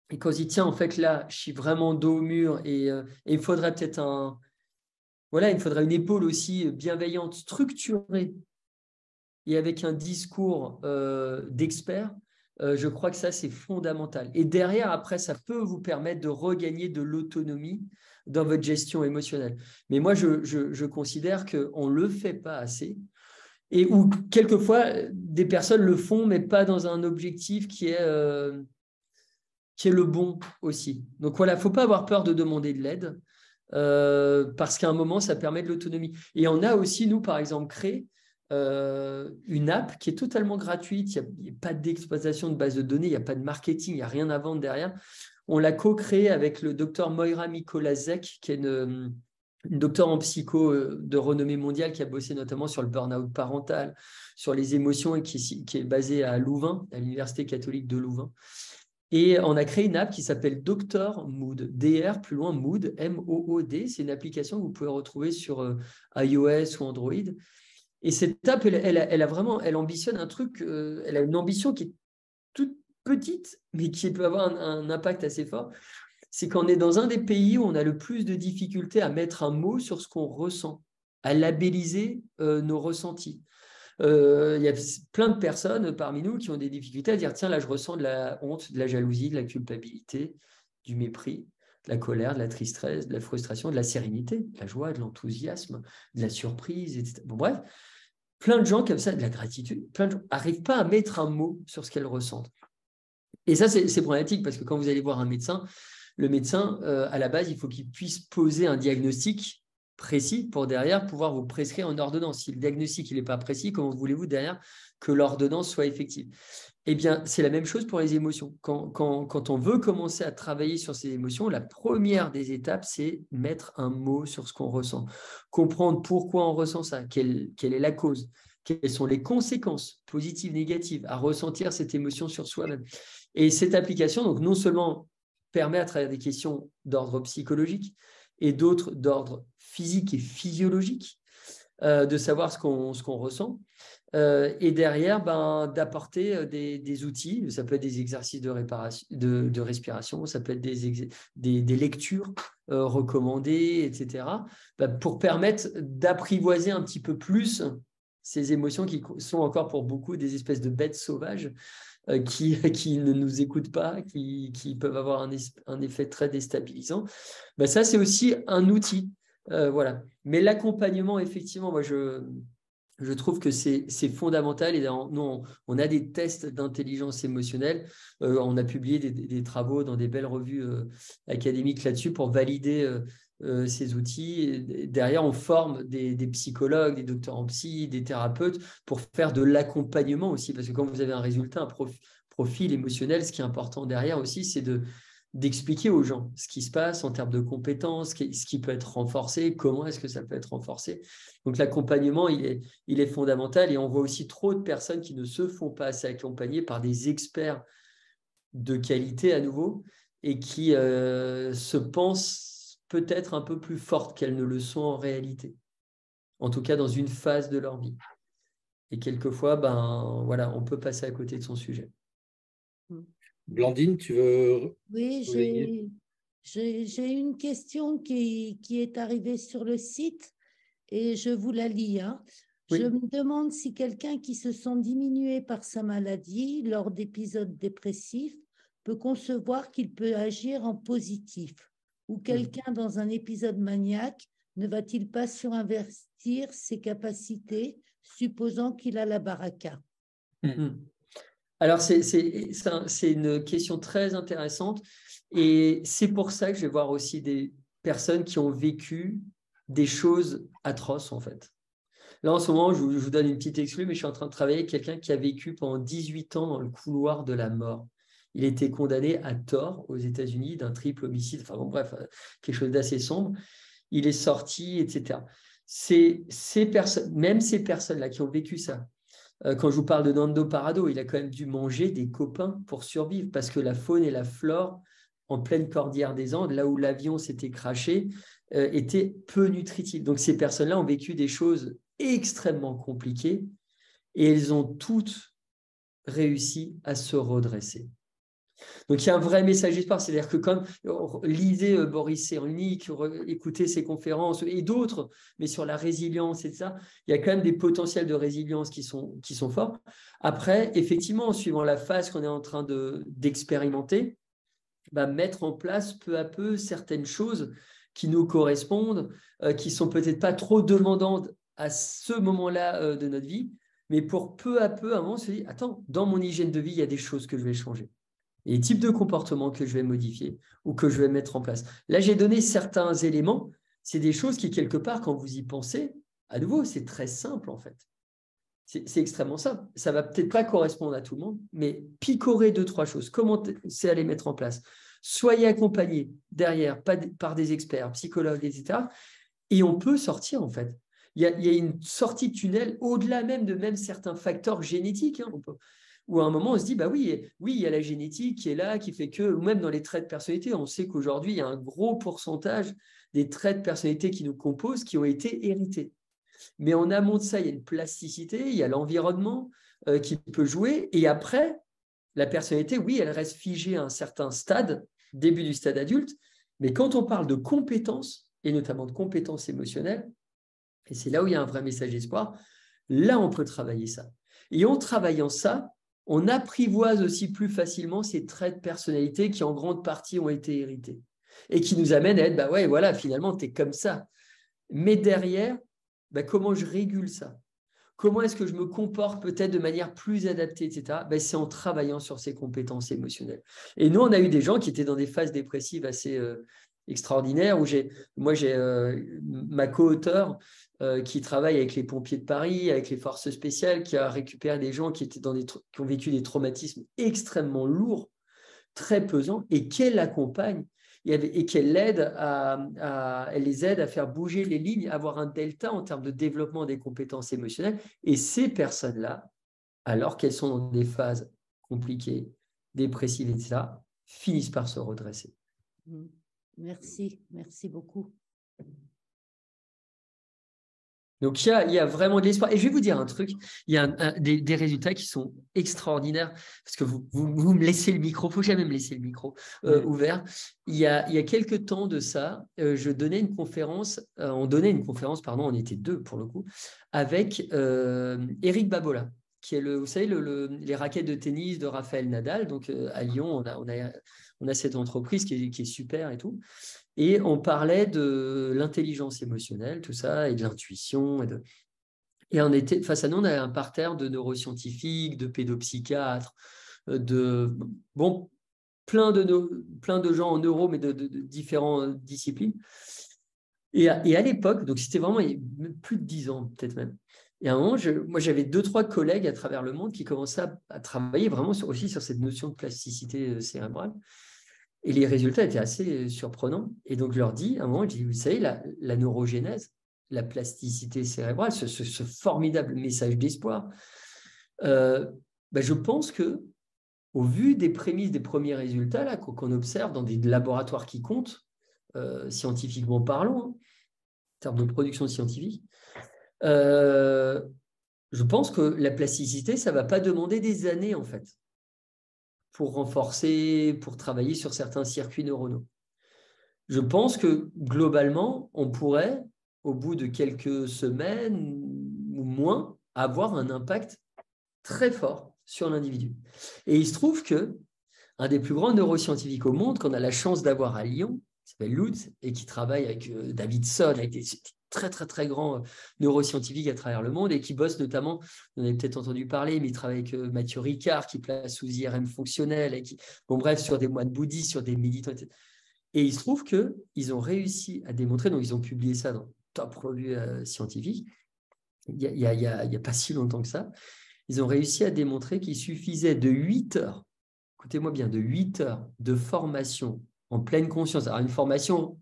et qu'on se dit, tiens, en fait, là, je suis vraiment dos au mur et il faudrait peut-être il faudrait une épaule aussi bienveillante, structurée et avec un discours d'expert, je crois que ça, c'est fondamental. Et derrière, après, ça peut vous permettre de regagner de l'autonomie dans votre gestion émotionnelle. Mais moi, je considère qu'on ne le fait pas assez et où, quelquefois, des personnes le font, mais pas dans un objectif qui est le bon aussi. Donc voilà, il ne faut pas avoir peur de demander de l'aide parce qu'à un moment, ça permet de l'autonomie. Et on a aussi, nous, par exemple, créé une app qui est totalement gratuite. Il n'y a pas d'exploitation de base de données, il n'y a pas de marketing, il n'y a rien à vendre derrière. On l'a co-créé avec le docteur Moira Mikolasek, qui est une docteure en psycho de renommée mondiale qui a bossé notamment sur le burn-out parental, sur les émotions et qui est basée à Louvain, à l'Université catholique de Louvain. Et on a créé une app qui s'appelle Dr Mood, DR, plus loin Mood, M-O-O-D. C'est une application que vous pouvez retrouver sur iOS ou Android. Et cette app, elle ambitionne un truc, elle a une ambition qui est toute petite, mais qui peut avoir un impact assez fort. C'est qu'on est dans un des pays où on a le plus de difficultés à mettre un mot sur ce qu'on ressent, à labelliser nos ressentis. Il y a plein de personnes parmi nous qui ont des difficultés à dire tiens, là, je ressens de la honte, de la jalousie, de la culpabilité, du mépris, de la colère, de la tristesse, de la frustration, de la sérénité, de la joie, de l'enthousiasme, de la surprise, etc. Bon, bref, plein de gens comme ça, de la gratitude, plein de gens n'arrivent pas à mettre un mot sur ce qu'elles ressentent. Et ça, c'est problématique parce que quand vous allez voir un médecin, le médecin, à la base, il faut qu'il puisse poser un diagnostic précis pour derrière pouvoir vous prescrire une ordonnance. Si le diagnostic n'est pas précis, comment voulez-vous derrière que l'ordonnance soit effective? Eh bien, c'est la même chose pour les émotions. Quand on veut commencer à travailler sur ces émotions, la première des étapes, c'est mettre un mot sur ce qu'on ressent. Comprendre pourquoi on ressent ça, quelle est la cause, quelles sont les conséquences positives, négatives à ressentir cette émotion sur soi-même. Et cette application, donc, non seulement permet à travers des questions d'ordre psychologique, et d'autres d'ordre physique et physiologique, de savoir ce qu'on ressent. Et derrière, d'apporter des outils. Ça peut être des exercices de respiration, ça peut être des lectures recommandées, etc., pour permettre d'apprivoiser un petit peu plus ces émotions qui sont encore pour beaucoup des espèces de bêtes sauvages qui ne nous écoutent pas, qui peuvent avoir un effet très déstabilisant. Ça, c'est aussi un outil. Voilà. Mais l'accompagnement, effectivement, moi, je trouve que c'est fondamental. Et nous, on a des tests d'intelligence émotionnelle. On a publié des travaux dans des belles revues académiques là-dessus pour valider ces outils. Et derrière, on forme des psychologues, des docteurs en psy, des thérapeutes pour faire de l'accompagnement aussi. Parce que quand vous avez un résultat, un profil émotionnel, ce qui est important derrière aussi, c'est d'expliquer aux gens ce qui se passe en termes de compétences, ce qui peut être renforcé, comment est-ce que ça peut être renforcé. Donc l'accompagnement, il est fondamental, et on voit aussi trop de personnes qui ne se font pas assez accompagner par des experts de qualité à nouveau et qui se pensent peut-être un peu plus fortes qu'elles ne le sont en réalité, en tout cas dans une phase de leur vie. Et quelquefois, voilà, on peut passer à côté de son sujet. Blandine, tu veux Oui, relayer? j'ai une question qui est arrivée sur le site et je vous la lis. Oui. Je me demande si quelqu'un qui se sent diminué par sa maladie lors d'épisodes dépressifs peut concevoir qu'il peut agir en positif, ou quelqu'un dans un épisode maniaque ne va-t-il pas surinvestir ses capacités, supposant qu'il a la baraka? Alors, c'est une question très intéressante, et c'est pour ça que je vais voir aussi des personnes qui ont vécu des choses atroces, en fait. Là, en ce moment, je vous donne une petite exclue, mais je suis en train de travailler avec quelqu'un qui a vécu pendant 18 ans dans le couloir de la mort. Il a été condamné à tort aux États-Unis d'un triple homicide, enfin bon, bref, quelque chose d'assez sombre. Il est sorti, etc. Même ces personnes-là qui ont vécu ça, quand je vous parle de Nando Parado, il a quand même dû manger des copains pour survivre, parce que la faune et la flore en pleine cordillère des Andes, là où l'avion s'était crashé, étaient peu nutritives. Donc ces personnes-là ont vécu des choses extrêmement compliquées, et elles ont toutes réussi à se redresser. Donc il y a un vrai message d'espoir, c'est-à-dire que comme lisez Boris Cyrulnik, écoutez ses conférences et d'autres, mais sur la résilience et ça, il y a quand même des potentiels de résilience qui sont forts. Après, effectivement, en suivant la phase qu'on est en train d'expérimenter, mettre en place peu à peu certaines choses qui nous correspondent, qui sont peut-être pas trop demandantes à ce moment-là de notre vie, mais pour peu à peu, à un moment, on se dit, attends, dans mon hygiène de vie, il y a des choses que je vais changer. Et les types de comportements que je vais modifier ou que je vais mettre en place. Là, j'ai donné certains éléments. C'est des choses qui, quelque part, quand vous y pensez, à nouveau, c'est très simple, en fait. C'est extrêmement simple. Ça ne va peut-être pas correspondre à tout le monde, mais picorez 2-3 choses. Comment c'est à les mettre en place? Soyez accompagnés derrière par des experts, psychologues, etc. Et on peut sortir, en fait. Il y a une sortie de tunnel au-delà même de certains facteurs génétiques. Où à un moment, on se dit, oui, il y a la génétique qui est là, qui fait que, ou même dans les traits de personnalité, on sait qu'aujourd'hui, il y a un gros pourcentage des traits de personnalité qui nous composent qui ont été hérités. Mais en amont de ça, il y a une plasticité, il y a l'environnement qui peut jouer. Et après, la personnalité, oui, elle reste figée à un certain stade, début du stade adulte. Mais quand on parle de compétences, et notamment de compétences émotionnelles, et c'est là où il y a un vrai message d'espoir, là, on peut travailler ça. Et en travaillant ça, on apprivoise aussi plus facilement ces traits de personnalité qui, en grande partie, ont été hérités et qui nous amènent à être, ouais, voilà, finalement, tu es comme ça. Mais derrière, comment je régule ça? Comment est-ce que je me comporte peut-être de manière plus adaptée, etc. C'est en travaillant sur ces compétences émotionnelles. Et nous, on a eu des gens qui étaient dans des phases dépressives assez extraordinaires, où j'ai ma co-auteure qui travaille avec les pompiers de Paris, avec les forces spéciales, qui a récupéré des gens qui ont vécu des traumatismes extrêmement lourds, très pesants, et qu'elle accompagne et qu'elle elle les aide à faire bouger les lignes, à avoir un delta en termes de développement des compétences émotionnelles. Et ces personnes-là, alors qu'elles sont dans des phases compliquées, dépressives, etc., finissent par se redresser. Merci beaucoup. Donc, il y a vraiment de l'espoir. Et je vais vous dire un truc, il y a des résultats qui sont extraordinaires, parce que vous me laissez le micro, il ne faut jamais me laisser le micro ouvert. Il y a quelques temps de ça, on donnait une conférence, pardon, on était deux pour le coup, avec Eric Babola, qui est vous savez, les raquettes de tennis de Raphaël Nadal. Donc, à Lyon, on a cette entreprise qui est super et tout. Et on parlait de l'intelligence émotionnelle, tout ça, et de l'intuition. Et on était, face à nous, on avait un parterre de neuroscientifiques, de pédopsychiatres, plein de gens en neuro, mais de différentes disciplines. Et à l'époque, donc c'était vraiment il y a plus de 10 ans, peut-être même. Et à un moment, moi, j'avais 2-3 collègues à travers le monde qui commençaient à travailler vraiment aussi sur cette notion de plasticité cérébrale. Et les résultats étaient assez surprenants. Et donc, je leur dis, à un moment, je dis, vous savez, la neurogénèse, la plasticité cérébrale, ce formidable message d'espoir, je pense que, au vu des prémices des premiers résultats là, qu'on observe dans des laboratoires qui comptent, scientifiquement parlant, en termes de production scientifique, je pense que la plasticité, ça ne va pas demander des années, en fait, pour renforcer, pour travailler sur certains circuits neuronaux. Je pense que globalement, on pourrait, au bout de quelques semaines ou moins, avoir un impact très fort sur l'individu. Et il se trouve que un des plus grands neuroscientifiques au monde, qu'on a la chance d'avoir à Lyon, qui s'appelle Lutz, et qui travaille avec Davidson, avec des très, très, très grands neuroscientifiques à travers le monde, et qui bosse notamment, vous en avez peut-être entendu parler, mais il travaille avec Mathieu Ricard, qui place sous IRM fonctionnel, et sur des moines bouddhistes, sur des militants, etc. Et il se trouve qu'ils ont réussi à démontrer, donc ils ont publié ça dans top revue scientifique, il y a pas si longtemps que ça, ils ont réussi à démontrer qu'il suffisait de 8 heures, écoutez-moi bien, de 8 heures de formation en pleine conscience. Alors, une formation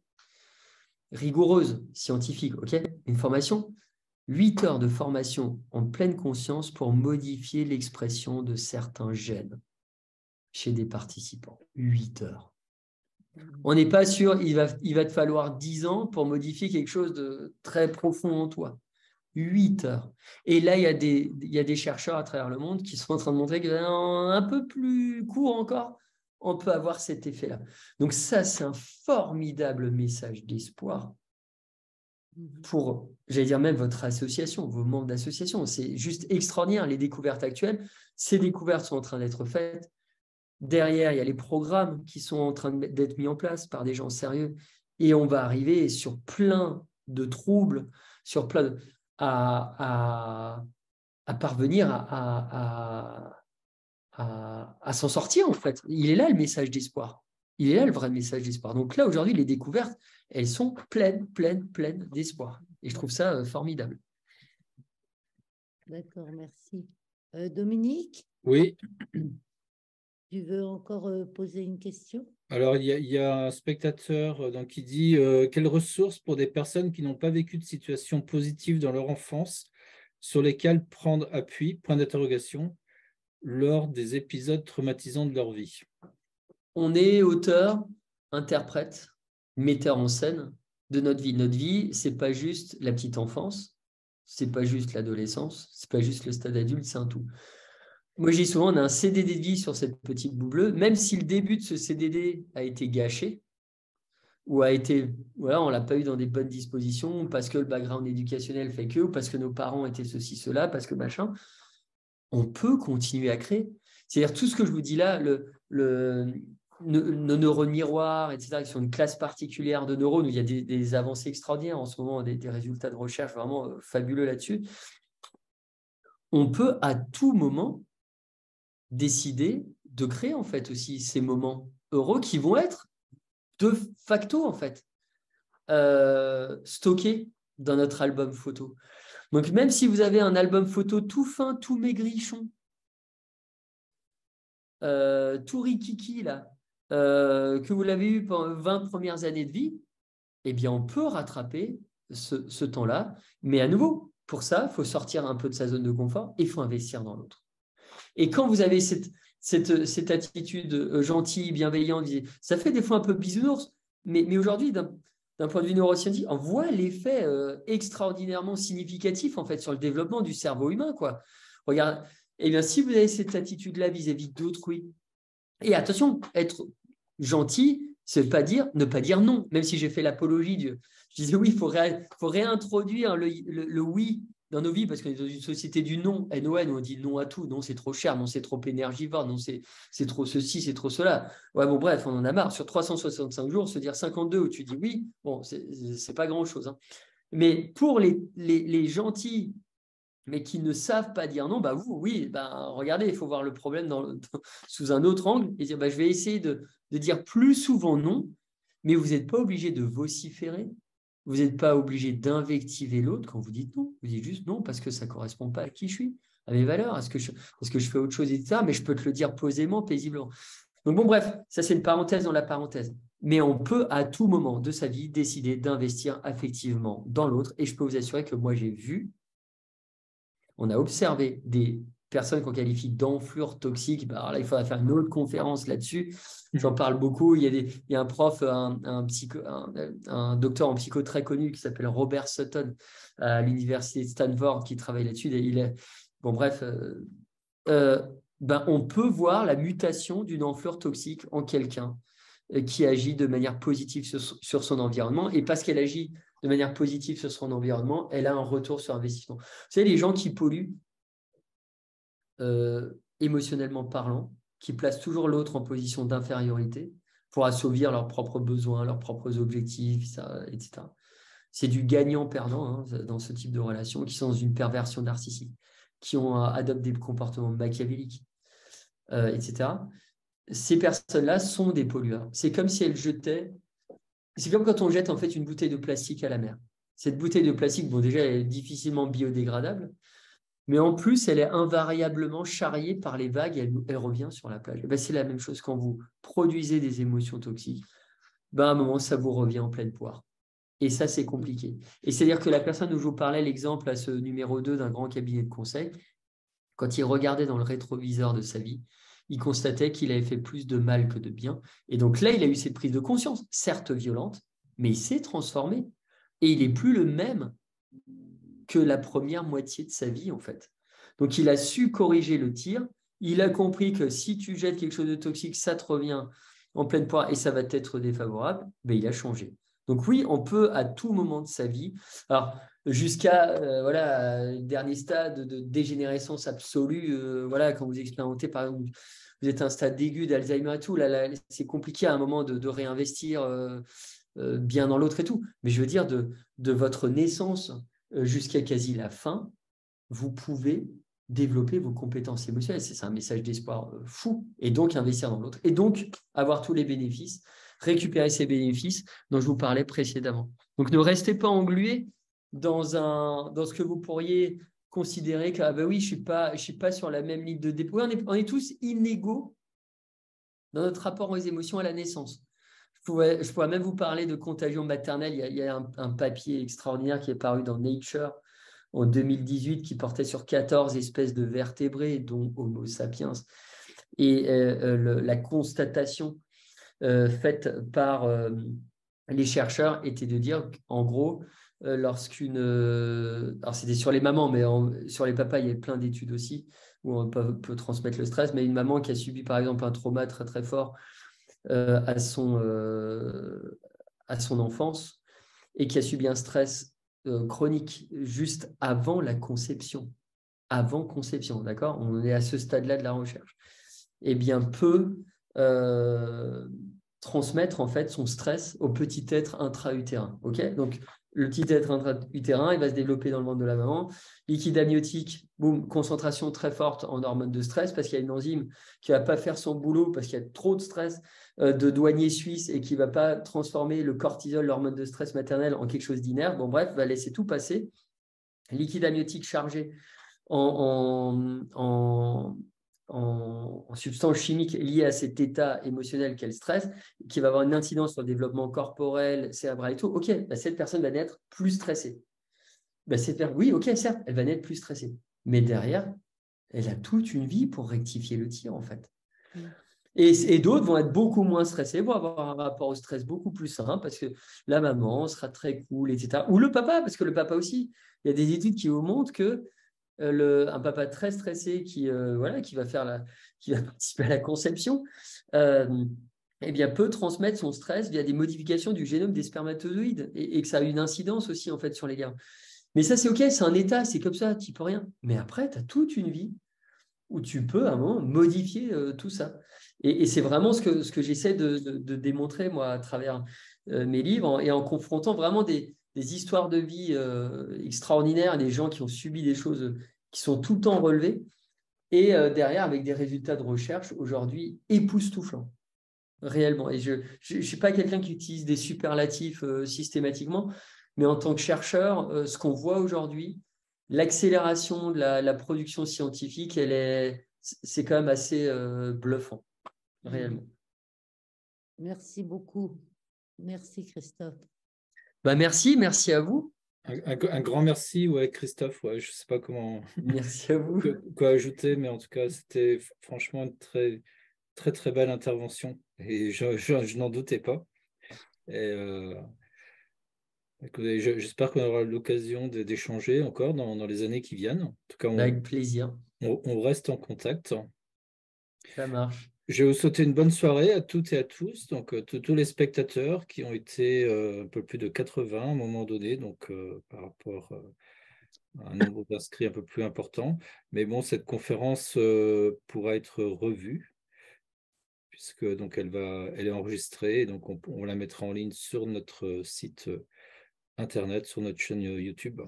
rigoureuse, scientifique, ok ? Une formation, 8 heures de formation en pleine conscience pour modifier l'expression de certains gènes chez des participants. 8 heures. On n'est pas sûr, il va te falloir 10 ans pour modifier quelque chose de très profond en toi. 8 heures. Et là, il y a des chercheurs à travers le monde qui sont en train de montrer qu'un un peu plus court encore, on peut avoir cet effet-là. Donc ça, c'est un formidable message d'espoir pour, j'allais dire même votre association, vos membres d'association. C'est juste extraordinaire, les découvertes actuelles. Ces découvertes sont en train d'être faites. Derrière, il y a les programmes qui sont en train d'être mis en place par des gens sérieux. Et on va arriver sur plein de troubles, sur plein de... à parvenir à s'en sortir, en fait. Il est là le message d'espoir. Il est là le vrai message d'espoir. Donc là, aujourd'hui, les découvertes, elles sont pleines d'espoir. Et je trouve ça formidable. D'accord, merci. Dominique ? Oui. Tu veux encore poser une question ? Alors, il y a un spectateur qui dit quelles ressources pour des personnes qui n'ont pas vécu de situation positive dans leur enfance sur lesquelles prendre appui, point d'interrogation, lors des épisodes traumatisants de leur vie. On est auteur, interprète, metteur en scène de notre vie. Notre vie, ce n'est pas juste la petite enfance, ce n'est pas juste l'adolescence, ce n'est pas juste le stade adulte, c'est un tout. Moi, je dis souvent, on a un CDD de vie sur cette petite boule bleue, même si le début de ce CDD a été gâché, ou on ne l'a pas eu dans des bonnes dispositions, parce que le background éducationnel fait que, ou parce que nos parents étaient ceci, cela, parce que machin, on peut continuer à créer. C'est-à-dire, tout ce que je vous dis là, nos neurones miroirs, etc., qui sont une classe particulière de neurones, où il y a des avancées extraordinaires en ce moment, des résultats de recherche vraiment fabuleux là-dessus. On peut à tout moment décider de créer en fait aussi ces moments heureux qui vont être de facto en fait stockés dans notre album photo. Donc même si vous avez un album photo tout fin, tout maigrichon, tout rikiki là, que vous l'avez eu pendant 20 premières années de vie, eh bien on peut rattraper ce temps-là, mais à nouveau, pour ça, il faut sortir un peu de sa zone de confort et il faut investir dans l'autre. Et quand vous avez cette attitude gentille, bienveillante, ça fait des fois un peu bisounours, mais aujourd'hui, d'un point de vue neuroscientifique, on voit l'effet extraordinairement significatif en fait sur le développement du cerveau humain, quoi. Regarde, eh bien, si vous avez cette attitude-là vis-à-vis d'autrui, et attention, être gentil, c'est pas dire ne pas dire non, même si j'ai fait l'apologie je disais oui, il faut réintroduire le oui dans nos vies, parce qu'on est dans une société du non, NON, on dit non à tout, non c'est trop cher, non c'est trop énergivore, non c'est trop ceci, c'est trop cela. Ouais, bon bref, on en a marre. Sur 365 jours, se dire 52 où tu dis oui, bon, c'est pas grand-chose. Hein. Mais pour les gentils, mais qui ne savent pas dire non, bah vous, oui, bah, regardez, il faut voir le problème sous un autre angle et dire, bah, je vais essayer de dire plus souvent non, mais vous n'êtes pas obligé de vociférer, vous n'êtes pas obligé d'invectiver l'autre quand vous dites non, vous dites juste non parce que ça ne correspond pas à qui je suis, à mes valeurs, parce que je fais autre chose, etc., mais je peux te le dire posément, paisiblement. Donc bon, bref, ça c'est une parenthèse dans la parenthèse. Mais on peut à tout moment de sa vie décider d'investir affectivement dans l'autre, et je peux vous assurer que moi j'ai vu, on a observé des personnes qu'on qualifie d'enflures toxiques. Alors là, il faudra faire une autre conférence là-dessus. J'en parle beaucoup. Il y a un prof, un docteur en psycho très connu qui s'appelle Robert Sutton à l'université de Stanford qui travaille là-dessus. Bon, bref, on peut voir la mutation d'une enflure toxique en quelqu'un qui agit de manière positive sur son environnement. Et parce qu'elle agit de manière positive sur son environnement, elle a un retour sur investissement. Vous savez, les gens qui polluent, émotionnellement parlant, qui placent toujours l'autre en position d'infériorité pour assouvir leurs propres besoins, leurs propres objectifs, etc. C'est du gagnant-perdant hein, dans ce type de relations qui sont dans une perversion narcissique, qui adoptent des comportements machiavéliques, etc. Ces personnes-là sont des pollueurs. C'est comme si elles jetaient. C'est comme quand on jette en fait une bouteille de plastique à la mer. Cette bouteille de plastique, bon, déjà, elle est difficilement biodégradable, mais en plus, elle est invariablement charriée par les vagues et elle revient sur la plage. Ben, c'est la même chose quand vous produisez des émotions toxiques. Ben, à un moment, ça vous revient en pleine poire. Et ça, c'est compliqué. Et c'est-à-dire que la personne dont je vous parlais, l'exemple à ce numéro 2 d'un grand cabinet de conseil, quand il regardait dans le rétroviseur de sa vie, il constatait qu'il avait fait plus de mal que de bien. Et donc là, il a eu cette prise de conscience, certes violente, mais il s'est transformé. Et il n'est plus le même que la première moitié de sa vie, en fait. Donc, il a su corriger le tir. Il a compris que si tu jettes quelque chose de toxique, ça te revient en pleine poire et ça va t'être défavorable. Ben, il a changé. Donc oui, on peut à tout moment de sa vie, alors jusqu'à le dernier stade de dégénérescence absolue, quand vous expérimentez par exemple, vous êtes à un stade aigu d'Alzheimer et tout, là, c'est compliqué à un moment de réinvestir bien dans l'autre et tout. Mais je veux dire, de votre naissance jusqu'à quasi la fin, vous pouvez développer vos compétences émotionnelles. C'est un message d'espoir fou. Et donc, investir dans l'autre. Et donc, avoir tous les bénéfices, récupérer ces bénéfices dont je vous parlais précédemment. Donc, ne restez pas englués dans ce que vous pourriez considérer que, oui, je ne suis pas sur la même ligne de dépôt. On est tous inégaux dans notre rapport aux émotions à la naissance. Je pourrais même vous parler de contagion maternelle. Il y a un papier extraordinaire qui est paru dans Nature en 2018 qui portait sur 14 espèces de vertébrés, dont Homo sapiens. Et la constatation faite par les chercheurs était de dire qu'en gros, alors c'était sur les mamans, mais sur les papas, il y a plein d'études aussi où on peut transmettre le stress, mais une maman qui a subi par exemple un trauma très très fort à son enfance et qui a subi un stress chronique juste avant la conception. Avant conception, d'accord? On est à ce stade-là de la recherche. Eh bien, peut transmettre en fait son stress au petit être intra-utérin. Ok? Donc, le petit être intra-utérin, il va se développer dans le ventre de la maman. Liquide amniotique, boum, concentration très forte en hormones de stress parce qu'il y a une enzyme qui ne va pas faire son boulot parce qu'il y a trop de stress de douanier suisse et qui ne va pas transformer le cortisol, l'hormone de stress maternelle, en quelque chose d'inerte. Bon, bref, va laisser tout passer. Liquide amniotique chargé en substances chimiques liées à cet état émotionnel qu'est le stress, qui va avoir une incidence sur le développement corporel, cérébral et tout, ok, cette personne va naître plus stressée. Oui, ok, certes, elle va naître plus stressée. Mais derrière, elle a toute une vie pour rectifier le tir, en fait. Et d'autres vont être beaucoup moins stressés, vont avoir un rapport au stress beaucoup plus sain parce que la maman sera très cool, etc. Ou le papa, parce que le papa aussi. Il y a des études qui vous montrent que un papa très stressé voilà, qui va participer à la conception, eh bien, peut transmettre son stress via des modifications du génome des spermatozoïdes et que ça a une incidence aussi en fait sur les gamins. Mais ça, c'est OK, c'est un état, c'est comme ça, tu n'y peux rien. Mais après, tu as toute une vie où tu peux à un moment modifier tout ça. Et c'est vraiment ce que j'essaie de démontrer, moi, à travers mes livres, et en confrontant vraiment des histoires de vie extraordinaires, des gens qui ont subi des choses qui sont tout le temps relevées, et derrière, avec des résultats de recherche aujourd'hui époustouflants, réellement. Et je ne suis pas quelqu'un qui utilise des superlatifs systématiquement, mais en tant que chercheur, ce qu'on voit aujourd'hui, l'accélération de la production scientifique, c'est quand même assez bluffant, réellement. Merci beaucoup. Merci, Christophe. Bah merci à vous. Un grand merci, ouais, Christophe. Ouais, je ne sais pas comment Merci à vous. quoi ajouter, mais en tout cas, c'était franchement une très, très, très belle intervention. Et je n'en doutais pas. Et, écoutez, j'espère qu'on aura l'occasion d'échanger encore dans les années qui viennent. En tout cas, Avec plaisir. on reste en contact. Ça marche. Je vais vous souhaiter une bonne soirée à toutes et à tous, donc tous les spectateurs qui ont été un peu plus de 80 à un moment donné, donc par rapport à un nombre d'inscrits un peu plus important. Mais bon, cette conférence pourra être revue, puisque donc elle est enregistrée, et donc on la mettra en ligne sur notre site internet, sur notre chaîne YouTube.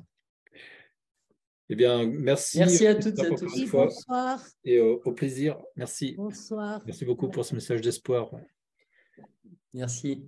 Eh bien, merci. Merci à toutes et à Encore tous. une fois, Bonsoir. et au plaisir. Merci. Bonsoir. Merci beaucoup pour ce message d'espoir. Merci.